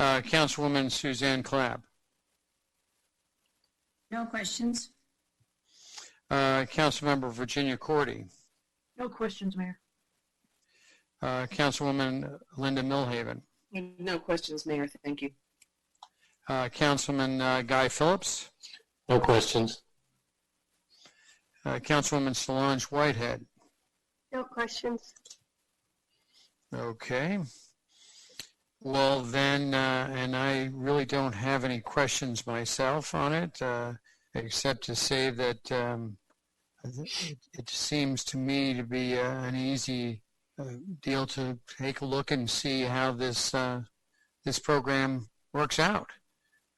Councilwoman Suzanne Clapp. No questions. Councilmember Virginia Cordy. No questions, Mayor. Councilwoman Linda Milhaven. No questions, Mayor. Thank you. Councilman Guy Phillips. No questions. Councilwoman Solange Whitehead. No questions. Okay. Well then, and I really don't have any questions myself on it, except to say that it seems to me to be an easy deal to take a look and see how this this program works out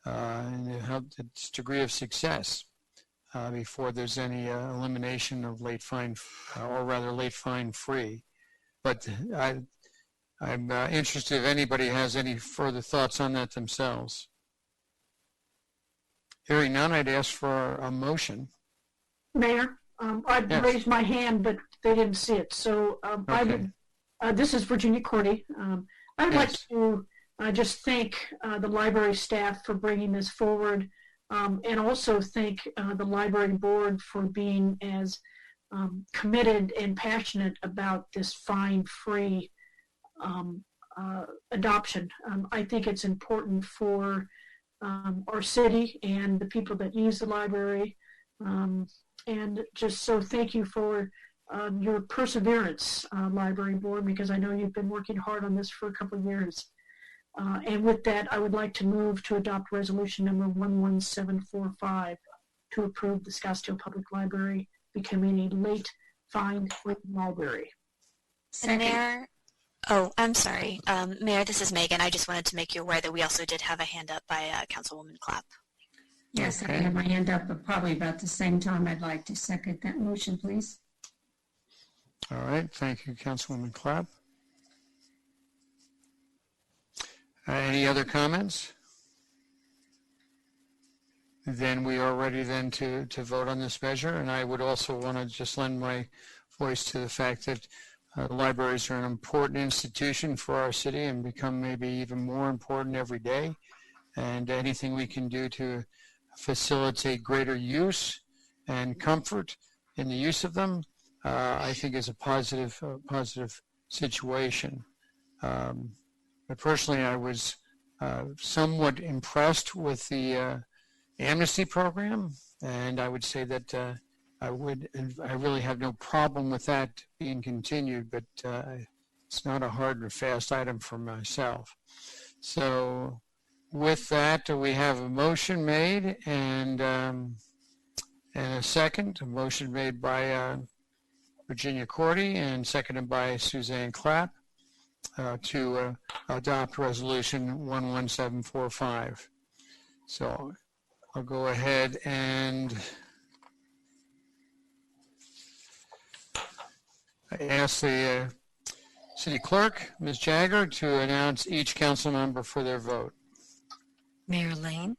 and how its degree of success before there's any elimination of late fine, or rather late fine free. But I'm interested if anybody has any further thoughts on that themselves. Hearing none, I'd ask for a motion. Mayor, I'd raised my hand, but they didn't see it. So Okay. I would, this is Virginia Cordy. I would like to just thank the library staff for bringing this forward, and also thank the library board for being as committed and passionate about this fine-free adoption. I think it's important for our city and the people that use the library. And just so thank you for your perseverance, library board, because I know you've been working hard on this for a couple of years. And with that, I would like to move to adopt resolution number 11745 to approve the Scottsdale Public Library becoming a late fine-free library. And Mayor, oh, I'm sorry. Mayor, this is Megan. I just wanted to make you aware that we also did have a hand up by Councilwoman Clapp. Yes, I have my hand up, but probably about the same time. I'd like to second that motion, please. All right, thank you, Councilwoman Clapp. Any other comments? Then we are ready then to vote on this measure, and I would also want to just lend my voice to the fact that libraries are an important institution for our city and become maybe even more important every day, and anything we can do to facilitate greater use and comfort in the use of them, I think is a positive situation. But personally, I was somewhat impressed with the amnesty program, and I would say that I really have no problem with that being continued, but it's not a hard and fast item for myself. So with that, we have a motion made and a second. A motion made by Virginia Cordy and seconded by Suzanne Clapp to adopt Resolution 11745. So I'll go ahead and I ask the City Clerk, Ms. Jagger, to announce each council member for their vote. Mayor Lane?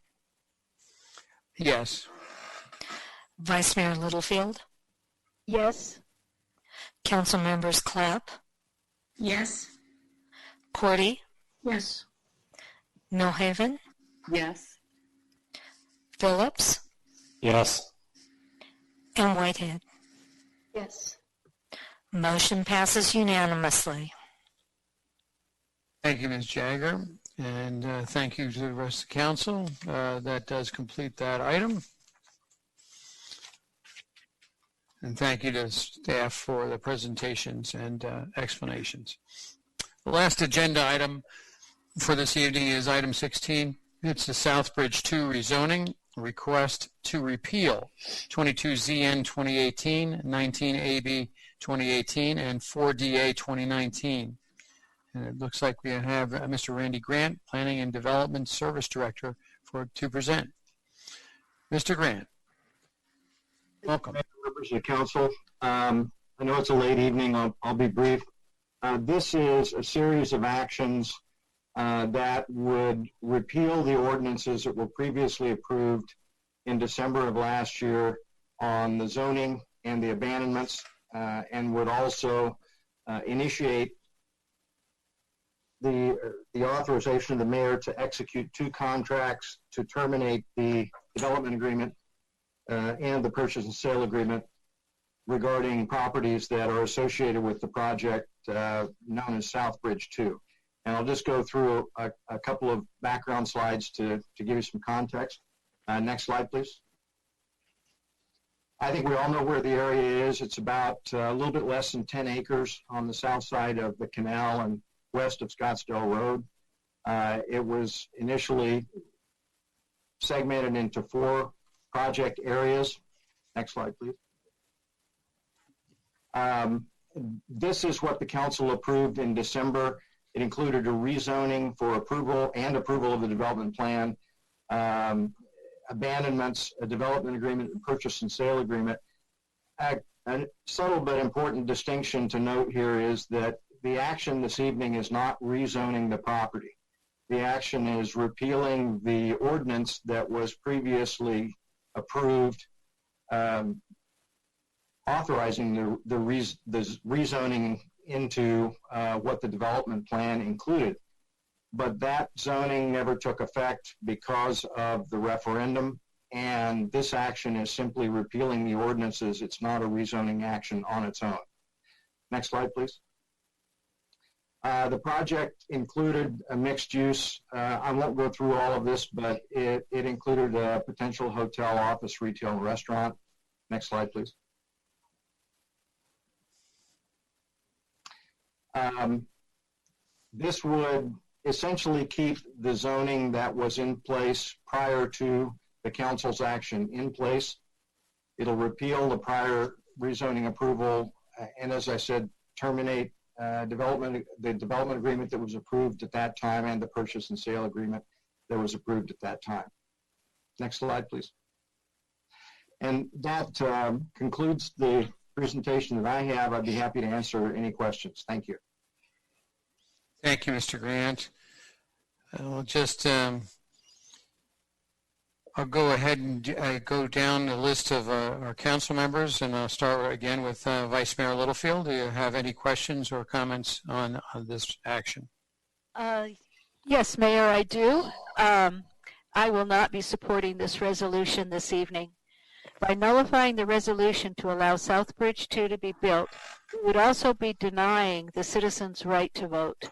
Yes. Vice Mayor Littlefield? Yes. Council members Clapp? Yes. Cordy? Yes. Millhaven? Yes. Phillips? Yes. And Whitehead? Yes. Motion passes unanimously. Thank you, Ms. Jagger, and thank you to the rest of the council. That does complete that item. And thank you to staff for the presentations and explanations. The last agenda item for this evening is item 16. It's the Southbridge 2 rezoning request to repeal 22ZN 2018, 19AB 2018, and 4DA 2019. And it looks like we have Mr. Randy Grant, Planning and Development Service Director, to present. Mr. Grant, welcome. Members of the council, I know it's a late evening. I'll be brief. This is a series of actions that would repeal the ordinances that were previously approved in December of last year on the zoning and the abandonments, and would also initiate the authorization of the mayor to execute 2 contracts to terminate the development agreement and the purchase and sale agreement regarding properties that are associated with the project known as Southbridge 2. And I'll just go through a couple of background slides to give you some context. Next slide, please. I think we all know where the area is. It's about a little bit less than 10 acres on the south side of the canal and west of Scottsdale Road. It was initially segmented into 4 project areas. Next slide, please. This is what the council approved in December. It included a rezoning for approval and approval of the development plan, abandonments, a development agreement, and purchase and sale agreement. A subtle but important distinction to note here is that the action this evening is not rezoning the property. The action is repealing the ordinance that was previously approved, authorizing the rezoning into what the development plan included. But that zoning never took effect because of the referendum, and this action is simply repealing the ordinances. It's not a rezoning action on its own. Next slide, please. The project included a mixed use. I won't go through all of this, but it included a potential hotel, office, retail, and restaurant. Next slide, please. This would essentially keep the zoning that was in place prior to the council's action in place. It'll repeal the prior rezoning approval, and as I said, terminate the development agreement that was approved at that time and the purchase and sale agreement that was approved at that time. Next slide, please. And that concludes the presentation that I have. I'd be happy to answer any questions. Thank you. Thank you, Mr. Grant. I'll just I'll go ahead and go down the list of our council members, and I'll start again with Vice Mayor Littlefield. Do you have any questions or comments on this action? Yes, Mayor, I do. I will not be supporting this resolution this evening. By nullifying the resolution to allow Southbridge 2 to be built, we would also be denying the citizens' right to vote.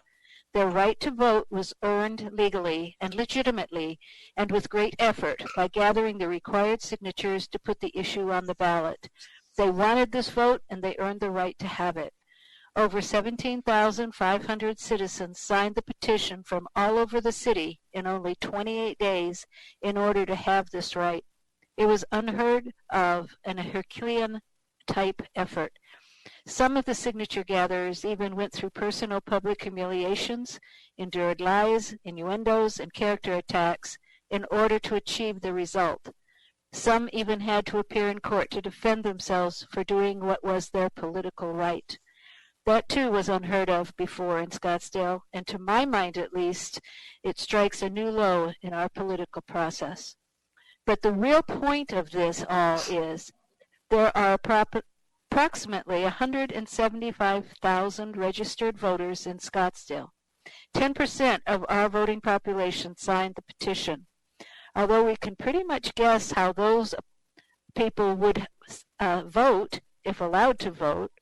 Their right to vote was earned legally and legitimately and with great effort by gathering the required signatures to put the issue on the ballot. They wanted this vote and they earned the right to have it. Over 17,500 citizens signed the petition from all over the city in only 28 days in order to have this right. It was unheard of and a Herculean type effort. Some of the signature gatherers even went through personal public humiliations, endured lies, innuendos, and character attacks in order to achieve the result. Some even had to appear in court to defend themselves for doing what was their political right. That too was unheard of before in Scottsdale, and to my mind at least, it strikes a new low in our political process. But the real point of this all is there are approximately 175,000 registered voters in Scottsdale. 10% of our voting population signed the petition. Although we can pretty much guess how those people would vote if allowed to vote,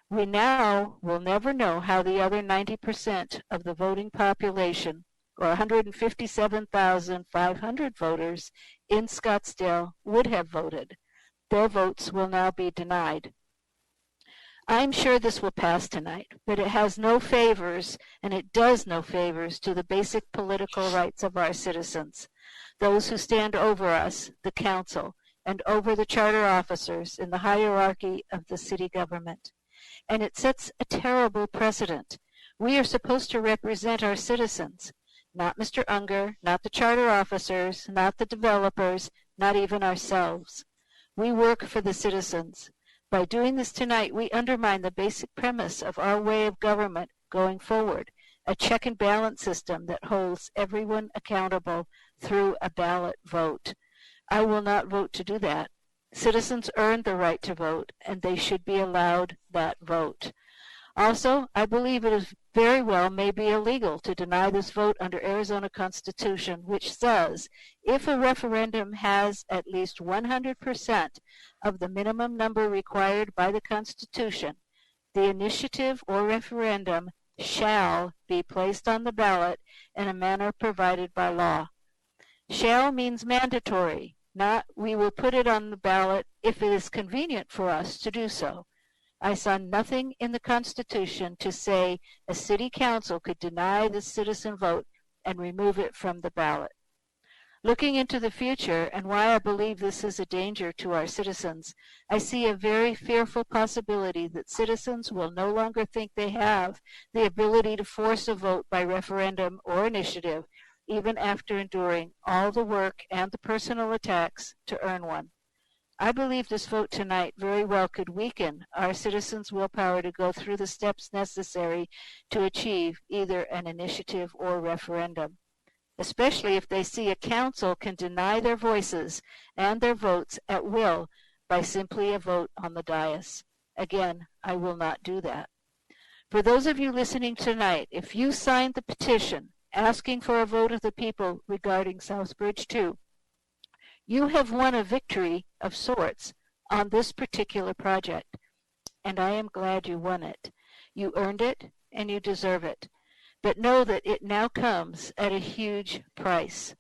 we now will never know how the other 90% of the voting population, or 157,500 voters in Scottsdale, would have voted. Their votes will now be denied. I'm sure this will pass tonight, but it has no favors, and it does no favors to the basic political rights of our citizens, those who stand over us, the council, and over the charter officers in the hierarchy of the city government. And it sets a terrible precedent. We are supposed to represent our citizens, not Mr. Unger, not the charter officers, not the developers, not even ourselves. We work for the citizens. By doing this tonight, we undermine the basic premise of our way of government going forward, a check and balance system that holds everyone accountable through a ballot vote. I will not vote to do that. Citizens earned the right to vote, and they should be allowed that vote. Also, I believe it is very well may be illegal to deny this vote under Arizona Constitution, which says if a referendum has at least 100% of the minimum number required by the Constitution, the initiative or referendum shall be placed on the ballot in a manner provided by law. Shall means mandatory, not we will put it on the ballot if it is convenient for us to do so. I saw nothing in the Constitution to say a city council could deny the citizen vote and remove it from the ballot. Looking into the future and why I believe this is a danger to our citizens, I see a very fearful possibility that citizens will no longer think they have the ability to force a vote by referendum or initiative, even after enduring all the work and the personal attacks to earn one. I believe this vote tonight very well could weaken our citizens' willpower to go through the steps necessary to achieve either an initiative or referendum, especially if they see a council can deny their voices and their votes at will by simply a vote on the dais. Again, I will not do that. For those of you listening tonight, if you signed the petition asking for a vote of the people regarding Southbridge 2, you have won a victory of sorts on this particular project, and I am glad you won it. You earned it, and you deserve it. But know that it now comes at a huge price.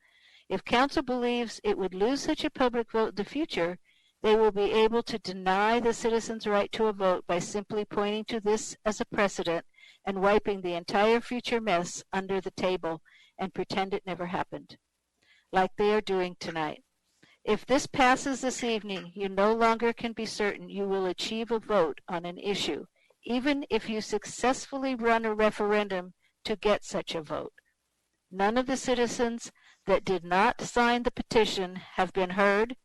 If council believes it would lose such a public vote in the future, they will be able to deny the citizens' right to a vote by simply pointing to this as a precedent and wiping the entire future mess under the table and pretend it never happened, like they are doing tonight. If this passes this evening, you no longer can be certain you will achieve a vote on an issue, even if you successfully run a referendum to get such a vote. None of the citizens that did not sign the petition have been heard,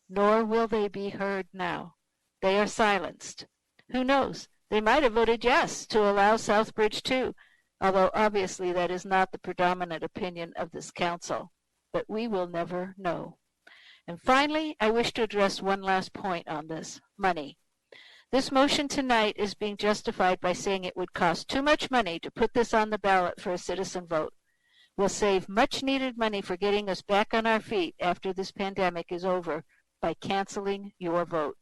nor will they be heard now. They are silenced. Who knows? They might have voted yes to allow Southbridge 2, although obviously that is not the predominant opinion of this council. But we will never know. And finally, I wish to address one last point on this, money. This motion tonight is being justified by saying it would cost too much money to put this on the ballot for a citizen vote. We'll save much needed money for getting us back on our feet after this pandemic is over, by canceling your vote.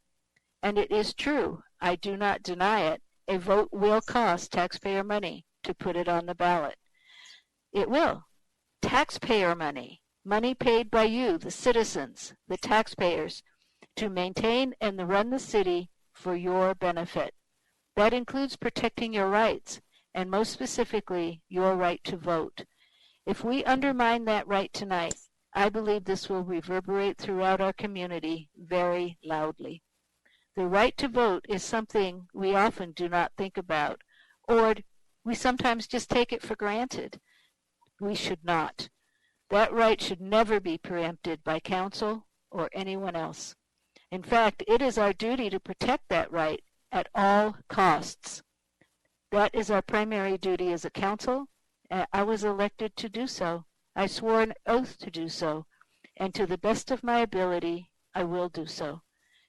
And it is true, I do not deny it, a vote will cost taxpayer money to put it on the ballot. It will. Taxpayer money, money paid by you, the citizens, the taxpayers, to maintain and run the city for your benefit. That includes protecting your rights, and most specifically, your right to vote. If we undermine that right tonight, I believe this will reverberate throughout our community very loudly. The right to vote is something we often do not think about, or we sometimes just take it for granted. We should not. That right should never be preempted by council or anyone else. In fact, it is our duty to protect that right at all costs. That is our primary duty as a council. I was elected to do so. I swore an oath to do so, and to the best of my ability, I will do so.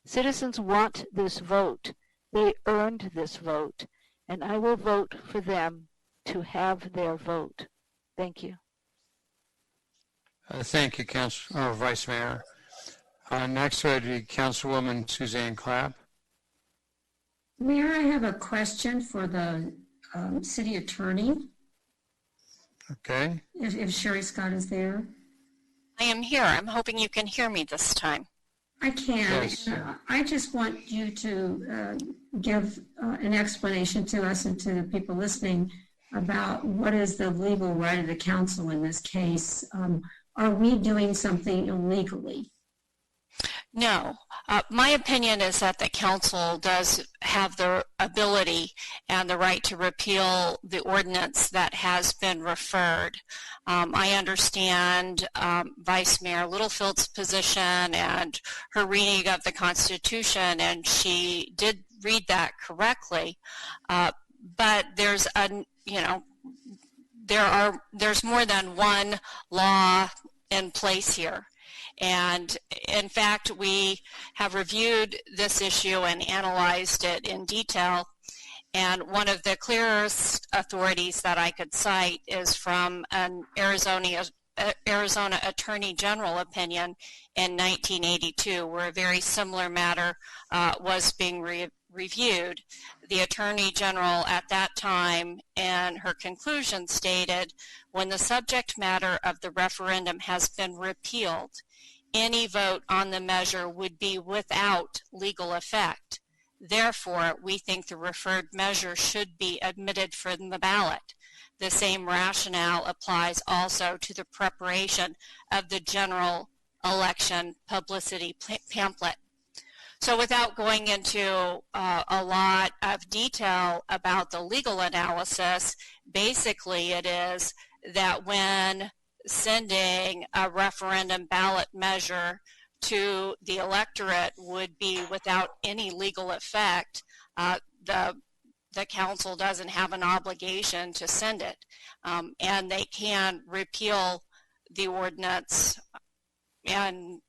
Citizens want this vote. They earned this vote, and I will vote for them to have their vote. Thank you. Thank you, Vice Mayor. Next would be Councilwoman Suzanne Clapp. Mayor, I have a question for the city attorney. Okay. If Sherry Scott is there. I am here. I'm hoping you can hear me this time. I can. Yes. I just want you to give an explanation to us and to the people listening about what is the legal right of the council in this case. Are we doing something illegally? No. My opinion is that the council does have the ability and the right to repeal the ordinance that has been referred. I understand Vice Mayor Littlefield's position and her reading of the Constitution, and she did read that correctly. But there's there's more than one law in place here. And in fact, we have reviewed this issue and analyzed it in detail. And one of the clearest authorities that I could cite is from an Arizona Attorney General opinion in 1982, where a very similar matter was being reviewed. The Attorney General at that time, in her conclusion, stated, when the subject matter of the referendum has been repealed, any vote on the measure would be without legal effect. Therefore, we think the referred measure should be admitted from the ballot. The same rationale applies also to the preparation of the general election publicity pamphlet. So without going into a lot of detail about the legal analysis, basically it is that when sending a referendum ballot measure to the electorate would be without any legal effect, the council doesn't have an obligation to send it. And they can repeal the ordinance and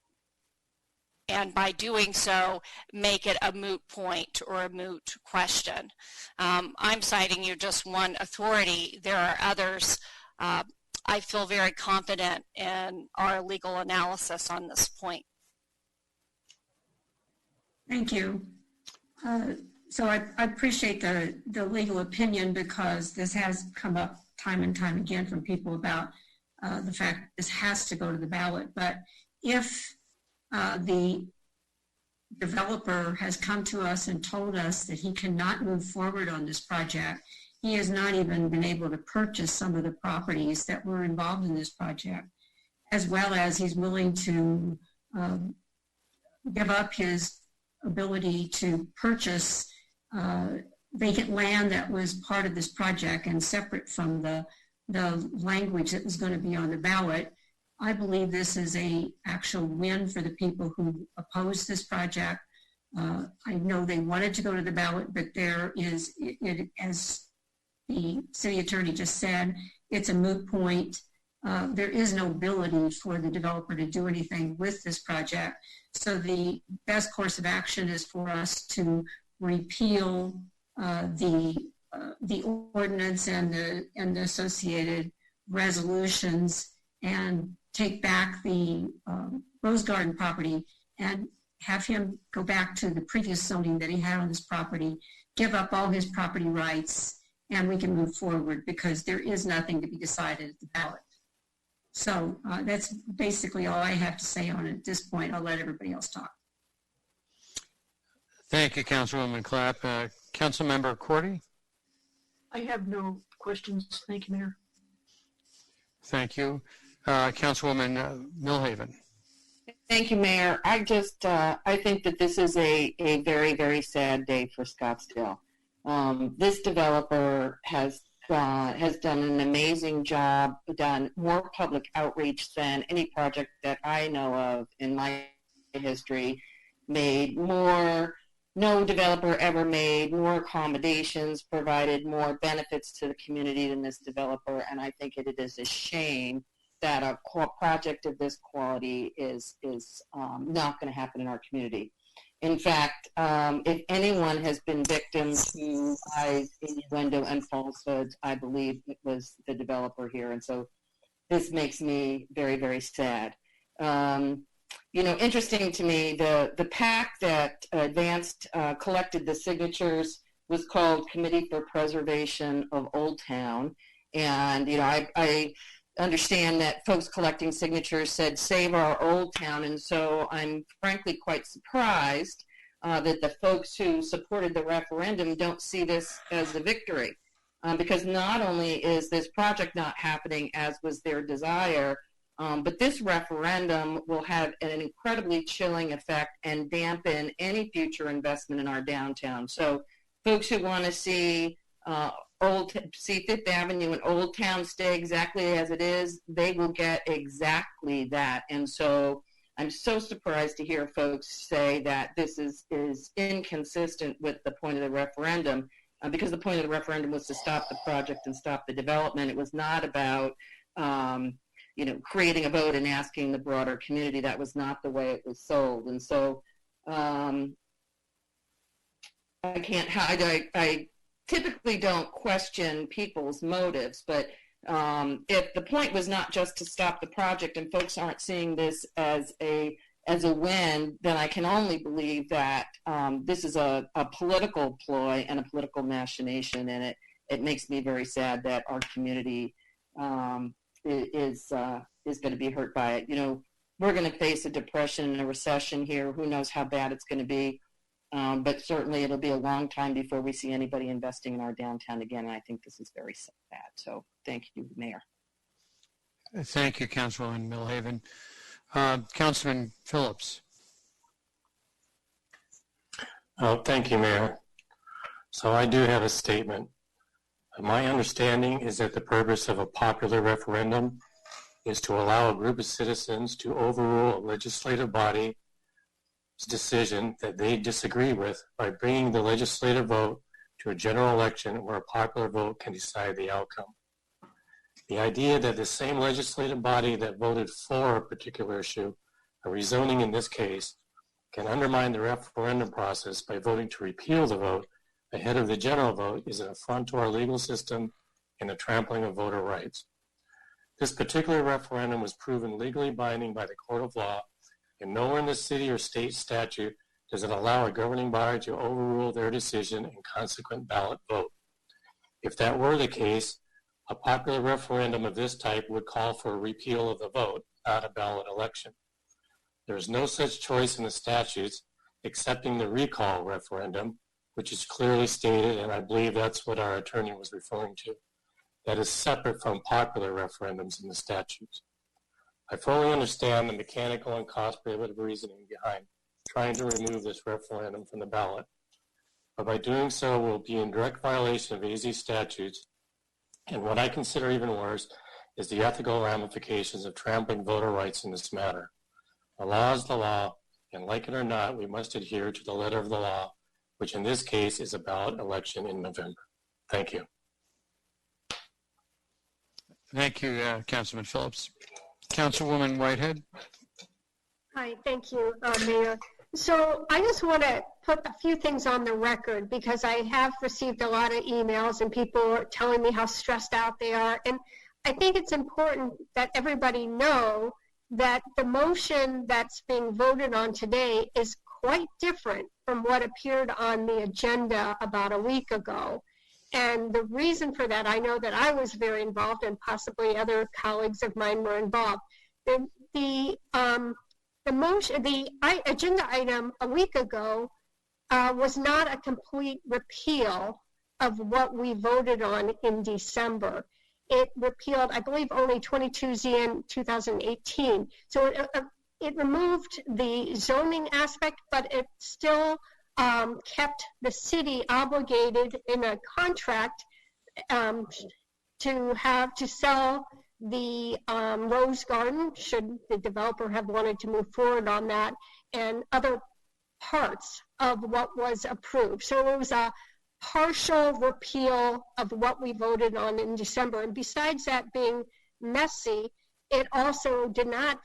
by doing so, make it a moot point or a moot question. I'm citing you just one authority. There are others. I feel very confident in our legal analysis on this point. Thank you. So I appreciate the legal opinion, because this has come up time and time again from people about the fact this has to go to the ballot. But if the developer has come to us and told us that he cannot move forward on this project, he has not even been able to purchase some of the properties that were involved in this project, as well as he's willing to give up his ability to purchase vacant land that was part of this project and separate from the language that was going to be on the ballot. I believe this is an actual win for the people who oppose this project. I know they wanted to go to the ballot, but there is, as the city attorney just said, it's a moot point. There is no ability for the developer to do anything with this project. So the best course of action is for us to repeal the ordinance and the associated resolutions and take back the Rose Garden property. And have him go back to the previous zoning that he had on his property, give up all his property rights, and we can move forward because there is nothing to be decided at the ballot. So that's basically all I have to say on it at this point. I'll let everybody else talk. Thank you, Councilwoman Clapp. Councilmember Cordy? I have no questions. Thank you, Mayor. Thank you. Councilwoman Millhaven? Thank you, Mayor. I think that this is a very, very sad day for Scottsdale. This developer has done an amazing job, done more public outreach than any project that I know of in my history, made more, no developer ever made more accommodations, provided more benefits to the community than this developer, and I think it is a shame that a project of this quality is not going to happen in our community. In fact, if anyone has been victim to lies, innuendo, and falsehoods, I believe it was the developer here. And so this makes me very, very sad. Interesting to me, the PAC that collected the signatures was called Committee for Preservation of Old Town. And, I understand that folks collecting signatures said save our old town, and so I'm frankly quite surprised that the folks who supported the referendum don't see this as a victory, because not only is this project not happening as was their desire, but this referendum will have an incredibly chilling effect and dampen any future investment in our downtown. So folks who want to see Fifth Avenue and Old Town stay exactly as it is, they will get exactly that. And so I'm so surprised to hear folks say that this is inconsistent with the point of the referendum, because the point of the referendum was to stop the project and stop the development. It was not about creating a vote and asking the broader community. That was not the way it was sold. And so I typically don't question people's motives, but if the point was not just to stop the project and folks aren't seeing this as a win, then I can only believe that this is a political ploy and a political machination, and it makes me very sad that our community is going to be hurt by it. We're going to face a depression and a recession here. Who knows how bad it's going to be? But certainly it'll be a long time before we see anybody investing in our downtown again, and I think this is very sad. So thank you, Mayor. Thank you, Councilwoman Millhaven. Councilman Phillips. Thank you, Mayor. So I do have a statement. My understanding is that the purpose of a popular referendum is to allow a group of citizens to overrule a legislative body's decision that they disagree with by bringing the legislative vote to a general election where a popular vote can decide the outcome. The idea that the same legislative body that voted for a particular issue, a rezoning in this case, can undermine the referendum process by voting to repeal the vote ahead of the general vote is an affront to our legal system and a trampling of voter rights. This particular referendum was proven legally binding by the court of law, and nowhere in the city or state statute does it allow a governing body to overrule their decision and consequent ballot vote. If that were the case, a popular referendum of this type would call for a repeal of the vote, not a ballot election. There is no such choice in the statutes excepting the recall referendum, which is clearly stated, and I believe that's what our attorney was referring to. That is separate from popular referendums in the statutes. I fully understand the mechanical and cost-prohibitive reasoning behind trying to remove this referendum from the ballot, but by doing so, we'll be in direct violation of AZ statutes, and what I consider even worse is the ethical ramifications of trampling voter rights in this matter. The law is the law, and like it or not, we must adhere to the letter of the law, which in this case is a ballot election in November. Thank you. Thank you, Councilman Phillips. Councilwoman Whitehead. Hi, thank you, Mayor. So I just want to put a few things on the record because I have received a lot of emails and people are telling me how stressed out they are. And I think it's important that everybody know that the motion that's being voted on today is quite different from what appeared on the agenda about a week ago. And the reason for that, I know that I was very involved and possibly other colleagues of mine were involved. The agenda item a week ago was not a complete repeal of what we voted on in December. It repealed, I believe, only 22Z in 2018. So it removed the zoning aspect, but it still kept the city obligated in a contract to sell the Rose Garden, should the developer have wanted to move forward on that, and other parts of what was approved. So it was a partial repeal of what we voted on in December. And besides that being messy, it also did not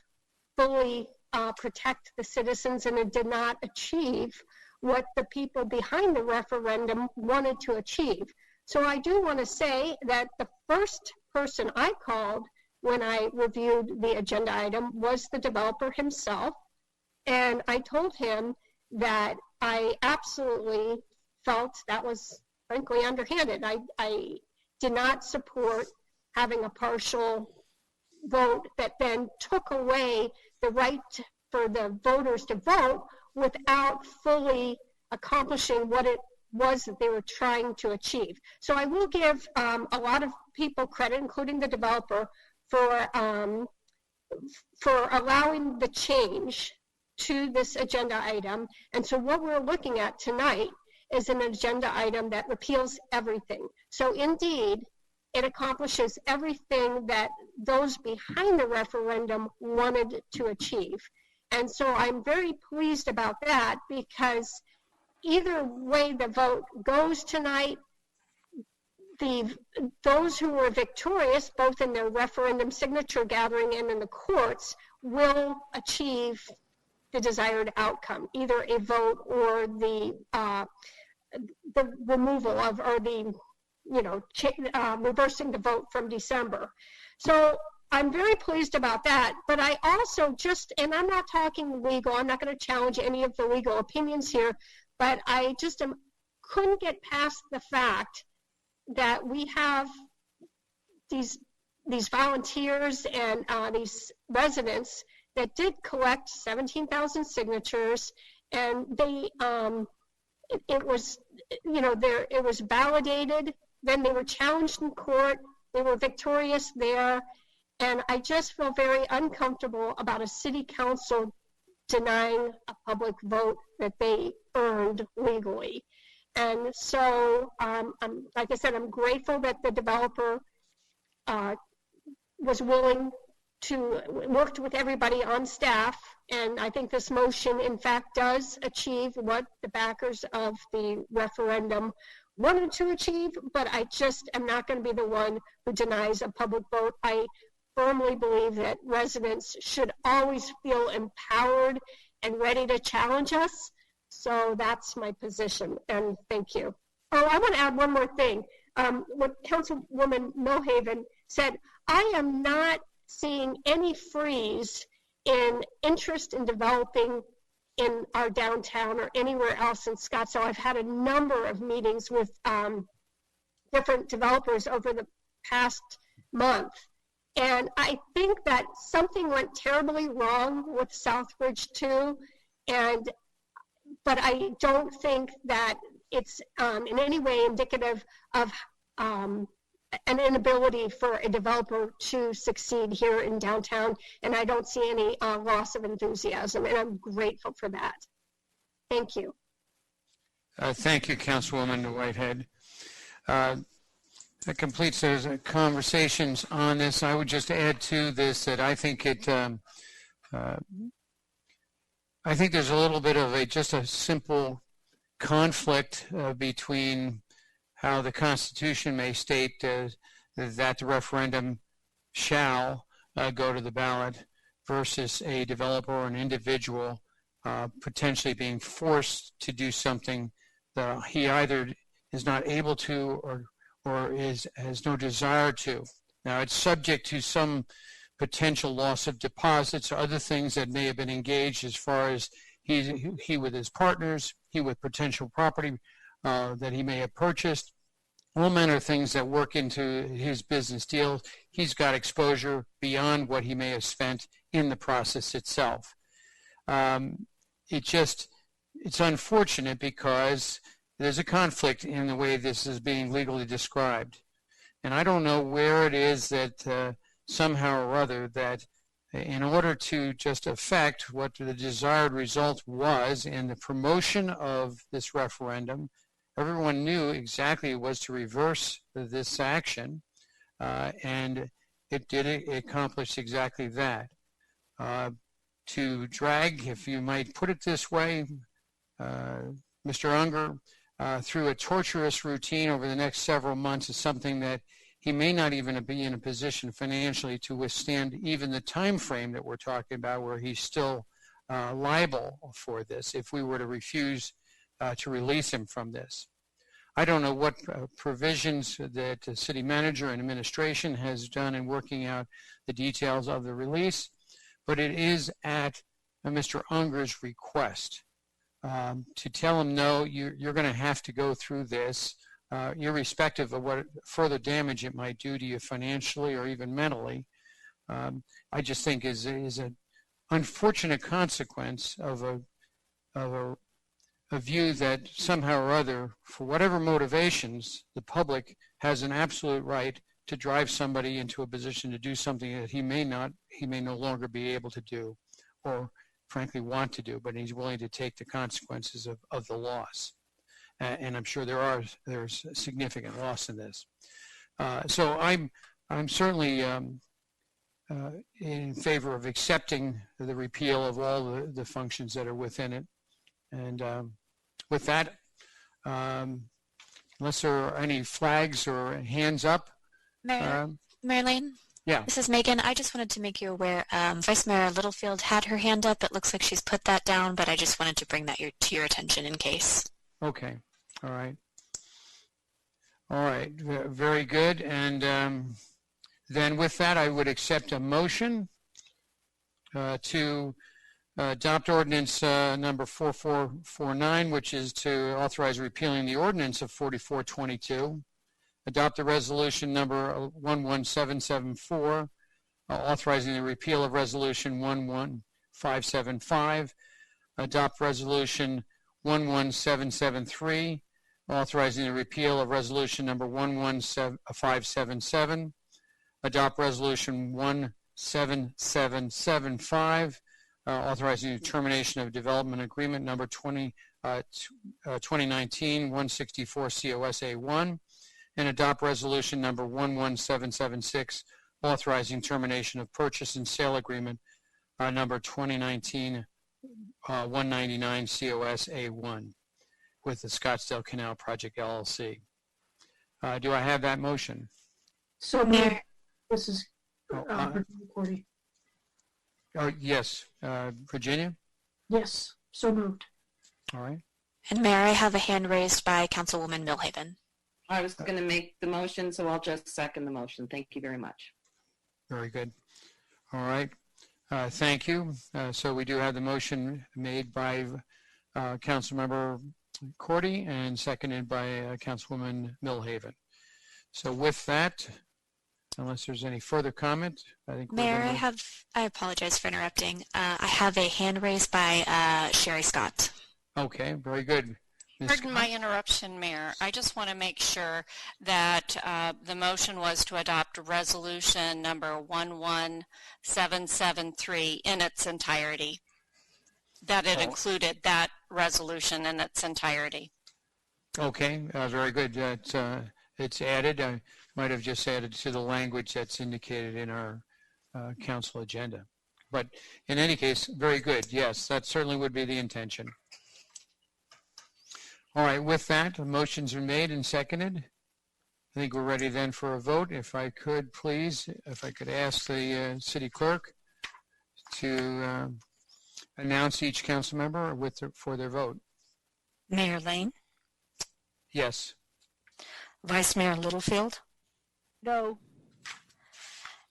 fully protect the citizens, and it did not achieve what the people behind the referendum wanted to achieve. So I do want to say that the first person I called when I reviewed the agenda item was the developer himself. And I told him that I absolutely felt that was frankly underhanded. I did not support having a partial vote that then took away the right for the voters to vote without fully accomplishing what it was that they were trying to achieve. So I will give a lot of people credit, including the developer, for allowing the change to this agenda item. And so what we're looking at tonight is an agenda item that repeals everything. So indeed, it accomplishes everything that those behind the referendum wanted to achieve. And so I'm very pleased about that, because either way the vote goes tonight, those who were victorious, both in the referendum signature gathering and in the courts, will achieve the desired outcome, either a vote or the removal of, or the, reversing the vote from December. So I'm very pleased about that, but I also and I'm not talking legal, I'm not going to challenge any of the legal opinions here, but I just couldn't get past the fact that we have these volunteers and these residents that did collect 17,000 signatures, and they it was validated. Then they were challenged in court. They were victorious there, and I just feel very uncomfortable about a city council denying a public vote that they earned legally. And so, like I said, I'm grateful that the developer was willing to work with everybody on staff, and I think this motion, in fact, does achieve what the backers of the referendum wanted to achieve, but I just am not going to be the one who denies a public vote. I firmly believe that residents should always feel empowered and ready to challenge us. So that's my position, and thank you. Oh, I want to add one more thing. What Councilwoman Milhaven said, I am not seeing any freeze in interest in developing in our downtown or anywhere else in Scottsdale. I've had a number of meetings with different developers over the past month, and I think that something went terribly wrong with Southbridge too, but I don't think that it's in any way indicative of an inability for a developer to succeed here in downtown, and I don't see any loss of enthusiasm, and I'm grateful for that. Thank you. Thank you, Councilwoman Whitehead. That completes those conversations on this. I would just add to this that I think I think there's a little bit of just a simple conflict between how the Constitution may state that the referendum shall go to the ballot versus a developer or an individual potentially being forced to do something that he either is not able to or has no desire to. Now, it's subject to some potential loss of deposits or other things that may have been engaged as far as he with his partners, he with potential property that he may have purchased, all manner of things that work into his business deals. He's got exposure beyond what he may have spent in the process itself. It's unfortunate because there's a conflict in the way this is being legally described. And I don't know where it is that somehow or other that in order to just affect what the desired result was in the promotion of this referendum, everyone knew exactly it was to reverse this action, and it accomplished exactly that. To drag, if you might put it this way, Mr. Unger through a torturous routine over the next several months is something that he may not even be in a position financially to withstand even the time frame that we're talking about, where he's still liable for this if we were to refuse to release him from this. I don't know what provisions that the city manager and administration has done in working out the details of the release, but it is at Mr. Unger's request to tell him, no, you're going to have to go through this, irrespective of what further damage it might do to you financially or even mentally. I just think is an unfortunate consequence of a view that somehow or other, for whatever motivations, the public has an absolute right to drive somebody into a position to do something that he may no longer be able to do, or frankly want to do, but he's willing to take the consequences of the loss. And I'm sure there's significant loss in this. So I'm certainly in favor of accepting the repeal of all the functions that are within it. And with that, unless there are any flags or hands up. Marilyn? Yeah. This is Megan. I just wanted to make you aware, Vice Mayor Littlefield had her hand up. It looks like she's put that down, but I just wanted to bring that to your attention in case. Okay. All right. All right. Very good. And then with that, I would accept a motion to adopt ordinance number 4449, which is to authorize repealing the ordinance of 4422. Adopt the resolution number 11774, authorizing the repeal of resolution 11575. Adopt resolution 11773, authorizing the repeal of resolution number 11577. Adopt resolution 17775, authorizing the termination of development agreement number 2019-164 COSA1. And adopt resolution number 11776, authorizing termination of purchase and sale agreement number 2019-199 COSA1 with the Scottsdale Canal Project LLC. Do I have that motion? So moved. This is Cordy. Yes. Virginia? Yes, so moved. All right. And Mayor, I have a hand raised by Councilwoman Millhaven. I was going to make the motion, so I'll just second the motion. Thank you very much. Very good. All right. Thank you. So we do have the motion made by Councilmember Cordy and seconded by Councilwoman Millhaven. So with that, unless there's any further comment, I think Mayor, I apologize for interrupting. I have a hand raised by Sherry Scott. Okay, very good. Pardon my interruption, Mayor. I just want to make sure that the motion was to adopt resolution number 11773 in its entirety, that it included that resolution in its entirety. Okay, very good. It's added. I might have just added to the language that's indicated in our council agenda. But in any case, very good. Yes, that certainly would be the intention. All right, with that, the motions are made and seconded. I think we're ready then for a vote. If I could, please, if I could ask the city clerk to announce each council member for their vote. Mayor Lane? Yes. Vice Mayor Littlefield? No.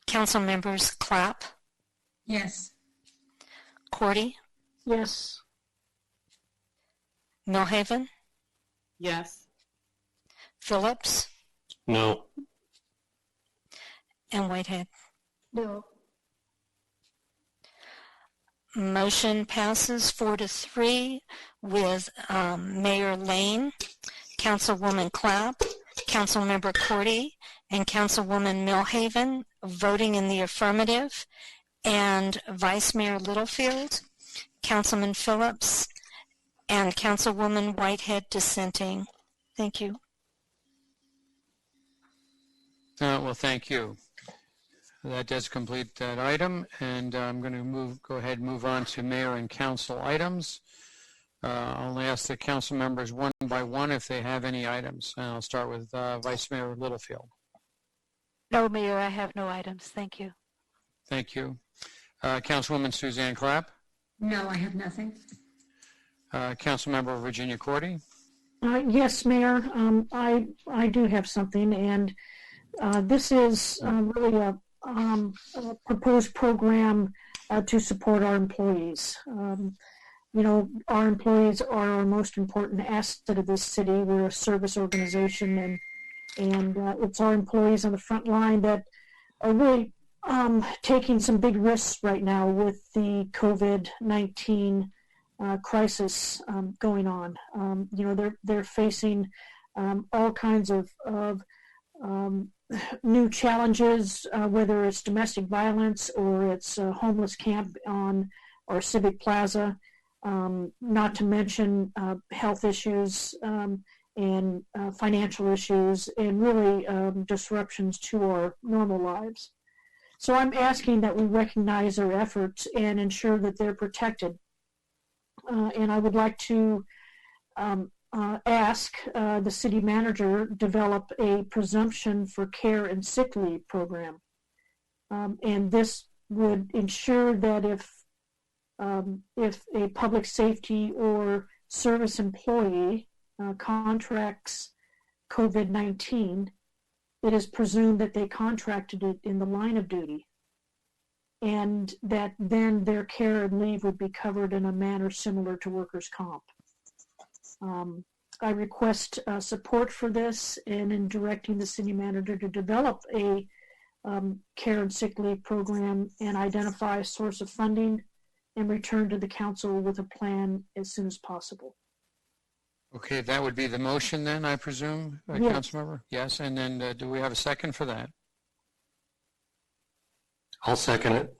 Council members Clapp? Yes. Cordy? Yes. Millhaven, Yes. Phillips, No. and Whitehead. No. Motion passes 4-3 with Mayor Lane, Councilwoman Clapp, Councilmember Cordy, and Councilwoman Millhaven voting in the affirmative, and Vice Mayor Littlefield, Councilman Phillips, and Councilwoman Whitehead dissenting. Thank you. Well, thank you. That does complete that item, and I'm going to go ahead and move on to mayor and council items. I'll ask the council members one by one if they have any items, and I'll start with Vice Mayor Littlefield. No, Mayor, I have no items. Thank you. Thank you. Councilwoman Suzanne Clapp. No, I have nothing. Councilmember Virginia Cordy. Yes, Mayor, I do have something, and this is really a proposed program to support our employees. Our employees are our most important asset of this city. We're a service organization, and it's our employees on the front line that are really taking some big risks right now with the COVID-19 crisis going on. They're facing all kinds of new challenges, whether it's domestic violence or it's a homeless camp on our Civic Plaza, not to mention health issues and financial issues, and really disruptions to our normal lives. So I'm asking that we recognize their efforts and ensure that they're protected. And I would like to ask the city manager develop a presumption for care and sick leave program. And this would ensure that if a public safety or service employee contracts COVID-19, it is presumed that they contracted it in the line of duty, and that then their care and leave would be covered in a manner similar to workers' comp. I request support for this, and in directing the city manager to develop a care and sick leave program and identify a source of funding and return to the council with a plan as soon as possible. Okay, that would be the motion then, I presume, Yes. Councilmember? Yes, and then do we have a second for that? I'll second it.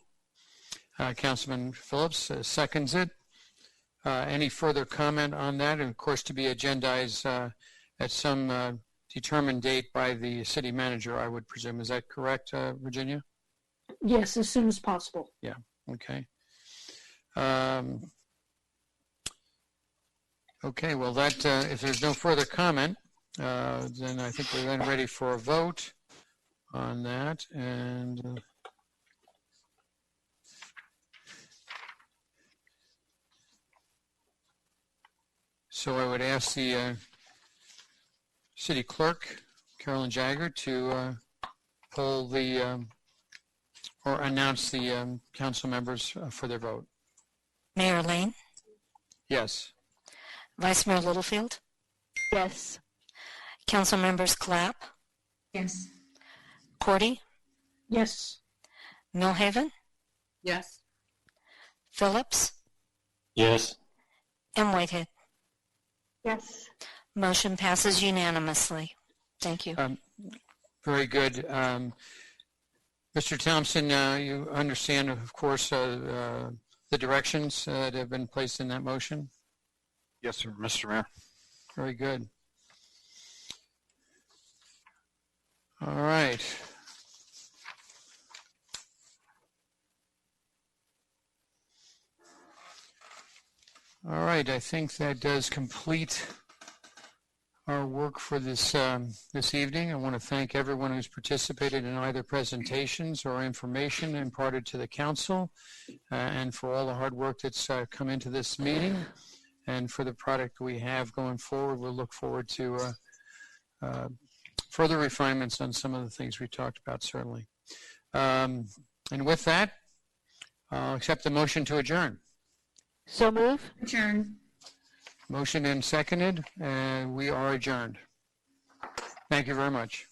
Councilman Phillips seconds it. Any further comment on that? And of course, to be agendized at some determined date by the city manager, I would presume. Is that correct, Virginia? Yes, as soon as possible. Yeah, okay. Okay, well, that if there's no further comment, then I think we're then ready for a vote on that. And so I would ask the city clerk, Carolyn Jagger, to poll the or announce the council members for their vote. Mayor Lane, Yes. Vice Mayor Littlefield, Yes. Council members Clapp, Yes. Cordy, Yes. Millhaven, Yes. Phillips, Yes. and Whitehead. Yes. Motion passes unanimously. Thank you. Very good. Mr. Thompson, you understand, of course, the directions that have been placed in that motion? Yes, sir, Mr. Mayor. Very good. All right. All right, I think that does complete our work for this this evening. I want to thank everyone who's participated in either presentations or information imparted to the council, and for all the hard work that's come into this meeting, and for the product we have going forward. We'll look forward to further refinements on some of the things we talked about, certainly. And with that, I'll accept the motion to adjourn. So move. Adjourn. Motion and seconded, and we are adjourned. Thank you very much.